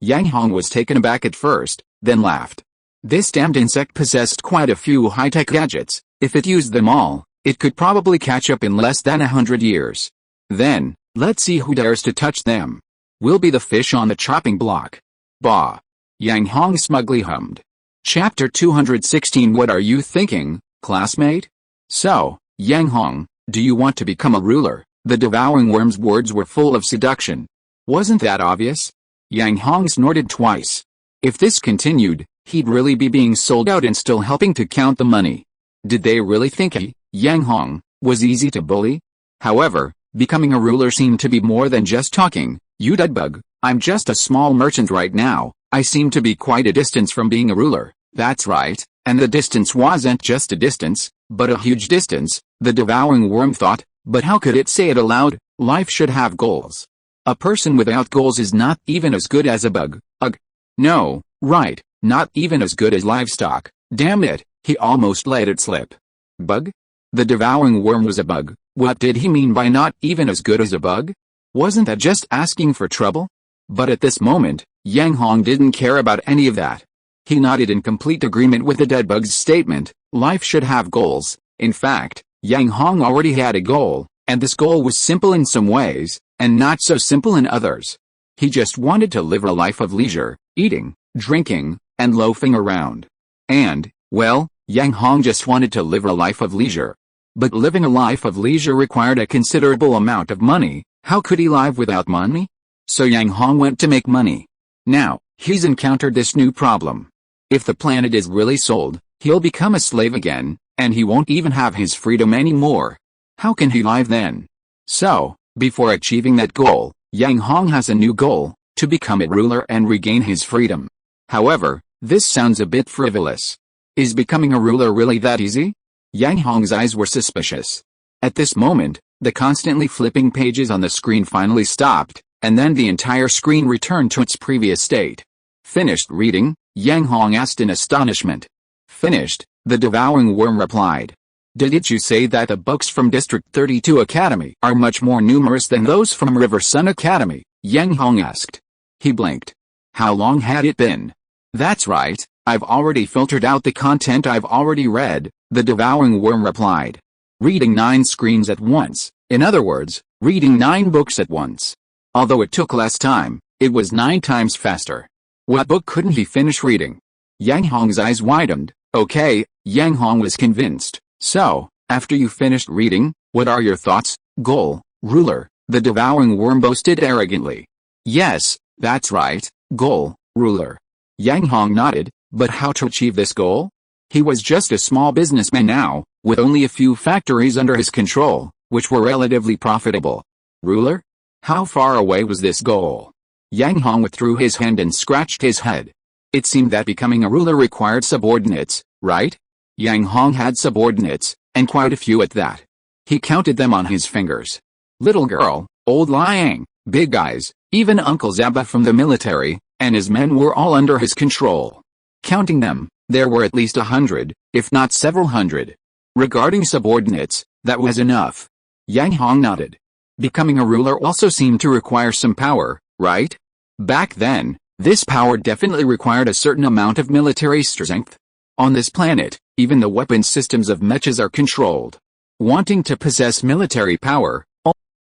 Yang Hong was taken aback at first, then laughed. This damned insect possessed quite a few high-tech gadgets. If it used them all, it could probably catch up in less than 100 years. Then, let's see who dares to touch them. We'll be the fish on the chopping block. Bah! Yang Hong smugly hummed. Chapter 216. What are you thinking, classmate? So, Yang Hong, do you want to become a ruler? The devouring worm's words were full of seduction. Wasn't that obvious? Yang Hong snorted twice. If this continued, he'd really be being sold out and still helping to count the money. Did they really think he, Yang Hong, was easy to bully? However, becoming a ruler seemed to be more than just talking. You deadbug, I'm just a small merchant right now. I seem to be quite a distance from being a ruler. That's right, and the distance wasn't just a distance, but a huge distance, the devouring worm thought, but how could it say it aloud? Life should have goals. A person without goals is not even as good as a bug. Ugh. No, right, not even as good as livestock. Damn it, he almost let it slip. Bug? The devouring worm was a bug. What did he mean by not even as good as a bug? Wasn't that just asking for trouble? But at this moment, Yang Hong didn't care about any of that. He nodded in complete agreement with the deadbug's statement, life should have goals. In fact, Yang Hong already had a goal, and this goal was simple in some ways, and not so simple in others. He just wanted to live a life of leisure, eating, drinking, and loafing around. And, well, Yang Hong just wanted to live a life of leisure. But living a life of leisure required a considerable amount of money. How could he live without money? So Yang Hong went to make money. Now, he's encountered this new problem. If the planet is really sold, he'll become a slave again, and he won't even have his freedom anymore. How can he live then? So, before achieving that goal, Yang Hong has a new goal, to become a ruler and regain his freedom. However, this sounds a bit frivolous. Is becoming a ruler really that easy? Yang Hong's eyes were suspicious. At this moment, the constantly flipping pages on the screen finally stopped, and then the entire screen returned to its previous state. Finished reading? Yang Hong asked in astonishment. Finished, the devouring worm replied. Did you say that the books from District 32 Academy are much more numerous than those from River Sun Academy? Yang Hong asked. He blinked. How long had it been? That's right, I've already filtered out the content I've already read, the devouring worm replied. Reading 9 screens at once, in other words, reading 9 books at once. Although it took less time, it was 9 times faster. What book couldn't he finish reading? Yang Hong's eyes widened. Okay, Yang Hong was convinced. So, after you finished reading, what are your thoughts? Goal, ruler, the devouring worm boasted arrogantly. Yes, that's right, goal, ruler. Yang Hong nodded, but how to achieve this goal? He was just a small businessman now, with only a few factories under his control, which were relatively profitable. Ruler? How far away was this goal? Yang Hong withdrew his hand and scratched his head. It seemed that becoming a ruler required subordinates, right? Yang Hong had subordinates, and quite a few at that. He counted them on his fingers. Little girl, old Liang, big guys, even Uncle Zaba from the military, and his men were all under his control. Counting them, there were at least 100, if not several hundred. Regarding subordinates, that was enough. Yang Hong nodded. Becoming a ruler also seemed to require some power, right? Back then, this power definitely required a certain amount of military strength. On this planet, even the weapon systems of mechas are controlled. Wanting to possess military power,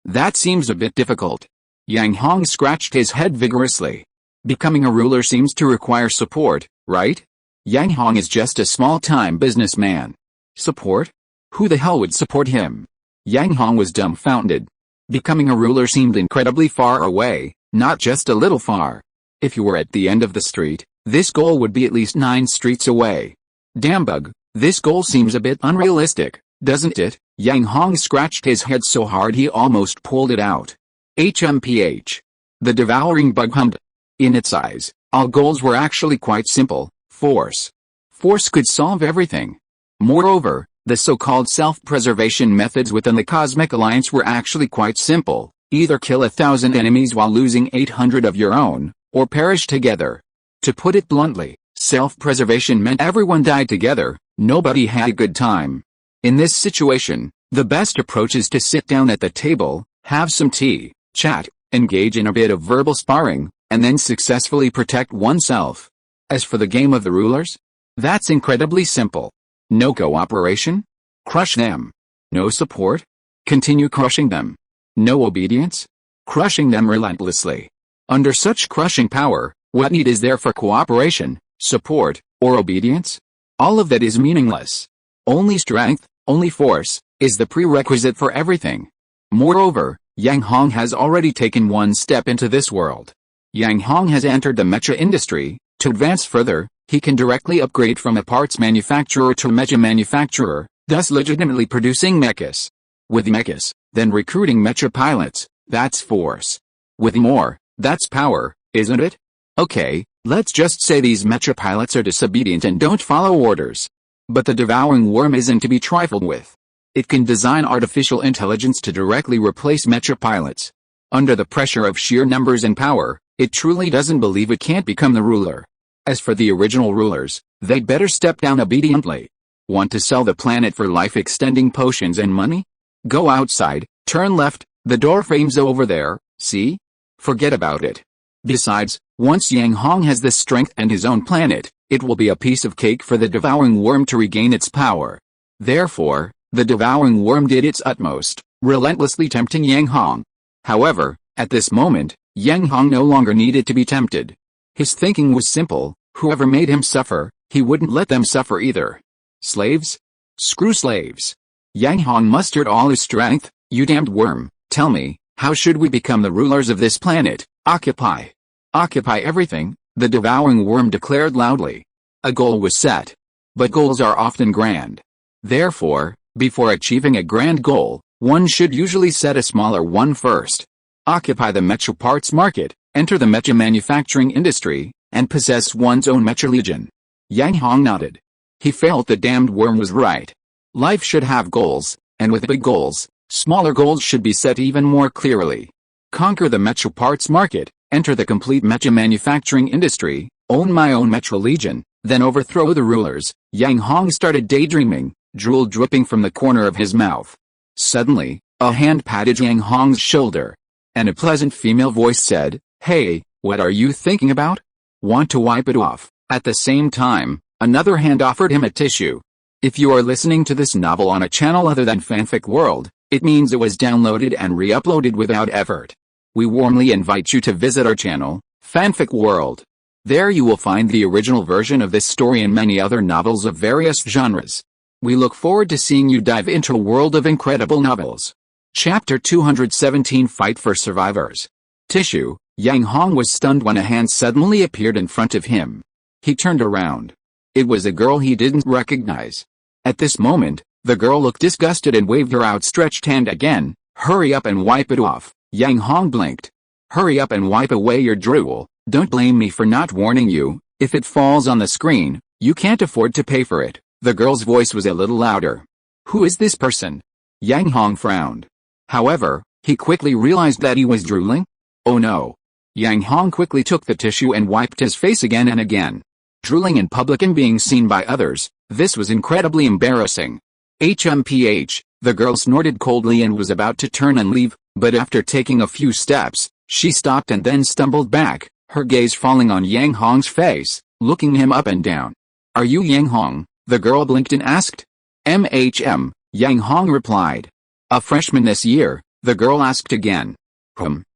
that seems a bit difficult. Yang Hong scratched his head vigorously. Becoming a ruler seems to require support, right? Yang Hong is just a small-time businessman. Support? Who the hell would support him? Yang Hong was dumbfounded. Becoming a ruler seemed incredibly far away, not just a little far. If you were at the end of the street, this goal would be at least 9 streets away. Damn bug, this goal seems a bit unrealistic, doesn't it? Yang Hong scratched his head so hard he almost pulled it out. HMPH. The devouring bug hummed. In its eyes, all goals were actually quite simple. Force. Force could solve everything. Moreover, the so-called self-preservation methods within the Cosmic Alliance were actually quite simple. Either kill 1,000 enemies while losing 800 of your own, or perish together. To put it bluntly, self-preservation meant everyone died together, nobody had a good time. In this situation, the best approach is to sit down at the table, have some tea, chat, engage in a bit of verbal sparring, and then successfully protect oneself. As for the game of the rulers, That's incredibly simple. No cooperation? Crush them. No support? Continue crushing them. No obedience? Crushing them relentlessly. Under such crushing power, what need is there for cooperation, support, or obedience? All of that is meaningless. Only strength, only force, is the prerequisite for everything. Moreover, Yang Hong has already taken one step into this world. Yang Hong has entered the mecha industry. To advance further, he can directly upgrade from a parts manufacturer to mecha manufacturer, thus legitimately producing mechas. With mechas, then recruiting mecha pilots, that's force. With more, that's power, isn't it? Okay, let's just say these mecha pilots are disobedient and don't follow orders. But the devouring worm isn't to be trifled with. It can design artificial intelligence to directly replace mecha pilots. Under the pressure of sheer numbers and power, it truly doesn't believe it can't become the ruler. As for the original rulers, they'd better step down obediently. Want to sell the planet for life-extending potions and money? Go outside, turn left, the door frame's over there, see? Forget about it. Besides, once Yang Hong has the strength and his own planet, it will be a piece of cake for the devouring worm to regain its power. Therefore, the devouring worm did its utmost, relentlessly tempting Yang Hong. However, at this moment, Yang Hong no longer needed to be tempted. His thinking was simple: whoever made him suffer, he wouldn't let them suffer either. Slaves? Screw slaves. Yang Hong mustered all his strength. You damned worm, tell me, how should we become the rulers of this planet? Occupy. Occupy everything, the devouring worm declared loudly. A goal was set. But goals are often grand. Therefore, before achieving a grand goal, one should usually set a smaller one first. Occupy the mecha parts market, enter the mecha manufacturing industry, and possess one's own mecha legion. Yang Hong nodded. He felt the damned worm was right. Life should have goals, and with big goals, smaller goals should be set even more clearly. Conquer the mecha parts market, enter the complete mecha manufacturing industry, own my own mecha legion, then overthrow the rulers. Yang Hong started daydreaming, drool dripping from the corner of his mouth. Suddenly, a hand patted Yang Hong's shoulder, and a pleasant female voice said, "Hey, what are you thinking about? Want to wipe it off?" At the same time, another hand offered him a tissue. If you are listening to this novel on a channel other than Fanfic World, it means it was downloaded and re-uploaded without effort. We warmly invite you to visit our channel, Fanfic World. There you will find the original version of this story and many other novels of various genres. We look forward to seeing you dive into a world of incredible novels. Chapter 217: Fight for Survivors. Tissue. Yang Hong was stunned when a hand suddenly appeared in front of him. He turned around. It was a girl he didn't recognize. At this moment, the girl looked disgusted and waved her outstretched hand again. "Hurry up and wipe it off." Yang Hong blinked. "Hurry up and wipe away your drool. Don't blame me for not warning you. If it falls on the screen, you can't afford to pay for it." The girl's voice was a little louder. "Who is this person?" Yang Hong frowned. However, he quickly realized that he was drooling. Oh no. Yang Hong quickly took the tissue and wiped his face again and again. Drooling in public and being seen by others, this was incredibly embarrassing. HMPH, the girl snorted coldly and was about to turn and leave, but after taking a few steps, she stopped and then stumbled back, her gaze falling on Yang Hong's face, looking him up and down. "Are you Yang Hong?" the girl blinked and asked. "MHM, Yang Hong replied. "A freshman this year?" the girl asked again.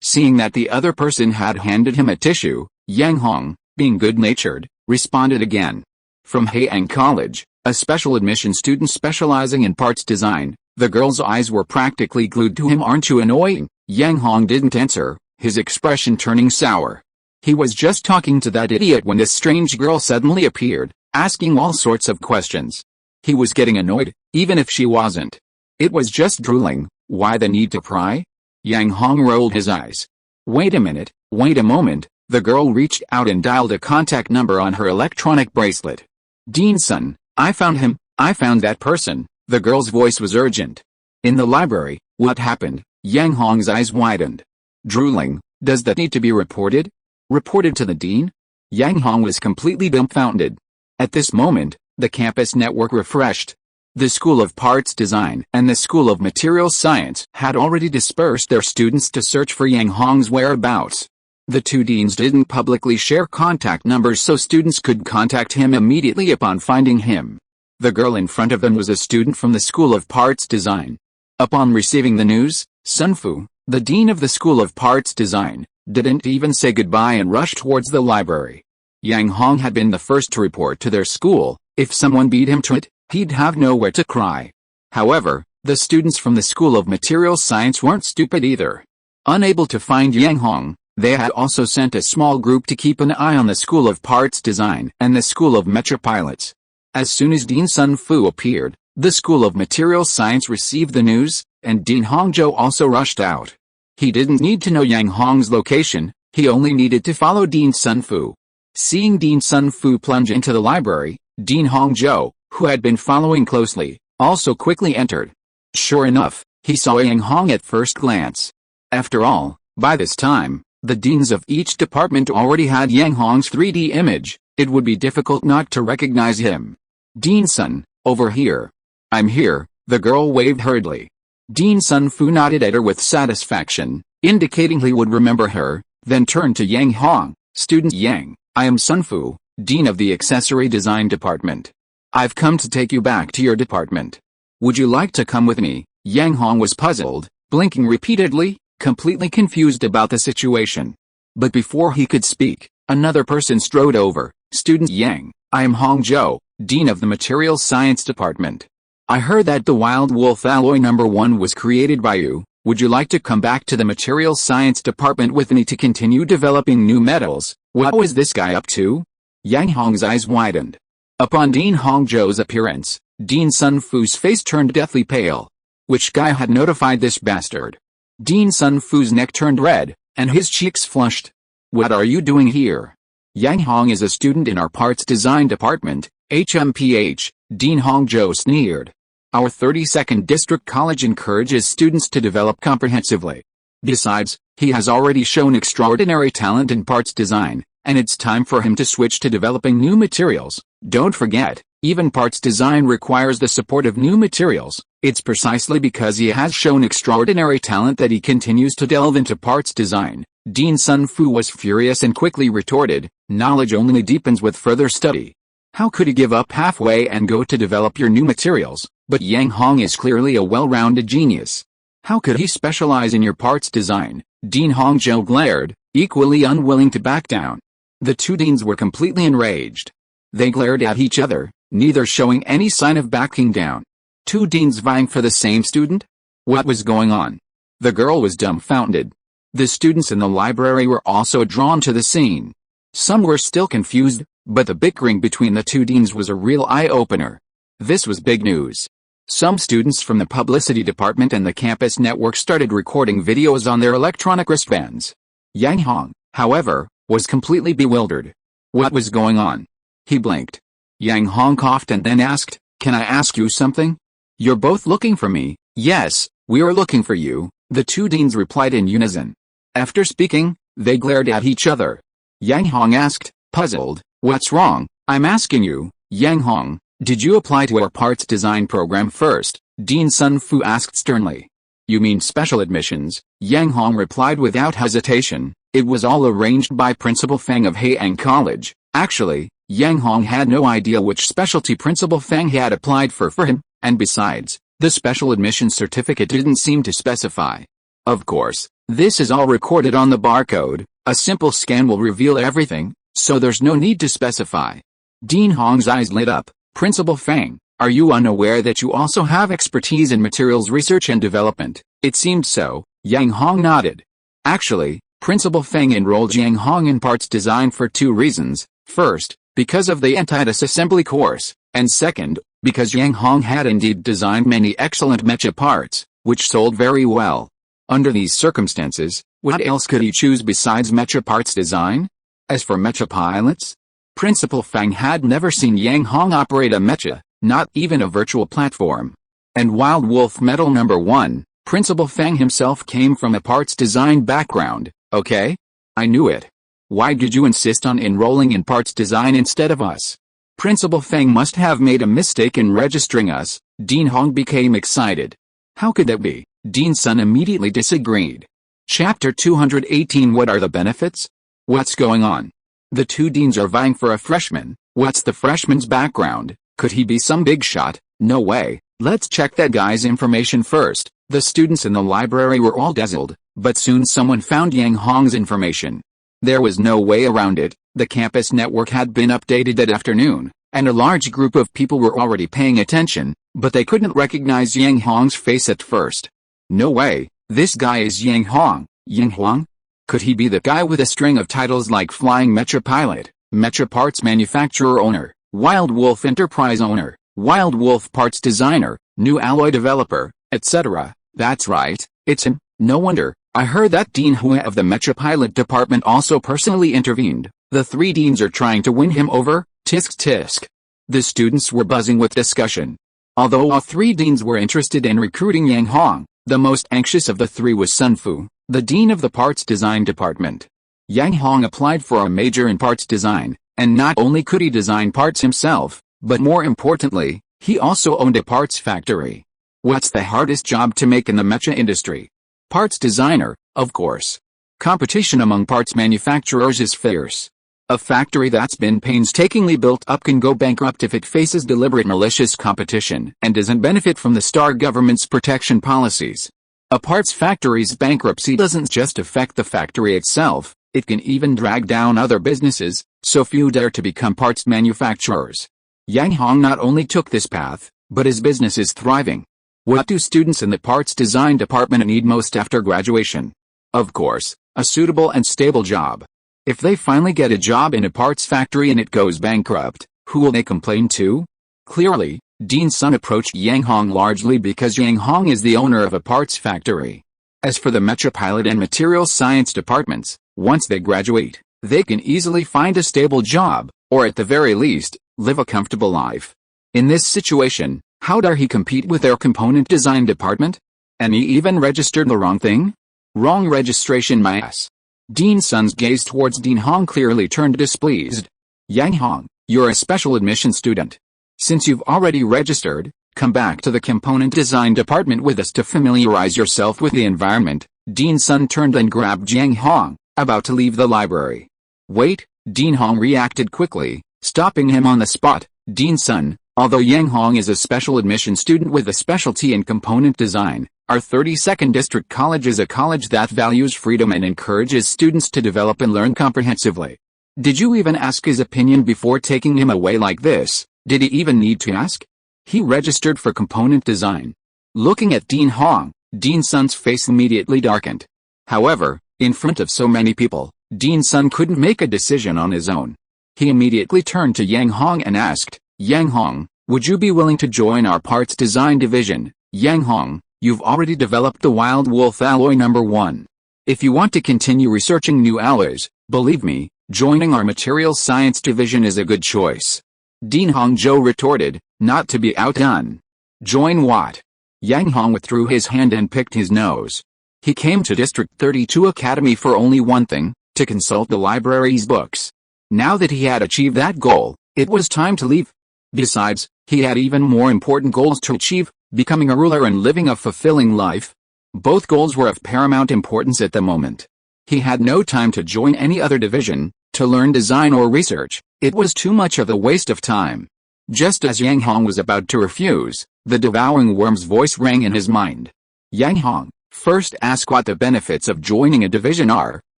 Seeing that the other person had handed him a tissue, Yang Hong, being good-natured, responded again. "From Haiyang College, a special admission student specializing in parts design." The girl's eyes were practically glued to him. "Aren't you annoying?" Yang Hong didn't answer, his expression turning sour. He was just talking to that idiot when this strange girl suddenly appeared, asking all sorts of questions. He was getting annoyed, even if she wasn't. It was just drooling, why the need to pry? Yang Hong rolled his eyes. Wait a minute, wait a moment. The girl reached out and dialed a contact number on her electronic bracelet. "Dean-san, I found him, I found that person." The girl's voice was urgent. "In the library, what happened?" Yang Hong's eyes widened. Drooling, does that need to be reported? Reported to the dean? Yang Hong was completely dumbfounded. At this moment, the campus network refreshed. The School of Parts Design and the School of Materials Science had already dispersed their students to search for Yang Hong's whereabouts. The two deans didn't publicly share contact numbers so students could contact him immediately upon finding him. The girl in front of them was a student from the School of Parts Design. Upon receiving the news, Sun Fu, the dean of the School of Parts Design, didn't even say goodbye and rushed towards the library. Yang Hong had been the first to report to their school. If someone beat him to it, he'd have nowhere to cry. However, the students from the School of Materials Science weren't stupid either. Unable to find Yang Hong, they had also sent a small group to keep an eye on the School of Parts Design and the School of Mecha Pilots. As soon as Dean Sun Fu appeared, the School of Materials Science received the news, and Dean Hongzhou also rushed out. He didn't need to know Yang Hong's location, he only needed to follow Dean Sun Fu. Seeing Dean Sun Fu plunge into the library, Dean Hongzhou, who had been following closely, also quickly entered. Sure enough, he saw Yang Hong at first glance. After all, by this time, the deans of each department already had Yang Hong's 3D image. It would be difficult not to recognize him. Dean Sun, over here. I'm here, the girl waved hurriedly. Dean Sun Fu nodded at her with satisfaction, indicating he would remember her, then turned to Yang Hong. Student Yang, I am Sun Fu, Dean of the Accessory Design Department. I've come to take you back to your department. Would you like to come with me? Yang Hong was puzzled, blinking repeatedly, completely confused about the situation. But before he could speak, another person strode over. Student Yang, I am Hongzhou, Dean of the Materials Science Department. I heard that the Wild Wolf Alloy No. 1 was created by you. Would you like to come back to the Materials Science Department with me to continue developing new metals? What was this guy up to? Yang Hong's eyes widened. Upon Dean Hongzhou's appearance, Dean Sun Fu's face turned deathly pale. Which guy had notified this bastard? Dean Sun Fu's neck turned red, and his cheeks flushed. What are you doing here? Yang Hong is a student in our Parts Design Department, HMPH, Dean Hongzhou sneered. Our 32nd District College encourages students to develop comprehensively. Besides, he has already shown extraordinary talent in parts design, and it's time for him to switch to developing new materials. Don't forget, even parts design requires the support of new materials. It's precisely because he has shown extraordinary talent that he continues to delve into parts design. Dean Sun Fu was furious and quickly retorted, knowledge only deepens with further study. How could he give up halfway and go to develop your new materials? But Yang Hong is clearly a well-rounded genius. How could he specialize in your parts design? Dean Hongzhou glared, equally unwilling to back down. The two deans were completely enraged. They glared at each other, neither showing any sign of backing down. Two deans vying for the same student? What was going on? The girl was dumbfounded. The students in the library were also drawn to the scene. Some were still confused, but the bickering between the two deans was a real eye-opener. This was big news. Some students from the publicity department and the campus network started recording videos on their electronic wristbands. Yang Hong, however, was completely bewildered. What was going on? He blinked. Yang Hong coughed and then asked, "Can I ask you something?" "You're both looking for me." "Yes, we are looking for you," the two deans replied in unison. After speaking, they glared at each other. Yang Hong asked, puzzled, "What's wrong?" "I'm asking you, Yang Hong, did you apply to our parts design program first?" Dean Sun Fu asked sternly. "You mean special admissions?" Yang Hong replied without hesitation. It was all arranged by Principal Feng of Heian College. Actually, Yang Hong had no idea which specialty Principal Feng had applied for him, and besides, the special admission certificate didn't seem to specify. Of course, this is all recorded on the barcode. A simple scan will reveal everything, so there's no need to specify. Dean Hong's eyes lit up. "Principal Feng, are you unaware that you also have expertise in materials research and development?" It seemed so. Yang Hong nodded. Actually, Principal Feng enrolled Yang Hong in parts design for two reasons. First, because of the anti-disassembly course, and second, because Yang Hong had indeed designed many excellent mecha parts, which sold very well. Under these circumstances, what else could he choose besides mecha parts design? As for mecha pilots, Principal Feng had never seen Yang Hong operate a mecha, not even a virtual platform. And Wild Wolf Metal No. 1, Principal Feng himself came from a parts design background. Okay? I knew it. Why did you insist on enrolling in parts design instead of us? Principal Feng must have made a mistake in registering us. Dean Hong became excited. How could that be? Dean Sun immediately disagreed. Chapter 218 What are the benefits? What's going on? The two deans are vying for a freshman. What's the freshman's background? Could he be some big shot? No way. Let's check that guy's information first. The students in the library were all dazzled, but soon someone found Yang Hong's information. There was no way around it. The campus network had been updated that afternoon, and a large group of people were already paying attention, but they couldn't recognize Yang Hong's face at first. No way, this guy is Yang Hong. Yang Hong? Could he be the guy with a string of titles like Flying Mecha Pilot, Mecha Parts Manufacturer Owner, Wild Wolf Enterprise Owner, Wild Wolf Parts Designer, New Alloy Developer, etc.? That's right, it's him. No wonder. I heard that Dean Hua of the Mecha Pilot Department also personally intervened. The three deans are trying to win him over. Tisk tisk. The students were buzzing with discussion. Although all three deans were interested in recruiting Yang Hong, the most anxious of the three was Sun Fu, the dean of the Parts Design Department. Yang Hong applied for a major in parts design, and not only could he design parts himself, but more importantly, he also owned a parts factory. What's the hardest job to make in the mecha industry? Parts designer, of course. Competition among parts manufacturers is fierce. A factory that's been painstakingly built up can go bankrupt if it faces deliberate malicious competition and doesn't benefit from the star government's protection policies. A parts factory's bankruptcy doesn't just affect the factory itself, it can even drag down other businesses, so few dare to become parts manufacturers. Yang Hong not only took this path, but his business is thriving. What do students in the parts design department need most after graduation? Of course, a suitable and stable job. If they finally get a job in a parts factory and it goes bankrupt, who will they complain to? Clearly, Dean Sun approached Yang Hong largely because Yang Hong is the owner of a parts factory. As for the Mecha Pilot and Materials Science departments, once they graduate, they can easily find a stable job, or at the very least, live a comfortable life. In this situation, how dare he compete with their component design department? And he even registered the wrong thing? Wrong registration, my ass. Dean Sun's gaze towards Dean Hong clearly turned displeased. Yang Hong, you're a special admission student. Since you've already registered, come back to the component design department with us to familiarize yourself with the environment. Dean Sun turned and grabbed Yang Hong, about to leave the library. Wait, Dean Hong reacted quickly, stopping him on the spot. Dean Sun, although Yang Hong is a special admission student with a specialty in component design, our 32nd District College is a college that values freedom and encourages students to develop and learn comprehensively. Did you even ask his opinion before taking him away like this? Did he even need to ask? He registered for component design. Looking at Dean Hong, Dean Sun's face immediately darkened. However, in front of so many people, Dean Sun couldn't make a decision on his own. He immediately turned to Yang Hong and asked, Yang Hong, would you be willing to join our parts design division? Yang Hong, you've already developed the Wild Wolf Alloy number 1. If you want to continue researching new alloys, believe me, joining our materials science division is a good choice. Dean Hongzhou retorted, not to be outdone. Join what? Yang Hong withdrew his hand and picked his nose. He came to District 32 Academy for only one thing, to consult the library's books. Now that he had achieved that goal, it was time to leave. Besides, he had even more important goals to achieve, becoming a ruler and living a fulfilling life. Both goals were of paramount importance at the moment. He had no time to join any other division, to learn design or research. It was too much of a waste of time. Just as Yang Hong was about to refuse, the devouring worm's voice rang in his mind. Yang Hong, first ask what the benefits of joining a division are.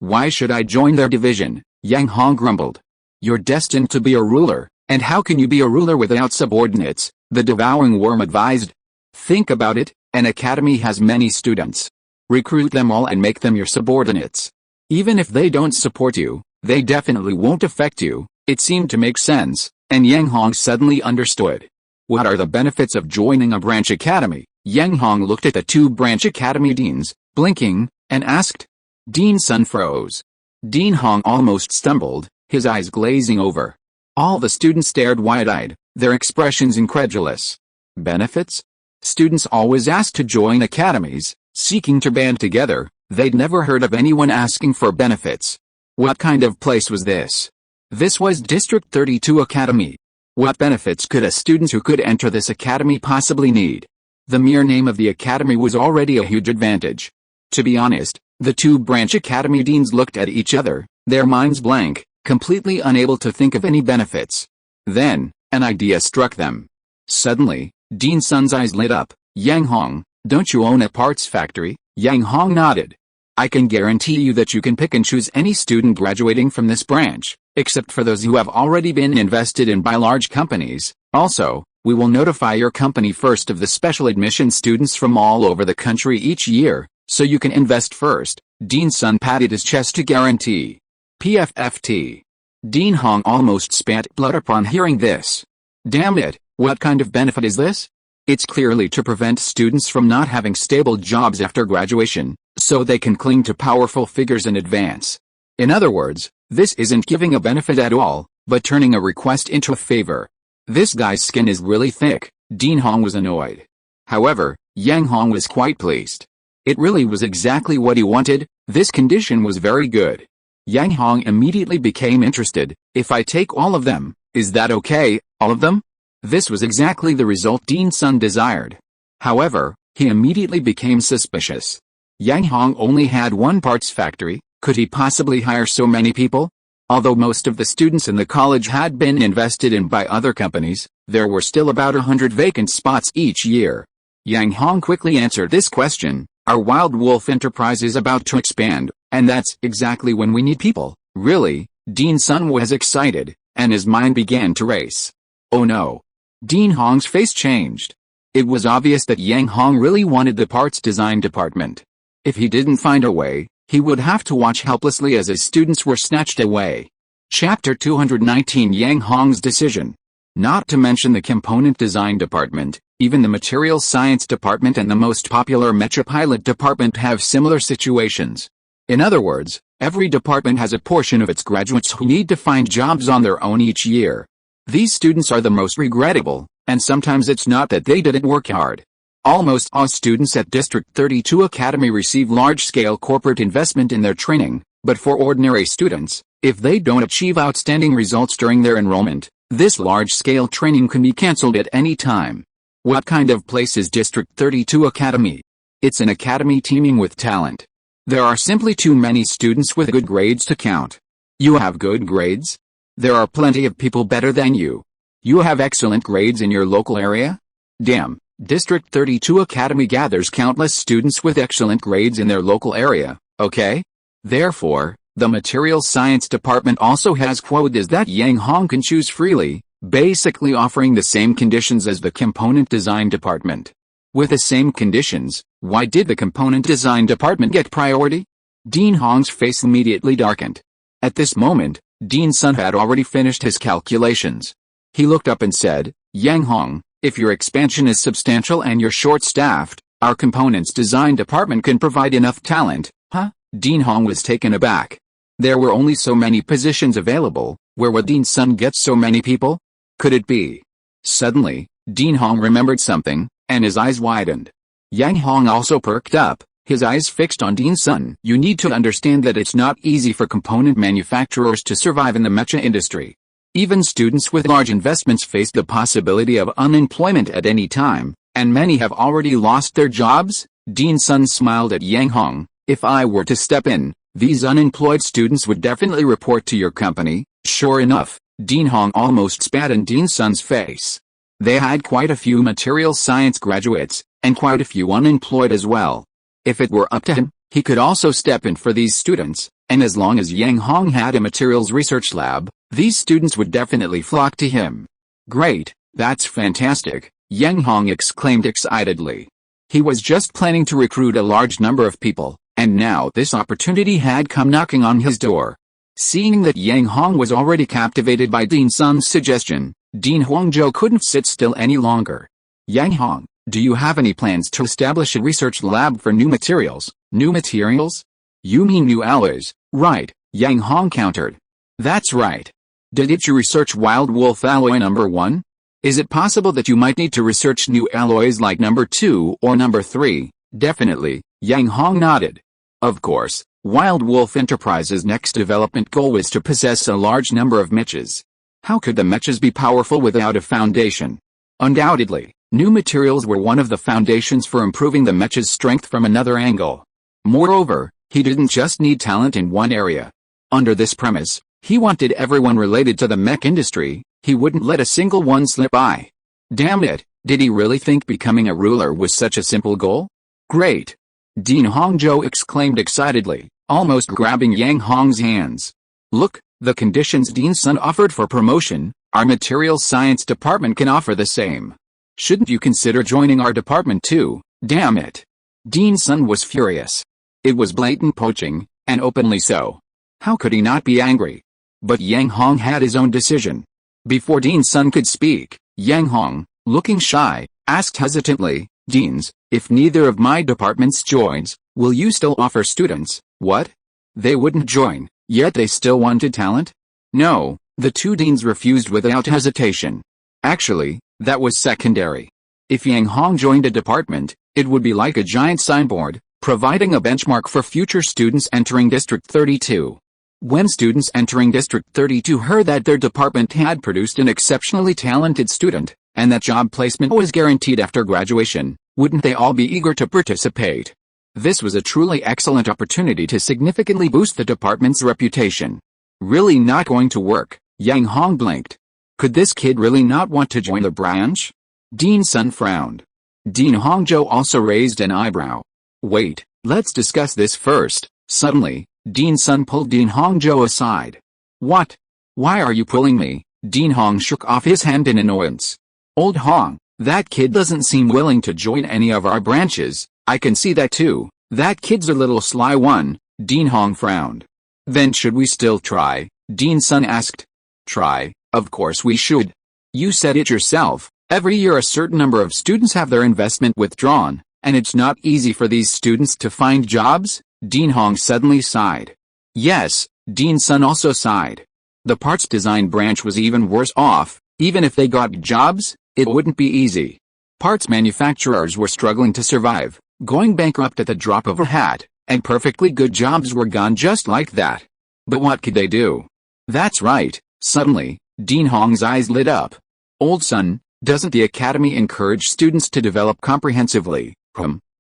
Why should I join their division? Yang Hong grumbled. You're destined to be a ruler, and how can you be a ruler without subordinates? The devouring worm advised. Think about it, an academy has many students. Recruit them all and make them your subordinates. Even if they don't support you, they definitely won't affect you. It seemed to make sense, and Yang Hong suddenly understood. What are the benefits of joining a branch academy? Yang Hong looked at the two branch academy deans, blinking, and asked. Dean Sun froze. Dean Hong almost stumbled, his eyes glazing over. All the students stared wide-eyed, their expressions incredulous. Benefits? Students always asked to join academies, seeking to band together. They'd never heard of anyone asking for benefits. What kind of place was this? This was District 32 Academy. What benefits could a student who could enter this academy possibly need? The mere name of the academy was already a huge advantage. To be honest, the two branch academy deans looked at each other, Their minds blank, completely unable to think of any benefits. Then, an idea struck them. Suddenly, Dean Sun's eyes lit up. Yang Hong, don't you own a parts factory? Yang Hong nodded. I can guarantee you that you can pick and choose any student graduating from this branch, except for those who have already been invested in by large companies. Also, we will notify your company first of the special admission students from all over the country each year, so you can invest first. Dean Sun patted his chest to guarantee. PFFT. Dean Hong almost spat blood upon hearing this. Damn it, what kind of benefit is this? It's clearly to prevent students from not having stable jobs after graduation, so they can cling to powerful figures in advance. In other words, this isn't giving a benefit at all, but turning a request into a favor. This guy's skin is really thick. Dean Hong was annoyed. However, Yang Hong was quite pleased. It really was exactly what he wanted. This condition was very good. Yang Hong immediately became interested. If I take all of them, is that okay, all of them? This was exactly the result Dean Sun desired. However, he immediately became suspicious. Yang Hong only had one parts factory. Could he possibly hire so many people? Although most of the students in the college had been invested in by other companies, there were still about 100 vacant spots each year. Yang Hong quickly answered this question. Our Wild Wolf enterprise is about to expand, and that's exactly when we need people. Really? Dean Sun was excited, and his mind began to race. Oh no. Dean Hong's face changed. It was obvious that Yang Hong really wanted the parts design department. If he didn't find a way, he would have to watch helplessly as his students were snatched away. Chapter 219 Yang Hong's decision. Not to mention the component design department, even the materials science department and the most popular Mecha pilot department have similar situations. In other words, every department has a portion of its graduates who need to find jobs on their own each year. These students are the most regrettable, and sometimes it's not that they didn't work hard. Almost all students at District 32 Academy receive large-scale corporate investment in their training, but for ordinary students, if they don't achieve outstanding results during their enrollment, this large-scale training can be cancelled at any time. What kind of place is District 32 Academy? It's an academy teeming with talent. There are simply too many students with good grades to count. You have good grades? There are plenty of people better than you. You have excellent grades in your local area? Damn, District 32 Academy gathers countless students with excellent grades in their local area, okay? Therefore, the Materials Science Department also has quotas that Yang Hong can choose freely, basically offering the same conditions as the Component Design Department. With the same conditions, why did the Component Design Department get priority? Dean Hong's face immediately darkened. At this moment, Dean Sun had already finished his calculations. He looked up and said, Yang Hong, if your expansion is substantial and you're short-staffed, our Components Design Department can provide enough talent. Huh? Dean Hong was taken aback. There were only so many positions available. Where would Dean Sun get so many people? Could it be? Suddenly, Dean Hong remembered something, and his eyes widened. Yang Hong also perked up, his eyes fixed on Dean Sun. You need to understand that it's not easy for component manufacturers to survive in the mecha industry. Even students with large investments face the possibility of unemployment at any time, and many have already lost their jobs. Dean Sun smiled at Yang Hong. If I were to step in, these unemployed students would definitely report to your company. Sure enough, Dean Hong almost spat in Dean Sun's face. They had quite a few material science graduates, and quite a few unemployed as well. If it were up to him, he could also step in for these students, and as long as Yang Hong had a materials research lab, these students would definitely flock to him. Great, that's fantastic, Yang Hong exclaimed excitedly. He was just planning to recruit a large number of people, and now this opportunity had come knocking on his door. Seeing that Yang Hong was already captivated by Dean Sun's suggestion, Dean Huangzhou couldn't sit still any longer. Yang Hong, do you have any plans to establish a research lab for new materials? New materials? You mean new alloys, right? Yang Hong countered. That's right. Did you research Wild Wolf alloy number 1? Is it possible that you might need to research new alloys like number 2 or number 3? Definitely, Yang Hong nodded. Of course, Wild Wolf Enterprise's next development goal was to possess a large number of mechas. How could the mechas be powerful without a foundation? Undoubtedly, new materials were one of the foundations for improving the mecha's strength from another angle. Moreover, he didn't just need talent in one area. Under this premise, he wanted everyone related to the mech industry, he wouldn't let a single one slip by. Damn it, did he really think becoming a ruler was such a simple goal? Great! Dean Hongzhou exclaimed excitedly, almost grabbing Yang Hong's hands. Look, the conditions Dean Sun offered for promotion, our materials science department can offer the same. Shouldn't you consider joining our department too? Damn it! Dean Sun was furious. It was blatant poaching, and openly so. How could he not be angry? But Yang Hong had his own decision. Before Dean Sun could speak, Yang Hong, looking shy, asked hesitantly, Deans, if neither of my departments joins, will you still offer students? What? They wouldn't join, yet they still wanted talent? No, the two deans refused without hesitation. Actually, that was secondary. If Yang Hong joined a department, it would be like a giant signboard, providing a benchmark for future students entering District 32. When students entering District 32 heard that their department had produced an exceptionally talented student, and that job placement was guaranteed after graduation, wouldn't they all be eager to participate? This was a truly excellent opportunity to significantly boost the department's reputation. Really not going to work, Yang Hong blinked. Could this kid really not want to join the branch? Dean Sun frowned. Dean Hongzhou also raised an eyebrow. Wait, let's discuss this first. Suddenly, Dean Sun pulled Dean Hongzhou aside. What? Why are you pulling me? Dean Hong shook off his hand in annoyance. Old Hong, that kid doesn't seem willing to join any of our branches. I can see that too. That kid's a little sly one. Dean Hong frowned. Then should we still try? Dean Sun asked. Try? Of course we should. You said it yourself. Every year a certain number of students have their investment withdrawn, and it's not easy for these students to find jobs? Dean Hong suddenly sighed. Yes, Dean Sun also sighed. The parts design branch was even worse off. Even if they got jobs, it wouldn't be easy. Parts manufacturers were struggling to survive, going bankrupt at the drop of a hat, and perfectly good jobs were gone just like that. But what could they do? That's right. Suddenly, Dean Hong's eyes lit up. Old Sun, doesn't the academy encourage students to develop comprehensively?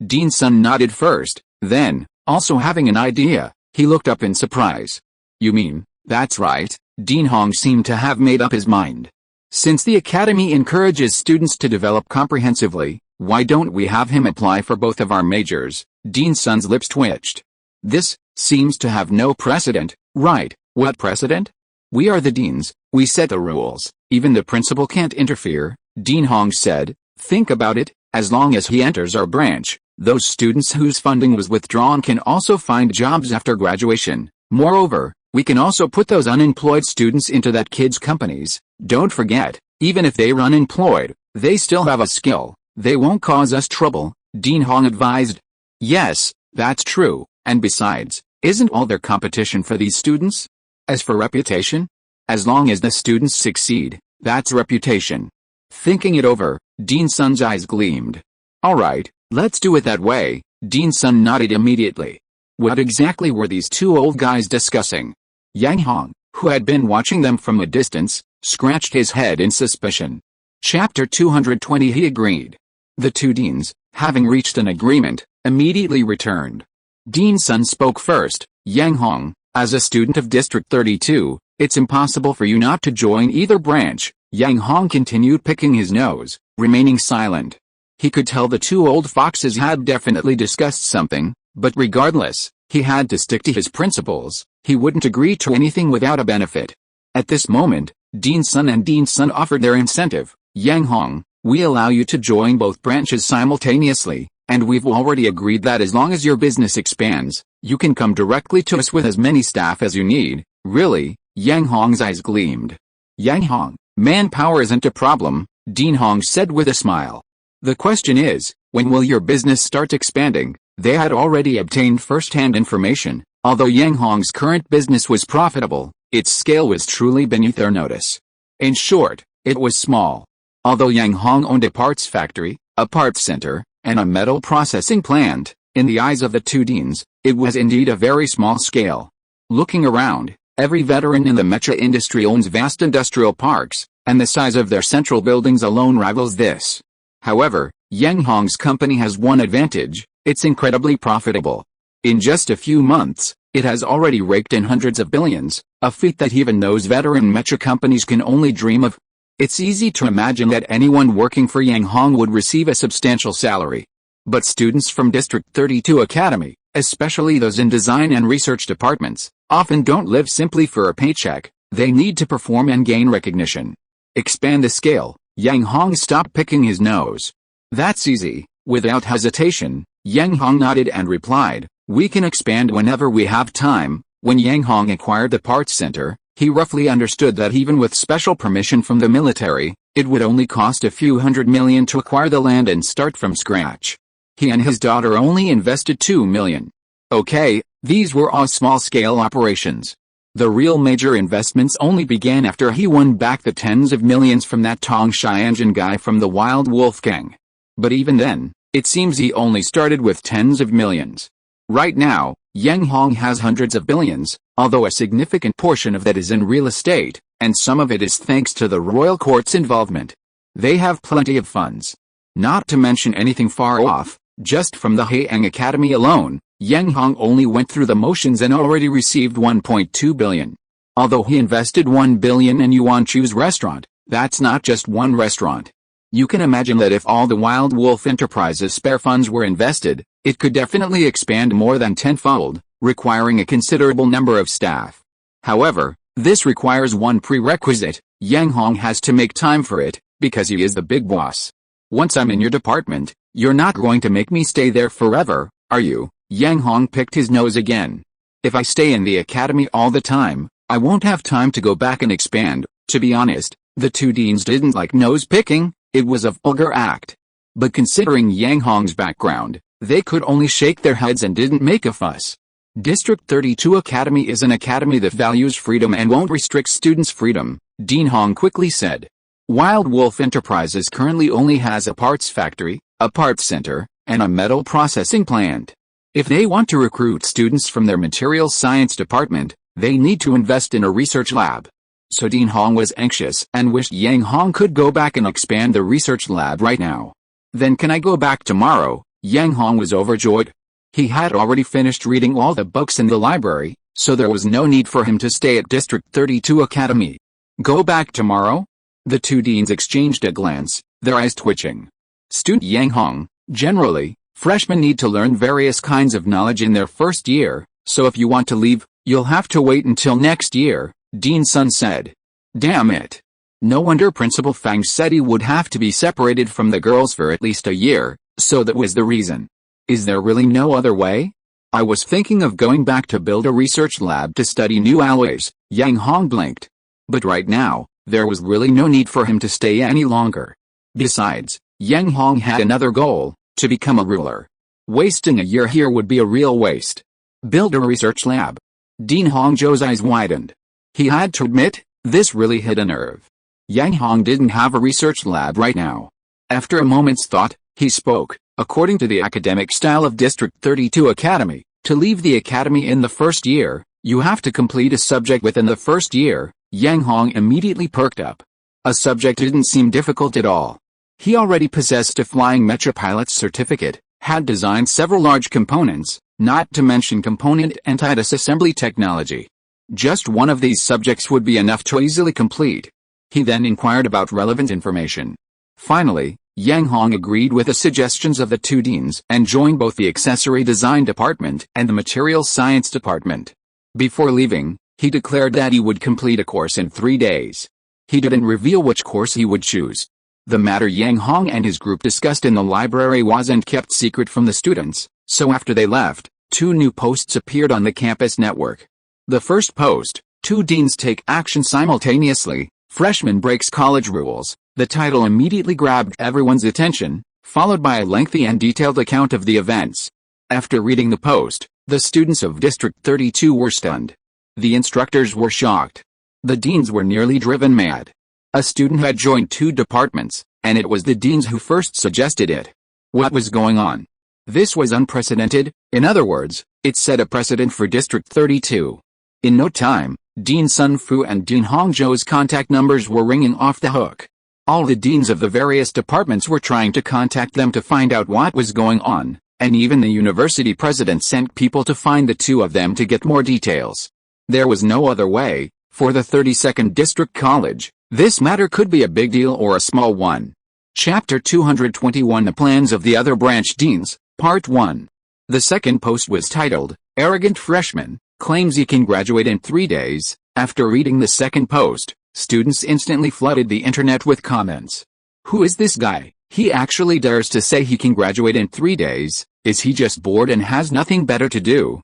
Dean Sun nodded first, then, also having an idea, he looked up in surprise. You mean, that's right, Dean Hong seemed to have made up his mind. Since the academy encourages students to develop comprehensively, why don't we have him apply for both of our majors? Dean Sun's lips twitched. This seems to have no precedent, right? What precedent? We are the deans, we set the rules, even the principal can't interfere, Dean Hong said. Think about it, as long as he enters our branch, those students whose funding was withdrawn can also find jobs after graduation. Moreover, we can also put those unemployed students into that kid's companies. Don't forget, even if they are unemployed, they still have a skill. They won't cause us trouble, Dean Hong advised. Yes, that's true, and besides, isn't all their competition for these students? As for reputation? As long as the students succeed, that's reputation. Thinking it over, Dean Sun's eyes gleamed. Alright, let's do it that way, Dean Sun nodded immediately. What exactly were these two old guys discussing? Yang Hong, who had been watching them from a distance, scratched his head in suspicion. Chapter 220 He agreed. The two deans, having reached an agreement, immediately returned. Dean Sun spoke first. Yang Hong, as a student of District 32, it's impossible for you not to join either branch. Yang Hong continued picking his nose, remaining silent. He could tell the two old foxes had definitely discussed something, but regardless, he had to stick to his principles. He wouldn't agree to anything without a benefit. At this moment, Dean Sun and Dean Sun offered their incentive. Yang Hong, we allow you to join both branches simultaneously, and we've already agreed that as long as your business expands, you can come directly to us with as many staff as you need. Really? Yang Hong's eyes gleamed. Yang Hong, manpower isn't a problem, Dean Hong said with a smile. The question is, when will your business start expanding? They had already obtained first-hand information. Although Yang Hong's current business was profitable, its scale was truly beneath their notice. In short, it was small. Although Yang Hong owned a parts factory, a parts center, and a metal processing plant, in the eyes of the two deans, it was indeed a very small scale. Looking around, every veteran in the mecha industry owns vast industrial parks, and the size of their central buildings alone rivals this. However, Yang Hong's company has one advantage: it's incredibly profitable. In just a few months, It has already raked in hundreds of billions, a feat that even those veteran mecha companies can only dream of. It's easy to imagine that anyone working for Yang Hong would receive a substantial salary. But students from District 32 Academy, especially those in design and research departments, often don't live simply for a paycheck. They need to perform and gain recognition. Expand the scale. Yang Hong stopped picking his nose. That's easy. Without hesitation, Yang Hong nodded and replied, "We can expand whenever we have time." When Yang Hong acquired the parts center, he roughly understood that even with special permission from the military, it would only cost a few $100 million to acquire the land and start from scratch. He and his daughter only invested $2 million. Okay, these were all small-scale operations. The real major investments only began after he won back the tens of millions from that Tong Xianjin guy from the Wild Wolf Gang. But even then, it seems he only started with tens of millions. Right now, Yang Hong has hundreds of billions, although a significant portion of that is in real estate, and some of it is thanks to the royal court's involvement. They have plenty of funds. Not to mention anything far off, just from the Haiyang Academy alone, Yang Hong only went through the motions and already received $1.2 billion. Although he invested $1 billion in Yuan Chu's restaurant, that's not just one restaurant. You can imagine that if all the Wild Wolf Enterprises spare funds were invested, it could definitely expand more than tenfold, requiring a considerable number of staff. However, this requires one prerequisite: Yang Hong has to make time for it, because he is the big boss. Once I'm in your department, you're not going to make me stay there forever, are you? Yang Hong picked his nose again. If I stay in the academy all the time, I won't have time to go back and expand. To be honest, the two deans didn't like nose picking. It was a vulgar act. But considering Yang Hong's background, they could only shake their heads and didn't make a fuss. District 32 Academy is an academy that values freedom and won't restrict students' freedom, Dean Hong quickly said. Wild Wolf Enterprises currently only has a parts factory, a parts center, and a metal processing plant. If they want to recruit students from their materials science department, they need to invest in a research lab. So Dean Hong was anxious and wished Yang Hong could go back and expand the research lab right now. Then can I go back tomorrow? Yang Hong was overjoyed. He had already finished reading all the books in the library, so there was no need for him to stay at District 32 Academy. Go back tomorrow? The two deans exchanged a glance, their eyes twitching. Student Yang Hong, generally, freshmen need to learn various kinds of knowledge in their first year, so if you want to leave, you'll have to wait until next year, Dean Sun said. Damn it. No wonder Principal Fang said he would have to be separated from the girls for at least a year, so that was the reason. Is there really no other way? I was thinking of going back to build a research lab to study new alloys, Yang Hong blinked. But right now, there was really no need for him to stay any longer. Besides, Yang Hong had another goal: to become a ruler. Wasting a year here would be a real waste. Build a research lab. Dean Hongzhou's eyes widened. He had to admit, this really hit a nerve. Yang Hong didn't have a research lab right now. After a moment's thought, he spoke. According to the academic style of District 32 Academy, to leave the academy in the first year, you have to complete a subject within the first year. Yang Hong immediately perked up. A subject didn't seem difficult at all. He already possessed a flying mecha pilot's certificate, had designed several large components, not to mention component and disassembly technology. Just one of these subjects would be enough to easily complete. He then inquired about relevant information. Finally, Yang Hong agreed with the suggestions of the two deans and joined both the accessory design department and the materials science department. Before leaving, he declared that he would complete a course in 3 days. He didn't reveal which course he would choose. The matter Yang Hong and his group discussed in the library wasn't kept secret from the students, so after they left, 2 new posts appeared on the campus network. The first post, 2 deans take action simultaneously, freshman breaks college rules. The title immediately grabbed everyone's attention, followed by a lengthy and detailed account of the events. After reading the post, the students of District 32 were stunned. The instructors were shocked. The deans were nearly driven mad. A student had joined 2 departments, and it was the deans who first suggested it. What was going on? This was unprecedented. In other words, it set a precedent for District 32. In no time, Dean Sun Fu and Dean Hongzhou's contact numbers were ringing off the hook. All the deans of the various departments were trying to contact them to find out what was going on, and even the university president sent people to find the two of them to get more details. There was no other way. For the 32nd District College, this matter could be a big deal or a small one. Chapter 221 The Plans of the Other Branch Deans, Part 1. The second post was titled, Arrogant Freshman Claims He Can Graduate in 3 Days. After reading the second post, students instantly flooded the internet with comments. Who is this guy? He actually dares to say he can graduate in 3 days. Is he just bored and has nothing better to do?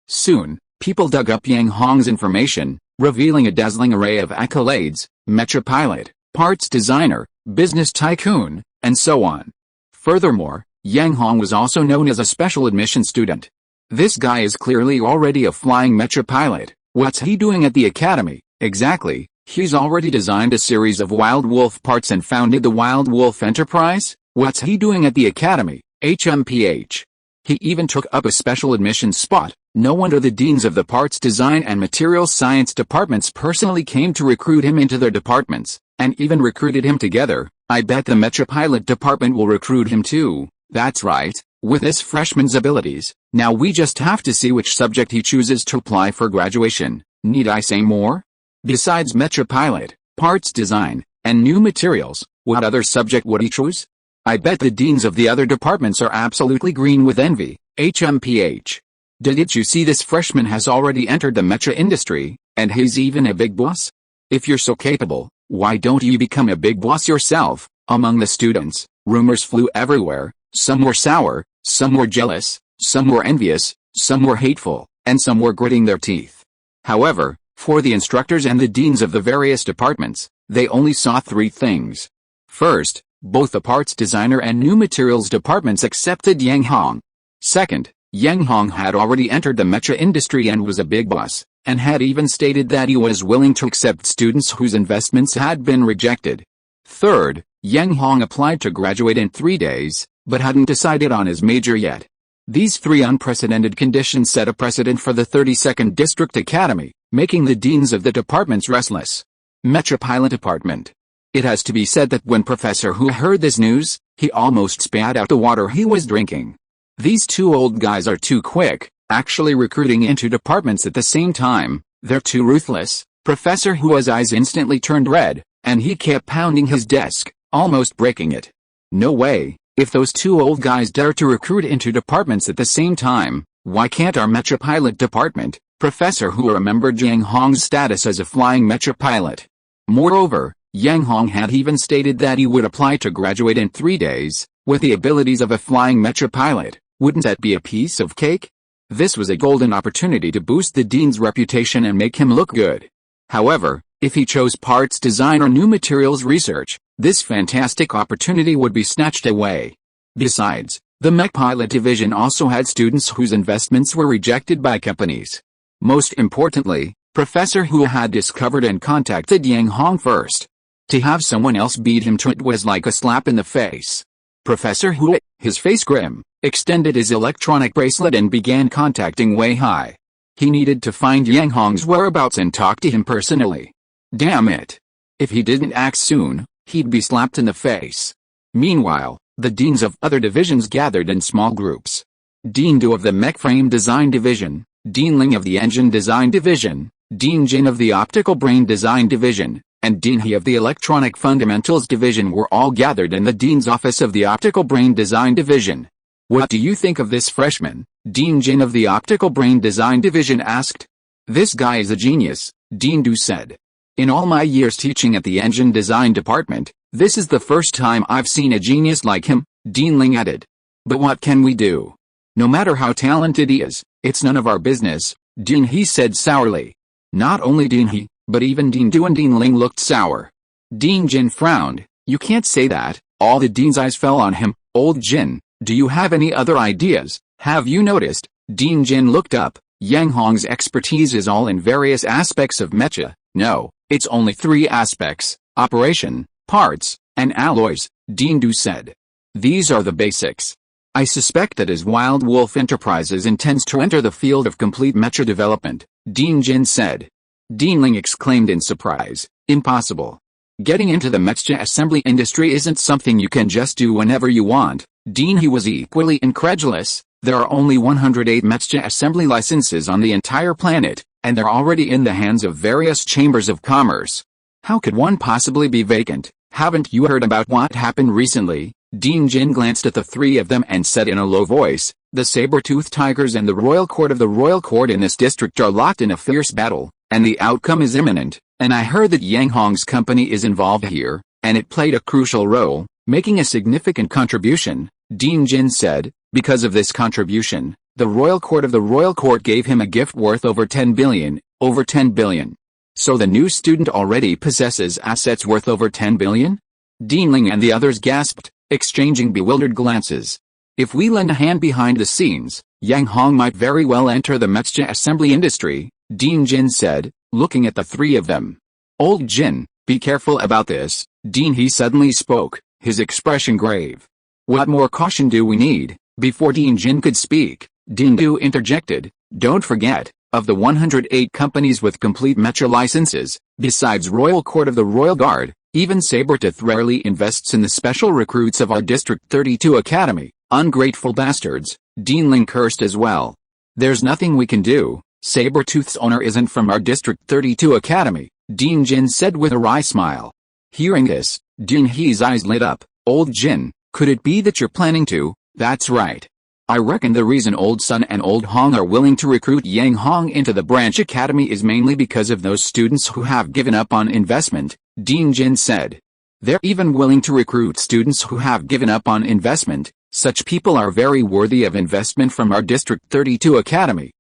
Soon, people dug up Yang Hong's information, revealing a dazzling array of accolades: Mecha pilot, parts designer, business tycoon, and so on. Furthermore, Yang Hong was also known as a special admission student. This guy is clearly already a flying Mecha pilot. What's he doing at the academy? Exactly, he's already designed a series of Wild Wolf parts and founded the Wild Wolf Enterprise. What's he doing at the academy? HMPH. He even took up a special admissions spot. No wonder the deans of the parts design and materials science departments personally came to recruit him into their departments, and even recruited him together. I bet the Mecha pilot department will recruit him too. That's right, with this freshman's abilities. Now we just have to see which subject he chooses to apply for graduation. Need I say more? Besides Mecha pilot, parts design, and new materials, what other subject would he choose? I bet the deans of the other departments are absolutely green with envy. HMPH. Did you see this freshman has already entered the Mecha industry, and he's even a big boss? If you're so capable, why don't you become a big boss yourself? Among the students, rumors flew everywhere. Some were sour, some were jealous, some were envious, some were hateful, and some were gritting their teeth. However, for the instructors and the deans of the various departments, they only saw 3 things. First, both the parts designer and new materials departments accepted Yang Hong. Second, Yang Hong had already entered the Mecha industry and was a big boss, and had even stated that he was willing to accept students whose investments had been rejected. Third, Yang Hong applied to graduate in 3 days, but hadn't decided on his major yet. These 3 unprecedented conditions set a precedent for the 32nd District Academy, making the deans of the departments restless. Mecha Pilot Department. It has to be said that when Professor Hu heard this news, he almost spat out the water he was drinking. These 2 old guys are too quick, actually recruiting into departments at the same time. They're too ruthless. Professor Hu's eyes instantly turned red, and he kept pounding his desk, almost breaking it. No way. If those 2 old guys dare to recruit into departments at the same time, why can't our Mecha Pilot Department? Professor Hu remembered Yang Hong's status as a flying Mecha pilot. Moreover, Yang Hong had even stated that he would apply to graduate in 3 days, with the abilities of a flying Mecha pilot. Wouldn't that be a piece of cake? This was a golden opportunity to boost the dean's reputation and make him look good. However, if he chose parts design or new materials research, this fantastic opportunity would be snatched away. Besides, the Mech Pilot Division also had students whose investments were rejected by companies. Most importantly, Professor Hu had discovered and contacted Yang Hong first. To have someone else beat him to it was like a slap in the face. Professor Hu, his face grim, extended his electronic bracelet and began contacting Wei Hai. He needed to find Yang Hong's whereabouts and talk to him personally. Damn it. If he didn't act soon, he'd be slapped in the face. Meanwhile, the deans of other divisions gathered in small groups. Dean Du of the Mech Frame Design Division, Dean Ling of the Engine Design Division, Dean Jin of the Optical Brain Design Division, and Dean He of the Electronic Fundamentals Division were all gathered in the Dean's office of the Optical Brain Design Division. What do you think of this freshman? Dean Jin of the Optical Brain Design Division asked. This guy is a genius, Dean Du said. In all my years teaching at the Engine Design Department, this is the first time I've seen a genius like him, Dean Ling added. But what can we do? No matter how talented he is, it's none of our business, Dean He said sourly. Not only Dean He, but even Dean Du and Dean Ling looked sour. Dean Jin frowned. You can't say that. All the dean's eyes fell on him. Old Jin, do you have any other ideas? Have you noticed? Dean Jin looked up. Yang Hong's expertise is all in various aspects of Mecha. No, it's only 3 aspects: operation, parts, and alloys, Dean Du said. These are the basics. I suspect that as Wild Wolf Enterprises intends to enter the field of complete Mecha development, Dean Jin said. Dean Ling exclaimed in surprise. Impossible. Getting into the mecha assembly industry isn't something you can just do whenever you want. Dean he was equally incredulous. There are only 108 mecha assembly licenses on the entire planet, and they're already in the hands of various chambers of commerce. How could one possibly be vacant? Haven't you heard about what happened recently? Dean Jin glanced at the three of them and said in a low voice, the saber-toothed tigers and the royal court of the royal court in this district are locked in a fierce battle, and the outcome is imminent, and I heard that Yang Hong's company is involved here, and it played a crucial role, making a significant contribution, Dean Jin said. Because of this contribution, the royal court of the royal court gave him a gift worth over 10 billion, over 10 billion. So the new student already possesses assets worth over 10 billion? Dean Ling and the others gasped, exchanging bewildered glances. If we lend a hand behind the scenes, Yang Hong might very well enter the mecha assembly industry, Dean Jin said, looking at the three of them. Old Jin, be careful about this, Dean he suddenly spoke, his expression grave. What more caution do we need? Before Dean Jin could speak, Dean Du interjected, don't forget, of the 108 companies with complete mecha licenses, besides Royal Court of the Royal Guard, even Sabertooth rarely invests in the special recruits of our District 32 Academy. Ungrateful bastards, Dean Ling cursed as well. There's nothing we can do, Sabertooth's owner isn't from our District 32 Academy, Dean Jin said with a wry smile. Hearing this, Dean He's eyes lit up. Old Jin, could it be that you're planning to? That's right. I reckon the reason Old Sun and Old Hong are willing to recruit Yang Hong into the branch academy is mainly because of those students who have given up on investment, Dean Jin said. They're even willing to recruit students who have given up on investment. Such people are very worthy of investment from our District 32 Academy.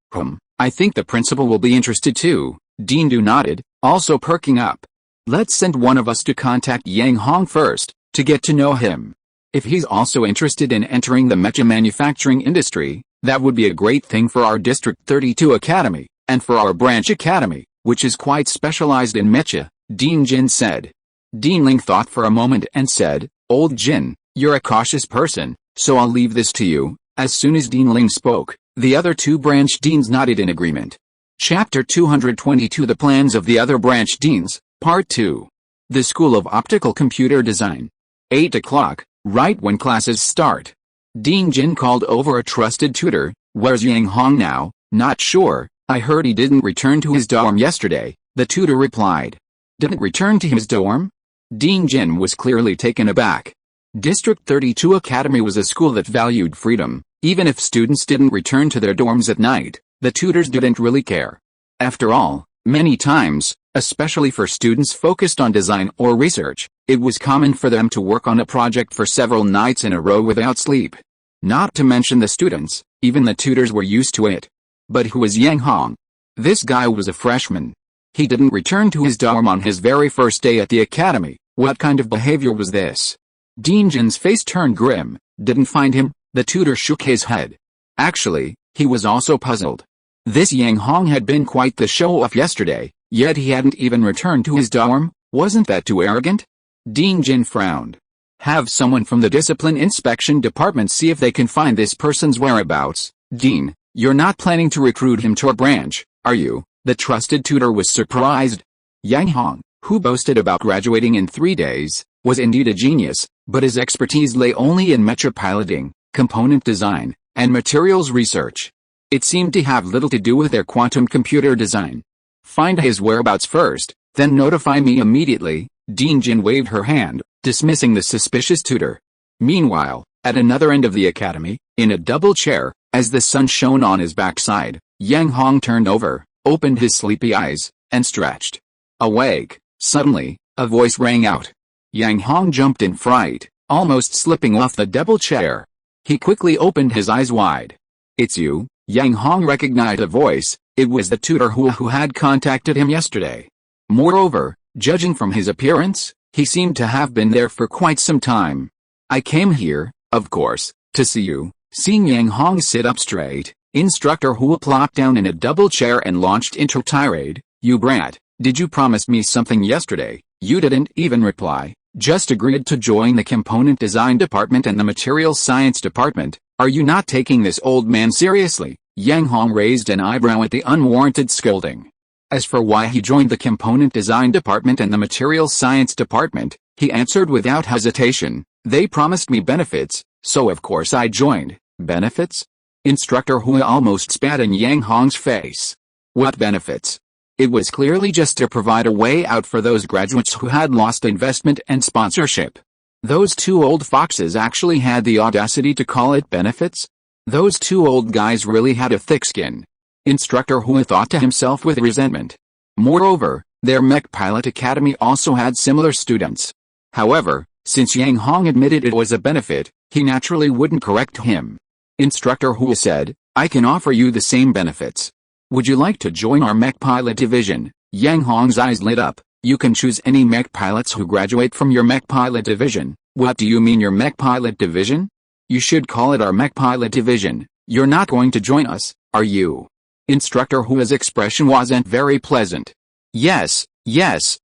I think the principal will be interested too, Dean Du nodded, also perking up. Let's send one of us to contact Yang Hong first, to get to know him. If he's also interested in entering the mecha manufacturing industry, that would be a great thing for our District 32 Academy, and for our branch academy, which is quite specialized in mecha, Dean Jin said. Dean Ling thought for a moment and said, Old Jin, you're a cautious person, so I'll leave this to you. As soon as Dean Ling spoke, the other two branch deans nodded in agreement. Chapter 222 The Plans of the Other Branch Deans, Part 2. The School of Optical Computer Design. 8 o'clock. Right when classes start. Dean Jin called over a trusted tutor. Where's Yang Hong now? Not sure, I heard he didn't return to his dorm yesterday, the tutor replied. Didn't return to his dorm? Dean Jin was clearly taken aback. District 32 Academy was a school that valued freedom. Even if students didn't return to their dorms at night, the tutors didn't really care. After all, many times, especially for students focused on design or research, it was common for them to work on a project for several nights in a row without sleep. Not to mention the students, even the tutors were used to it. But who was Yang Hong? This guy was a freshman. He didn't return to his dorm on his very first day at the academy. What kind of behavior was this? Dean Jin's face turned grim. Didn't find him? The tutor shook his head. Actually, he was also puzzled. This Yang Hong had been quite the show-off yesterday, yet he hadn't even returned to his dorm. Wasn't that too arrogant? Dean Jin frowned. Have someone from the discipline inspection department see if they can find this person's whereabouts. Dean, you're not planning to recruit him to our branch, are you? The trusted tutor was surprised. Yang Hong, who boasted about graduating in 3 days, was indeed a genius, but his expertise lay only in mecha piloting, component design, and materials research. It seemed to have little to do with their quantum computer design. Find his whereabouts first, then notify me immediately. Dean Jin waved her hand, dismissing the suspicious tutor. Meanwhile, at another end of the academy, in a double chair, as the sun shone on his backside, Yang Hong turned over, opened his sleepy eyes, and stretched. Awake! Suddenly, a voice rang out. Yang Hong jumped in fright, almost slipping off the double chair. He quickly opened his eyes wide. It's you? Yang Hong recognized the voice. It was the tutor who had contacted him yesterday. Moreover, judging from his appearance, he seemed to have been there for quite some time. I came here, of course, to see you. Seeing Yang Hong sit up straight, Instructor Hu plopped down in a double chair and launched into tirade. You brat, did you promise me something yesterday? You didn't even reply, just agreed to join the component design department and the materials science department. Are you not taking this old man seriously? Yang Hong raised an eyebrow at the unwarranted scolding. As for why he joined the component design department and the materials science department, he answered without hesitation, "They promised me benefits, so of course I joined." "Benefits?" Instructor Hui almost spat in Yang Hong's face. "What benefits?" It was clearly just to provide a way out for those graduates who had lost investment and sponsorship. Those two old foxes actually had the audacity to call it benefits? Those two old guys really had a thick skin. Instructor Hui thought to himself with resentment. Moreover, their mech pilot academy also had similar students. However, since Yang Hong admitted it was a benefit, he naturally wouldn't correct him. Instructor Hui said, "I can offer you the same benefits. Would you like to join our mech pilot division?" Yang Hong's eyes lit up. "You can choose any mech pilots who graduate from your mech pilot division." "What do you mean your mech pilot division?" "You should call it our mech pilot division. You're not going to join us, are you?" Instructor Hui's expression wasn't very pleasant. Yes,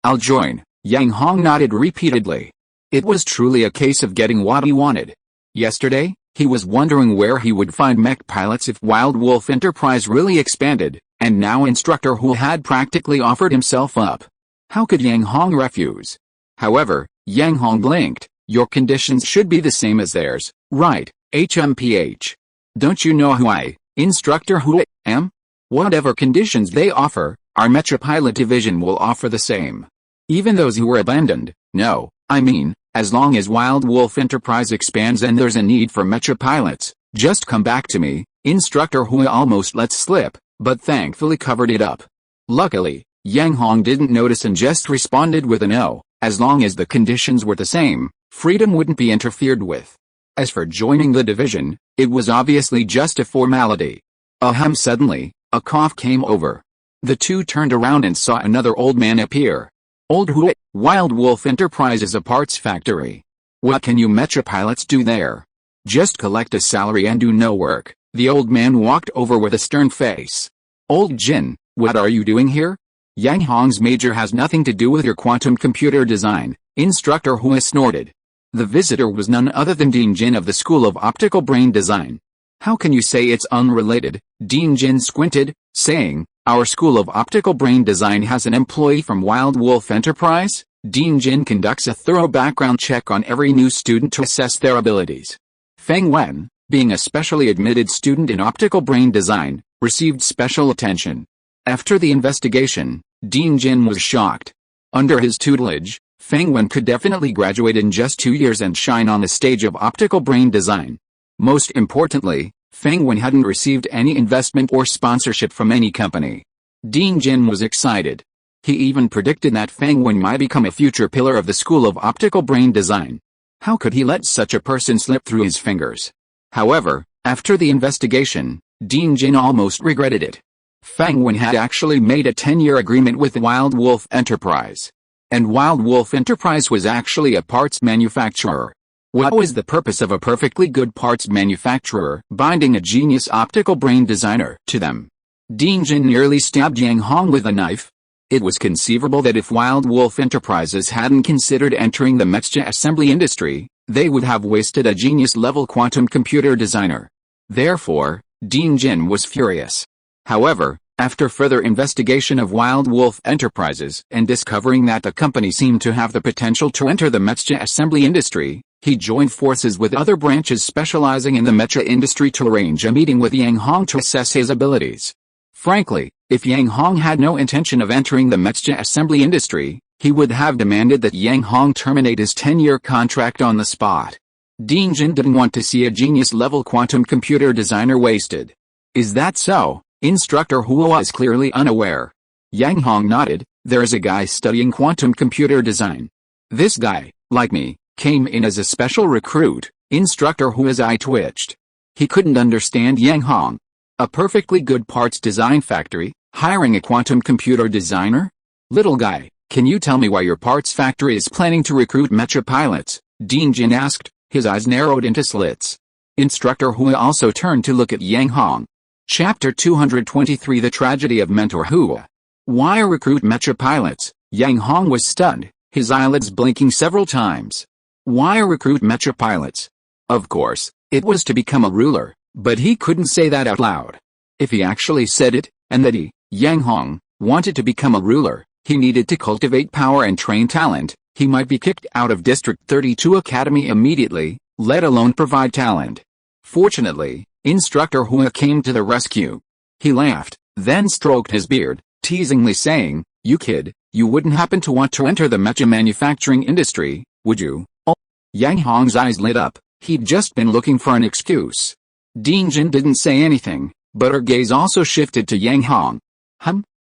I'll join." Yang Hong nodded repeatedly. It was truly a case of getting what he wanted. Yesterday, he was wondering where he would find mech pilots if Wild Wolf Enterprise really expanded, and now Instructor Hui had practically offered himself up. How could Yang Hong refuse? However, Yang Hong blinked. "Your conditions should be the same as theirs, right, HMPH? Don't you know who I, Instructor Hui, am? Whatever conditions they offer, our Mecha Pilot Division will offer the same. Even those who were abandoned, no, I mean, as long as Wild Wolf Enterprise expands and there's a need for Mecha pilots, just come back to me." Instructor Hui almost let slip, but thankfully covered it up. Luckily, Yang Hong didn't notice and just responded with a no. As long as the conditions were the same, freedom wouldn't be interfered with. As for joining the division, it was obviously just a formality. Ahem! Suddenly, a cough came over. The two turned around and saw another old man appear. "Old Hui, Wild Wolf Enterprise is a parts factory. What can you Mecha pilots do there? Just collect a salary and do no work." The old man walked over with a stern face. "Old Jin, what are you doing here? Yang Hong's major has nothing to do with your quantum computer design," Instructor Hui snorted. The visitor was none other than Dean Jin of the School of Optical Brain Design. "How can you say it's unrelated?" Dean Jin squinted, saying, "Our School of Optical Brain Design has an employee from Wild Wolf Enterprise." Dean Jin conducts a thorough background check on every new student to assess their abilities. Feng Wen, being a specially admitted student in optical brain design, received special attention. After the investigation, Dean Jin was shocked. Under his tutelage, Feng Wen could definitely graduate in just 2 years and shine on the stage of optical brain design. Most importantly, Feng Wen hadn't received any investment or sponsorship from any company. Dean Jin was excited. He even predicted that Feng Wen might become a future pillar of the School of Optical Brain Design. How could he let such a person slip through his fingers? However, after the investigation, Dean Jin almost regretted it. Feng Wen had actually made a 10-year agreement with Wild Wolf Enterprise. And Wild Wolf Enterprise was actually a parts manufacturer. What was the purpose of a perfectly good parts manufacturer binding a genius optical brain designer to them? Dean Jin nearly stabbed Yang Hong with a knife. It was conceivable that if Wild Wolf Enterprises hadn't considered entering the mecha assembly industry, they would have wasted a genius-level quantum computer designer. Therefore, Dean Jin was furious. However, after further investigation of Wild Wolf Enterprises and discovering that the company seemed to have the potential to enter the mecha assembly industry, he joined forces with other branches specializing in the mecha industry to arrange a meeting with Yang Hong to assess his abilities. Frankly, if Yang Hong had no intention of entering the mecha assembly industry, he would have demanded that Yang Hong terminate his 10-year contract on the spot. Dean Jin didn't want to see a genius-level quantum computer designer wasted. Is that so? Instructor Hui was clearly unaware. Yang Hong nodded. There is a guy studying quantum computer design. This guy, like me, came in as a special recruit. Instructor Hui's eye twitched. He couldn't understand Yang Hong. A perfectly good parts design factory, hiring a quantum computer designer? Little guy, can you tell me why your parts factory is planning to recruit mecha pilots? Dean Jin asked, his eyes narrowed into slits. Instructor Hui also turned to look at Yang Hong. Chapter 223 The Tragedy of Mentor Hui. Why recruit mecha pilots? Yang Hong was stunned, his eyelids blinking several times. Why recruit mecha pilots? Of course, it was to become a ruler, but he couldn't say that out loud. If he actually said it, and that he, Yang Hong, wanted to become a ruler, he needed to cultivate power and train talent. He might be kicked out of District 32 Academy immediately, let alone provide talent. Fortunately, Instructor Hua came to the rescue. He laughed, then stroked his beard, teasingly saying, "You kid, you wouldn't happen to want to enter the mecha manufacturing industry, would you?" Oh. Yang Hong's eyes lit up. He'd just been looking for an excuse. Ding Jin didn't say anything, but her gaze also shifted to Yang Hong.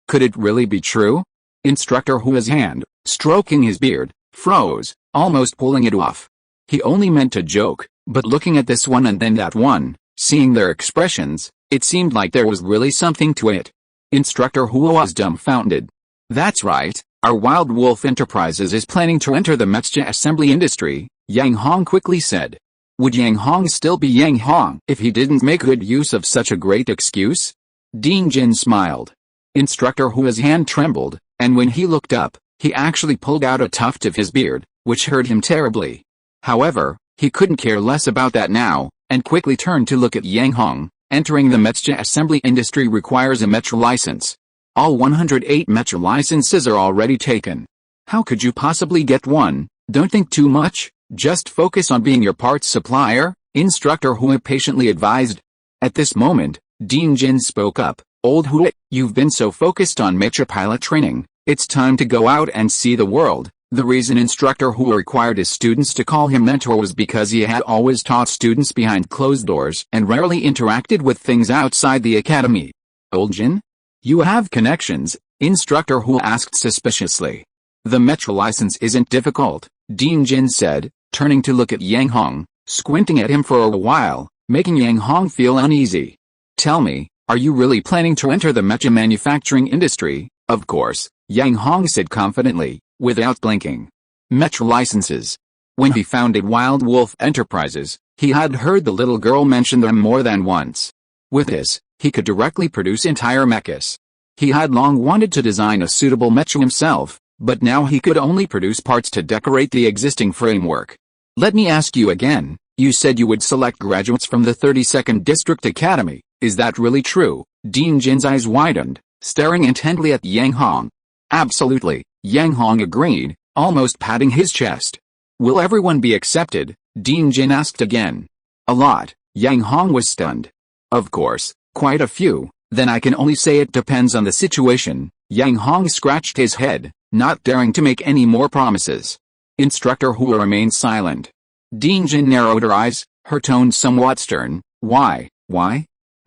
Could it really be true? Instructor Hua's hand, stroking his beard, froze, almost pulling it off. He only meant to joke, but looking at this one and then that one, seeing their expressions, it seemed like there was really something to it. Instructor Hua was dumbfounded. "That's right, our Wild Wolf Enterprises is planning to enter the mecha assembly industry," Yang Hong quickly said. Would Yang Hong still be Yang Hong if he didn't make good use of such a great excuse? Ding Jin smiled. Instructor Hua's hand trembled, and when he looked up, he actually pulled out a tuft of his beard, which hurt him terribly. However, he couldn't care less about that now, and quickly turned to look at Yang Hong. Entering the mecha assembly industry requires a mecha license. All 108 mecha licenses are already taken. How could you possibly get one? Don't think too much, just focus on being your parts supplier, Instructor Hua patiently advised. At this moment, Ding Jin spoke up. "Old Hua, you've been so focused on mecha pilot training, it's time to go out and see the world." The reason Instructor Hua required his students to call him mentor was because he had always taught students behind closed doors and rarely interacted with things outside the academy. "Old Jin? You have connections?" Instructor Hua asked suspiciously. "The mecha license isn't difficult," Ding Jin said, turning to look at Yang Hong, squinting at him for a while, making Yang Hong feel uneasy. "Tell me, are you really planning to enter the mecha manufacturing industry?" "Of course," Yang Hong said confidently, without blinking. Mecha licenses. When he founded Wild Wolf Enterprises, he had heard the little girl mention them more than once. With this, he could directly produce entire mechas. He had long wanted to design a suitable mecha himself, but now he could only produce parts to decorate the existing framework. "Let me ask you again, you said you would select graduates from the 32nd District Academy, is that really true?" Ding Jin's eyes widened, staring intently at Yang Hong. "Absolutely," Yang Hong agreed, almost patting his chest. "Will everyone be accepted?" Ding Jin asked again. "A lot," Yang Hong was stunned. "Of course, quite a few, then I can only say it depends on the situation." Yang Hong scratched his head, not daring to make any more promises. Instructor Hua remained silent. Ding Jin narrowed her eyes, her tone somewhat stern. Why?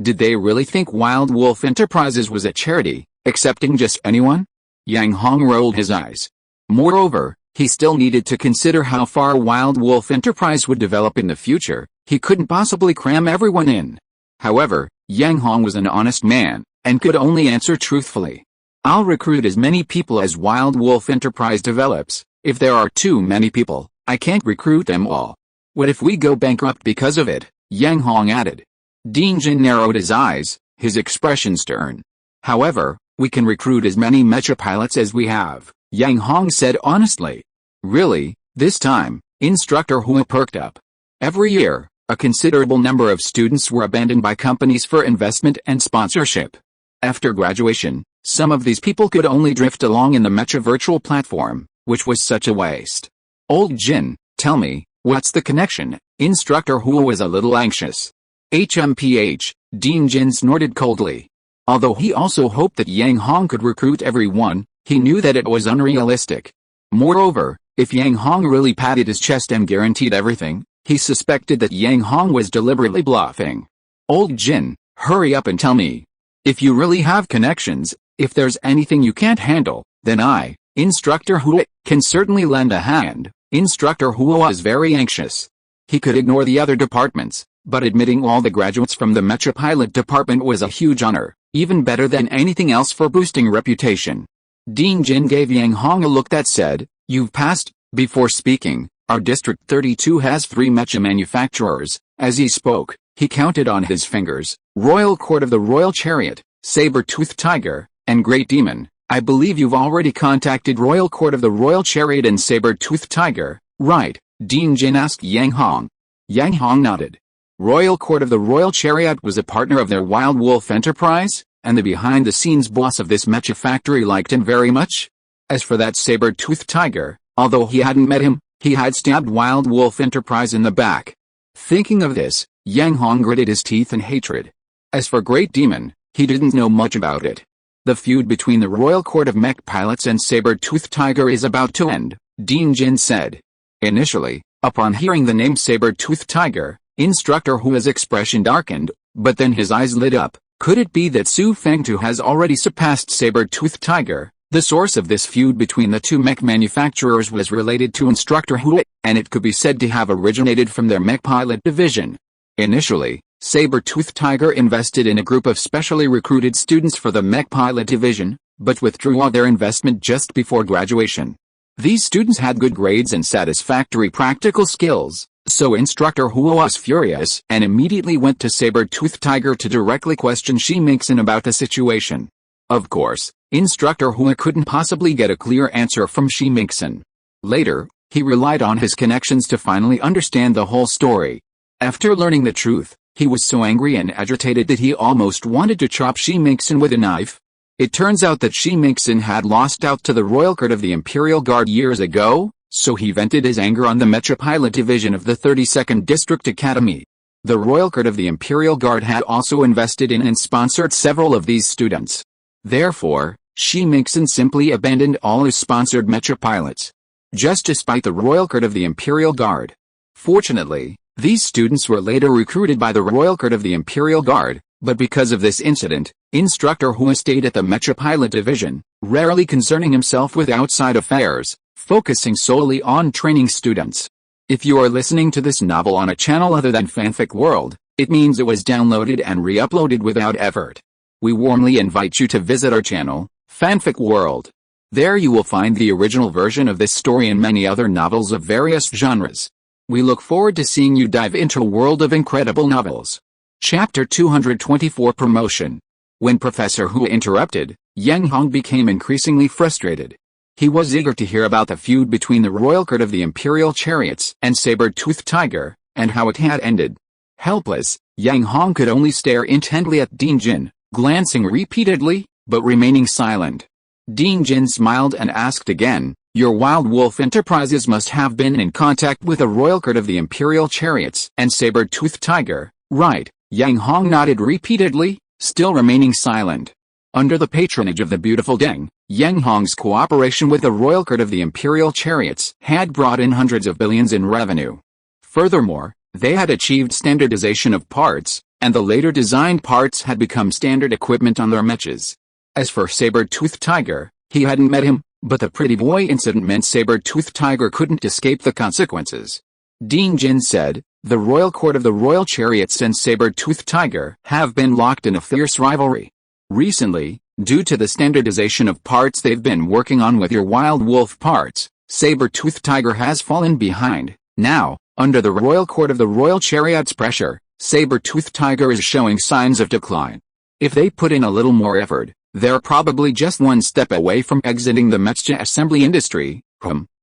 Did they really think Wild Wolf Enterprises was a charity, accepting just anyone? Yang Hong rolled his eyes. Moreover, he still needed to consider how far Wild Wolf Enterprise would develop in the future. He couldn't possibly cram everyone in. However, Yang Hong was an honest man, and could only answer truthfully. "I'll recruit as many people as Wild Wolf Enterprise develops. If there are too many people, I can't recruit them all. What if we go bankrupt because of it?" Yang Hong added. Ding Jin narrowed his eyes, his expression stern. "However, we can recruit as many mecha pilots as we have," Yang Hong said honestly. "Really?" This time, Instructor Hua perked up. Every year, a considerable number of students were abandoned by companies for investment and sponsorship. After graduation, some of these people could only drift along in the mecha virtual platform, which was such a waste. "Old Jin, tell me, what's the connection?" Instructor Hua was a little anxious. "HMPH, Ding Jin snorted coldly. Although he also hoped that Yang Hong could recruit everyone, he knew that it was unrealistic. Moreover, if Yang Hong really patted his chest and guaranteed everything, he suspected that Yang Hong was deliberately bluffing. "Old Jin, hurry up and tell me. If you really have connections, if there's anything you can't handle, then I, Instructor Hua, can certainly lend a hand." Instructor Hua was very anxious. He could ignore the other departments, but admitting all the graduates from the Mecha Pilot Department was a huge honor, even better than anything else for boosting reputation. Ding Jin gave Yang Hong a look that said, "You've passed." Before speaking, "Our District 32 has 3 mecha manufacturers." As he spoke, he counted on his fingers, Royal Court of the Royal Chariot, Saber-Toothed Tiger, and Great Demon. "I believe you've already contacted Royal Court of the Royal Chariot and Saber-Toothed Tiger, right?" Ding Jin asked Yang Hong. Yang Hong nodded. Royal Court of the Royal Chariot was a partner of their Wild Wolf Enterprise? and the behind-the-scenes boss of this mecha factory liked him very much. As for that saber-toothed tiger, although he hadn't met him, he had stabbed Wild Wolf Enterprise in the back. Thinking of this, Yang Hong gritted his teeth in hatred. As for Great Demon, he didn't know much about it. The feud between the Royal Court of Mech Pilots and Saber-Toothed Tiger is about to end, Dean Jin said. Initially, upon hearing the name Saber-Toothed Tiger, Instructor Hua's expression darkened, but then his eyes lit up. Could it be that Su Fengtu has already surpassed Saber-Toothed Tiger? The source of this feud between the two mech manufacturers was related to Instructor Hua, and it could be said to have originated from their mech pilot division. Initially, Saber-Toothed Tiger invested in a group of specially recruited students for the mech pilot division, but withdrew all their investment just before graduation. These students had good grades and satisfactory practical skills, so Instructor Hua was furious and immediately went to Saber-Toothed Tiger to directly question Shi Mingxin about the situation. Of course, Instructor Hua couldn't possibly get a clear answer from Shi Mingxin. Later, he relied on his connections to finally understand the whole story. After learning the truth, he was so angry and agitated that he almost wanted to chop Shi Mingxin with a knife. It turns out that Shi Mingxin had lost out to the Royal Court of the Imperial Guard years ago, so he vented his anger on the Mecha Pilot Division of the 32nd District Academy. The Royal Court of the Imperial Guard had also invested in and sponsored several of these students. Therefore, Shi Mingxin simply abandoned all his sponsored Mecha pilots, just to spite the Royal Court of the Imperial Guard. Fortunately, these students were later recruited by the Royal Court of the Imperial Guard, but because of this incident, Instructor Hua stayed at the Mecha Pilot Division, rarely concerning himself with outside affairs, focusing solely on training students. If you are listening to this novel on a channel other than Fanfic World, it means it was downloaded and re-uploaded without effort. We warmly invite you to visit our channel, Fanfic World. There you will find the original version of this story and many other novels of various genres. We look forward to seeing you dive into a world of incredible novels. Chapter 224 Promotion. When Professor Hua interrupted, Yang Hong became increasingly frustrated. He was eager to hear about the feud between the Royal Court of the Imperial Chariots and Saber-Toothed Tiger, and how it had ended. Helpless, Yang Hong could only stare intently at Dean Jin, glancing repeatedly, but remaining silent. Dean Jin smiled and asked again, "Your Wild Wolf Enterprises must have been in contact with the Royal Court of the Imperial Chariots and Saber-Toothed Tiger, right?" Yang Hong nodded repeatedly, still remaining silent. Under the patronage of the beautiful Deng, Yang Hong's cooperation with the Royal Court of the Imperial Chariots had brought in hundreds of billions in revenue. Furthermore, they had achieved standardization of parts, and the later designed parts had become standard equipment on their mechas. As for Saber-Toothed Tiger, he hadn't met him, but the pretty boy incident meant Saber-Toothed Tiger couldn't escape the consequences. Dean Jin said, "The Royal Court of the Royal Chariots and Saber-Toothed Tiger have been locked in a fierce rivalry. Recently, due to the standardization of parts they've been working on with your Wild Wolf parts, Saber-Toothed Tiger has fallen behind. Now, under the Royal Court of the Royal Chariots pressure, Saber-Toothed Tiger is showing signs of decline. If they put in a little more effort, they're probably just one step away from exiting the mecha assembly industry."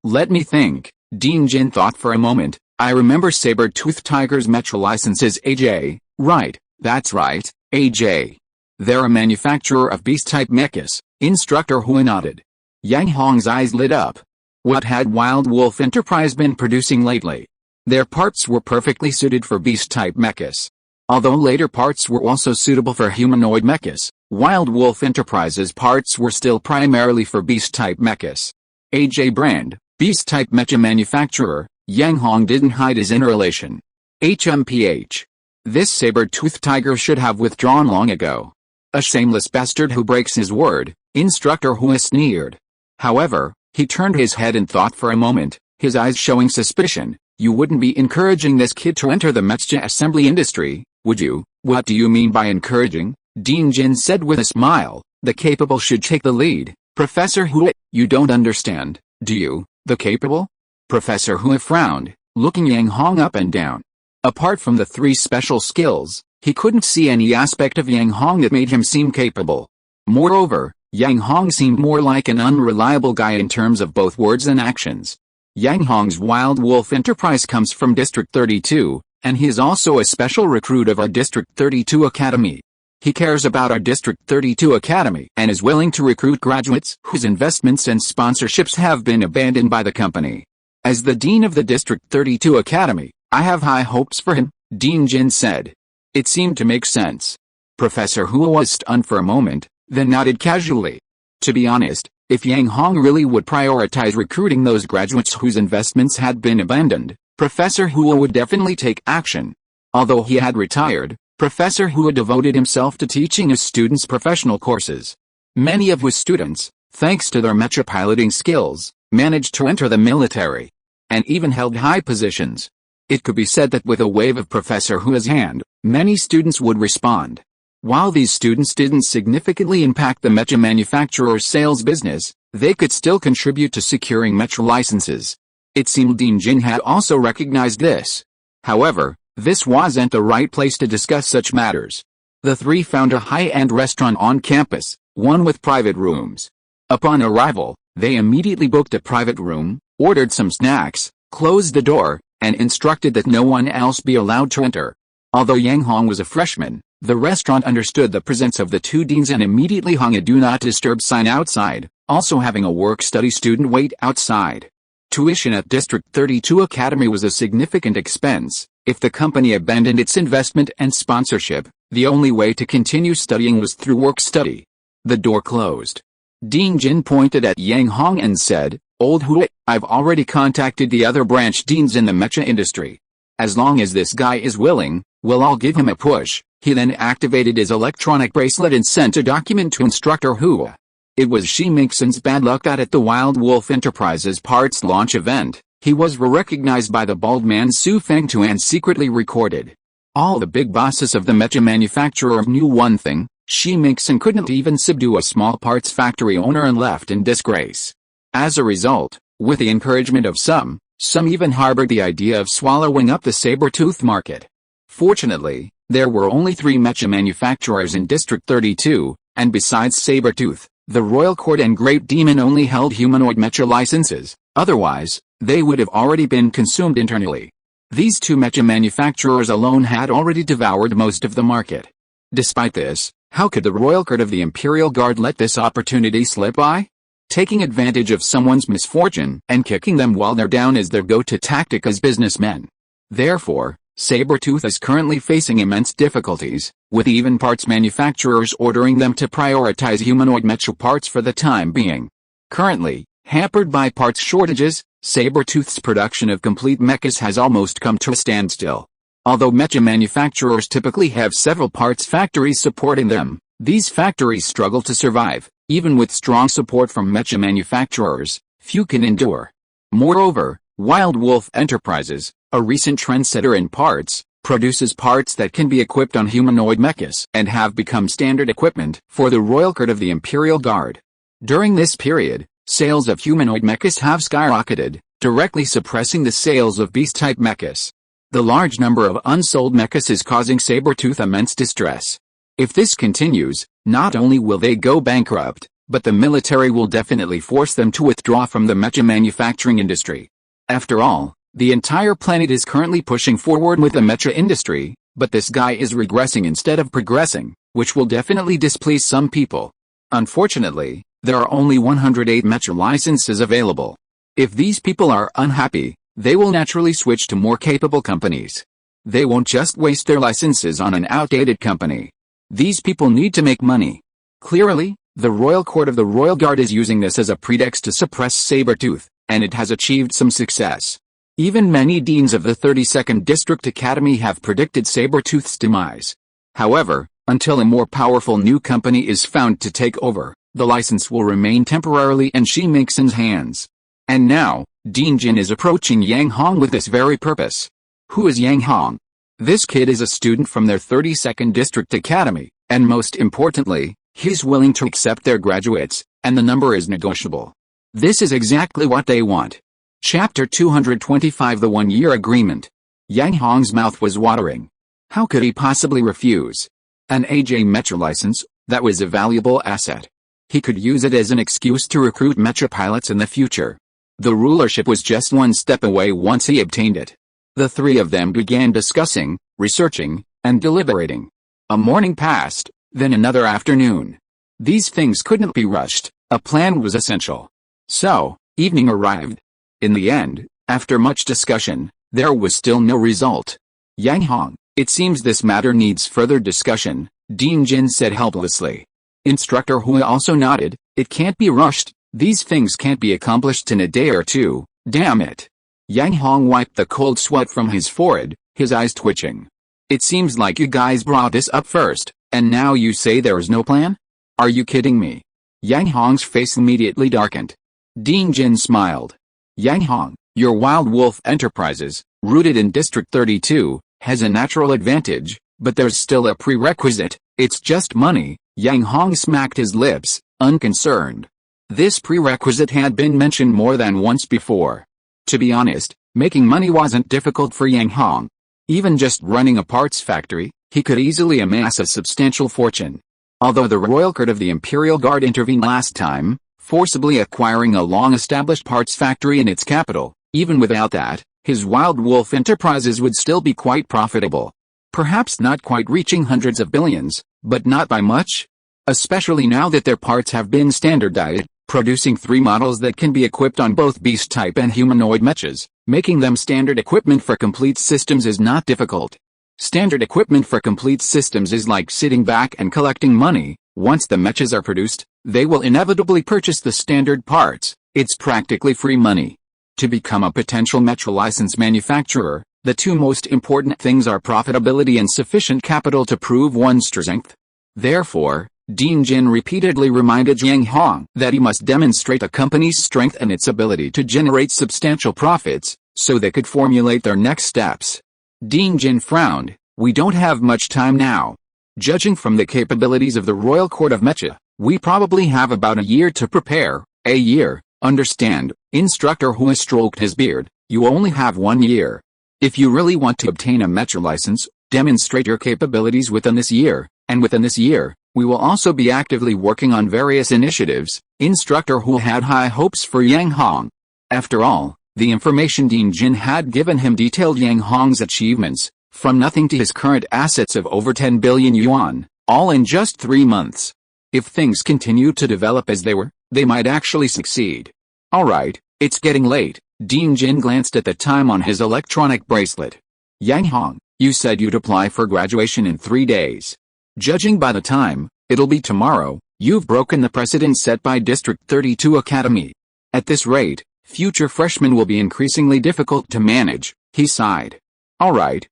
Let me think. Dean Jin thought for a moment. "I remember Saber-Toothed Tiger's mecha license is AJ, right?" "That's right, AJ. They're a manufacturer of beast-type mechas." Instructor Hua nodded. Yang Hong's eyes lit up. What had Wild Wolf Enterprise been producing lately? Their parts were perfectly suited for beast-type mechas. Although later parts were also suitable for humanoid mechas, Wild Wolf Enterprise's parts were still primarily for beast-type mechas. AJ brand, beast-type mecha manufacturer, Yang Hong didn't hide his inner elation. HMPH. This Saber-Toothed Tiger should have withdrawn long ago. A shameless bastard who breaks his word, Instructor Hua sneered. However, he turned his head and thought for a moment, his eyes showing suspicion. "You wouldn't be encouraging this kid to enter the mecha assembly industry, would you?" "What do you mean by encouraging?" Dean Jin said with a smile. "The capable should take the lead." "Professor Hua, you don't understand, do you? The capable?" Professor Hua frowned, looking Yang Hong up and down. Apart from the 3 special skills, he couldn't see any aspect of Yang Hong that made him seem capable. Moreover, Yang Hong seemed more like an unreliable guy in terms of both words and actions. Yang Hong's Wild Wolf Enterprise comes from District 32, and he is also a special recruit of our District 32 Academy. He cares about our District 32 Academy and is willing to recruit graduates whose investments and sponsorships have been abandoned by the company. As the Dean of the District 32 Academy, I have high hopes for him, Dean Jin said. It seemed to make sense. Professor Hua was stunned for a moment, then nodded casually. To be honest, if Yang Hong really would prioritize recruiting those graduates whose investments had been abandoned, Professor Hua would definitely take action. Although he had retired, Professor Hua devoted himself to teaching his students professional courses. Many of his students, thanks to their mecha piloting skills, managed to enter the military, and even held high positions. It could be said that with a wave of Professor Hua's hand, many students would respond. While these students didn't significantly impact the mecha manufacturer's sales business, they could still contribute to securing mecha licenses. It seemed Dean Jin had also recognized this. However, this wasn't the right place to discuss such matters. The three found a high-end restaurant on campus, one with private rooms. Upon arrival, they immediately booked a private room, ordered some snacks, closed the door, and instructed that no one else be allowed to enter. Although Yang Hong was a freshman, the restaurant understood the presence of the two deans and immediately hung a "Do Not Disturb" sign outside, also having a work-study student wait outside. Tuition at District 32 Academy was a significant expense. If the company abandoned its investment and sponsorship, the only way to continue studying was through work-study. The door closed. Dean Jin pointed at Yang Hong and said, "Old Hua, I've already contacted the other branch deans in the mecha industry. As long as this guy is willing, we'll all give him a push." He then activated his electronic bracelet and sent a document to Instructor Hua. It was Shi Mingxin's bad luck that at the Wild Wolf Enterprises parts launch event, he was recognized by the bald man Su Fengtu and secretly recorded. All the big bosses of the mecha manufacturer knew one thing: Shi Mingxin couldn't even subdue a small parts factory owner and left in disgrace. As a result, with the encouragement of some even harbored the idea of swallowing up the saber-tooth market. Fortunately, there were only 3 mecha manufacturers in District 32, and besides Sabertooth, the Royal Court and Great Demon only held humanoid mecha licenses. Otherwise, they would have already been consumed internally. These 2 mecha manufacturers alone had already devoured most of the market. Despite this, how could the Royal Court of the Imperial Guard let this opportunity slip by? Taking advantage of someone's misfortune and kicking them while they're down is their go-to tactic as businessmen. Therefore, Sabertooth is currently facing immense difficulties, with even parts manufacturers ordering them to prioritize humanoid mecha parts for the time being. Currently, hampered by parts shortages, Sabertooth's production of complete mechas has almost come to a standstill. Although mecha manufacturers typically have several parts factories supporting them, these factories struggle to survive. Even with strong support from mecha manufacturers, few can endure. Moreover, Wild Wolf Enterprises, a recent trendsetter in parts, produces parts that can be equipped on humanoid mechas and have become standard equipment for the Royal Court of the Imperial Guard. During this period, sales of humanoid mechas have skyrocketed, directly suppressing the sales of beast-type mechas. The large number of unsold mechas is causing Sabertooth immense distress. If this continues, not only will they go bankrupt, but the military will definitely force them to withdraw from the mecha manufacturing industry. After all, the entire planet is currently pushing forward with the mecha industry, but this guy is regressing instead of progressing, which will definitely displease some people. Unfortunately, there are only 108 mecha licenses available. If these people are unhappy, they will naturally switch to more capable companies. They won't just waste their licenses on an outdated company. These people need to make money. Clearly, the Royal Court of the Royal Guard is using this as a pretext to suppress Sabertooth, and it has achieved some success. Even many deans of the 32nd District Academy have predicted Sabertooth's demise. However, until a more powerful new company is found to take over, the license will remain temporarily in Shi Mingxin's hands. And now, Dean Jin is approaching Yang Hong with this very purpose. Who is Yang Hong? This kid is a student from their 32nd District Academy, and most importantly, he's willing to accept their graduates, and the number is negotiable. This is exactly what they want. Chapter 225 The 1-Year Agreement. Yang Hong's mouth was watering. How could he possibly refuse? An AJ Mecha license, that was a valuable asset. He could use it as an excuse to recruit mecha pilots in the future. The rulership was just one step away once he obtained it. The three of them began discussing, researching, and deliberating. A morning passed, then another afternoon. These things couldn't be rushed, a plan was essential. So, evening arrived. In the end, after much discussion, there was still no result. Yang Hong, it seems this matter needs further discussion, Dean Jin said helplessly. Instructor Hua also nodded, it can't be rushed, these things can't be accomplished in a day or two, damn it. Yang Hong wiped the cold sweat from his forehead, his eyes twitching. It seems like you guys brought this up first, and now you say there is no plan? Are you kidding me? Yang Hong's face immediately darkened. Dean Jin smiled. Yang Hong, your Wild Wolf Enterprises, rooted in District 32, has a natural advantage, but there's still a prerequisite, it's just money. Yang Hong smacked his lips, unconcerned. This prerequisite had been mentioned more than once before. To be honest, making money wasn't difficult for Yang Hong. Even just running a parts factory, he could easily amass a substantial fortune. Although the Royal Court of the Imperial Guard intervened last time, forcibly acquiring a long-established parts factory in its capital, even without that, his Wild Wolf Enterprises would still be quite profitable. Perhaps not quite reaching hundreds of billions, but not by much. Especially now that their parts have been standardized, producing 3 models that can be equipped on both beast-type and humanoid mechas, making them standard equipment for complete systems is not difficult. Standard equipment for complete systems is like sitting back and collecting money. Once the mechas are produced, they will inevitably purchase the standard parts. It's practically free money. To become a potential mecha license manufacturer, the 2 most important things are profitability and sufficient capital to prove one's strength. Therefore, Dean Jin repeatedly reminded Yang Hong that he must demonstrate a company's strength and its ability to generate substantial profits, so they could formulate their next steps. Dean Jin frowned, we don't have much time now. Judging from the capabilities of the Royal Court of Mecha, we probably have about a year to prepare. A year, understand, Instructor Hua stroked his beard, you only have 1 year. If you really want to obtain a mecha license, demonstrate your capabilities within this year, and within this year, we will also be actively working on various initiatives. Instructor Hua had high hopes for Yang Hong. After all, the information Dean Jin had given him detailed Yang Hong's achievements, from nothing to his current assets of over 10 billion yuan, all in just 3 months. If things continue to develop as they were, they might actually succeed. Alright, it's getting late. Dean Jin glanced at the time on his electronic bracelet. Yang Hong, you said you'd apply for graduation in 3 days. Judging by the time, it'll be tomorrow. You've broken the precedent set by District 32 Academy. At this rate, future freshmen will be increasingly difficult to manage, he sighed. Alright,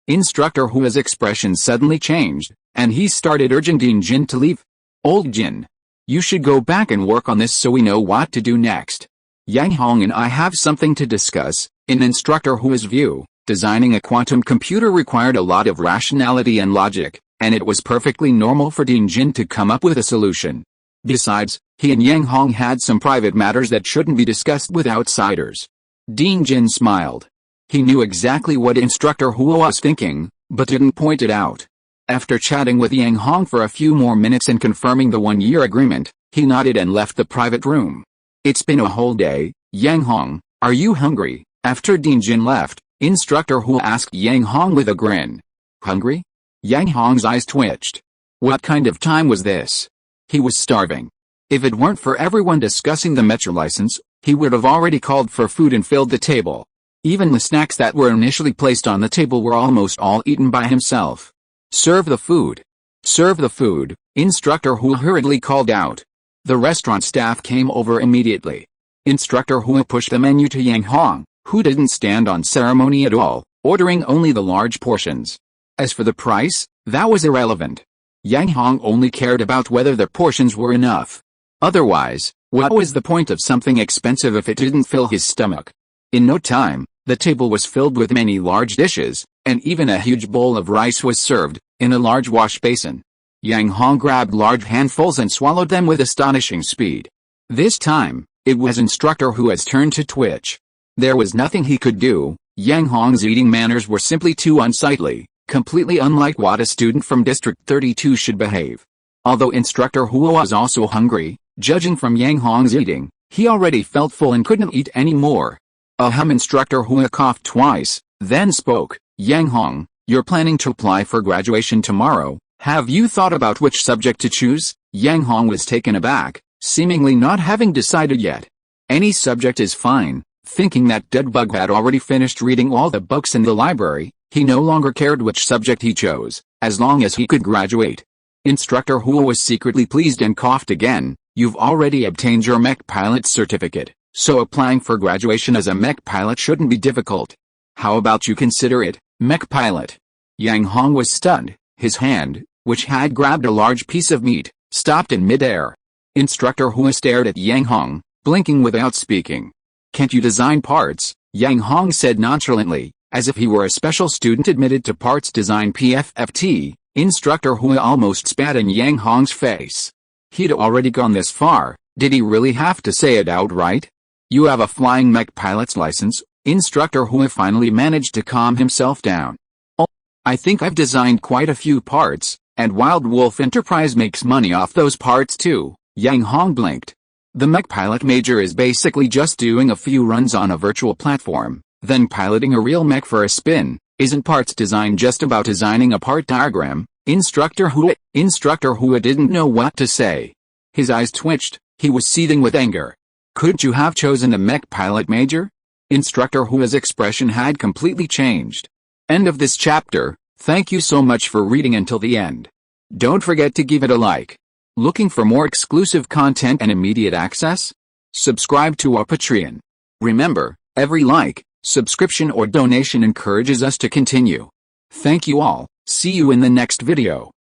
Instructor Hua's expression suddenly changed, and he started urging Dean Jin to leave. Old Jin, you should go back and work on this so we know what to do next. Yang Hong and I have something to discuss. In Instructor Hua's view, designing a quantum computer required a lot of rationality and logic, and it was perfectly normal for Dean Jin to come up with a solution. Besides, he and Yang Hong had some private matters that shouldn't be discussed with outsiders. Dean Jin smiled. He knew exactly what Instructor Hua was thinking, but didn't point it out. After chatting with Yang Hong for a few more minutes and confirming the 1-year agreement, he nodded and left the private room. It's been a whole day. Yang Hong, are you hungry? After Dean Jin left, Instructor Hua asked Yang Hong with a grin. Hungry? Yang Hong's eyes twitched. What kind of time was this? He was starving. If it weren't for everyone discussing the mecha license, he would have already called for food and filled the table. Even the snacks that were initially placed on the table were almost all eaten by himself. Serve the food. Serve the food, Instructor Hua hurriedly called out. The restaurant staff came over immediately. Instructor Hua pushed the menu to Yang Hong, who didn't stand on ceremony at all, ordering only the large portions. As for the price, that was irrelevant. Yang Hong only cared about whether the portions were enough. Otherwise, what was the point of something expensive if it didn't fill his stomach? In no time, the table was filled with many large dishes, and even a huge bowl of rice was served, in a large wash basin. Yang Hong grabbed large handfuls and swallowed them with astonishing speed. This time, it was Instructor Hua's turn to twitch. There was nothing he could do. Yang Hong's eating manners were simply too unsightly, completely unlike what a student from District 32 should behave. Although Instructor Hua was also hungry, judging from Yang Hong's eating, he already felt full and couldn't eat any more. Instructor Hua coughed twice, then spoke. Yang Hong, you're planning to apply for graduation tomorrow, Have you thought about which subject to choose? Yang Hong was taken aback, seemingly not having decided yet. Any subject is fine. Thinking that Deadbug had already finished reading all the books in the library, he no longer cared which subject he chose, as long as he could graduate. Instructor Hua was secretly pleased and coughed again. You've already obtained your mech pilot certificate, so applying for graduation as a mech pilot shouldn't be difficult. How about you consider it, mech pilot? Yang Hong was stunned. His hand, which had grabbed a large piece of meat, stopped in midair. Instructor Hua stared at Yang Hong, blinking without speaking. Can't you design parts? Yang Hong said nonchalantly, as if he were a special student admitted to parts design PFFT. Instructor Hua almost spat in Yang Hong's face. He'd already gone this far. Did he really have to say it outright? You have a flying mech pilot's license? Instructor Hua finally managed to calm himself down. Oh, I think I've designed quite a few parts, and Wild Wolf Enterprise makes money off those parts too. Yang Hong blinked. The mech pilot major is basically just doing a few runs on a virtual platform, then piloting a real mech for a spin. Isn't parts design just about designing a part diagram? Instructor Hua didn't know what to say. His eyes twitched. He was seething with anger. Couldn't you have chosen a mech pilot major? Instructor Hua's expression had completely changed. End of this chapter. Thank you so much for reading until the end. Don't forget to give it a like. Looking for more exclusive content and immediate access? Subscribe to our Patreon. Remember, every like, subscription or donation encourages us to continue. Thank you all. See you in the next video.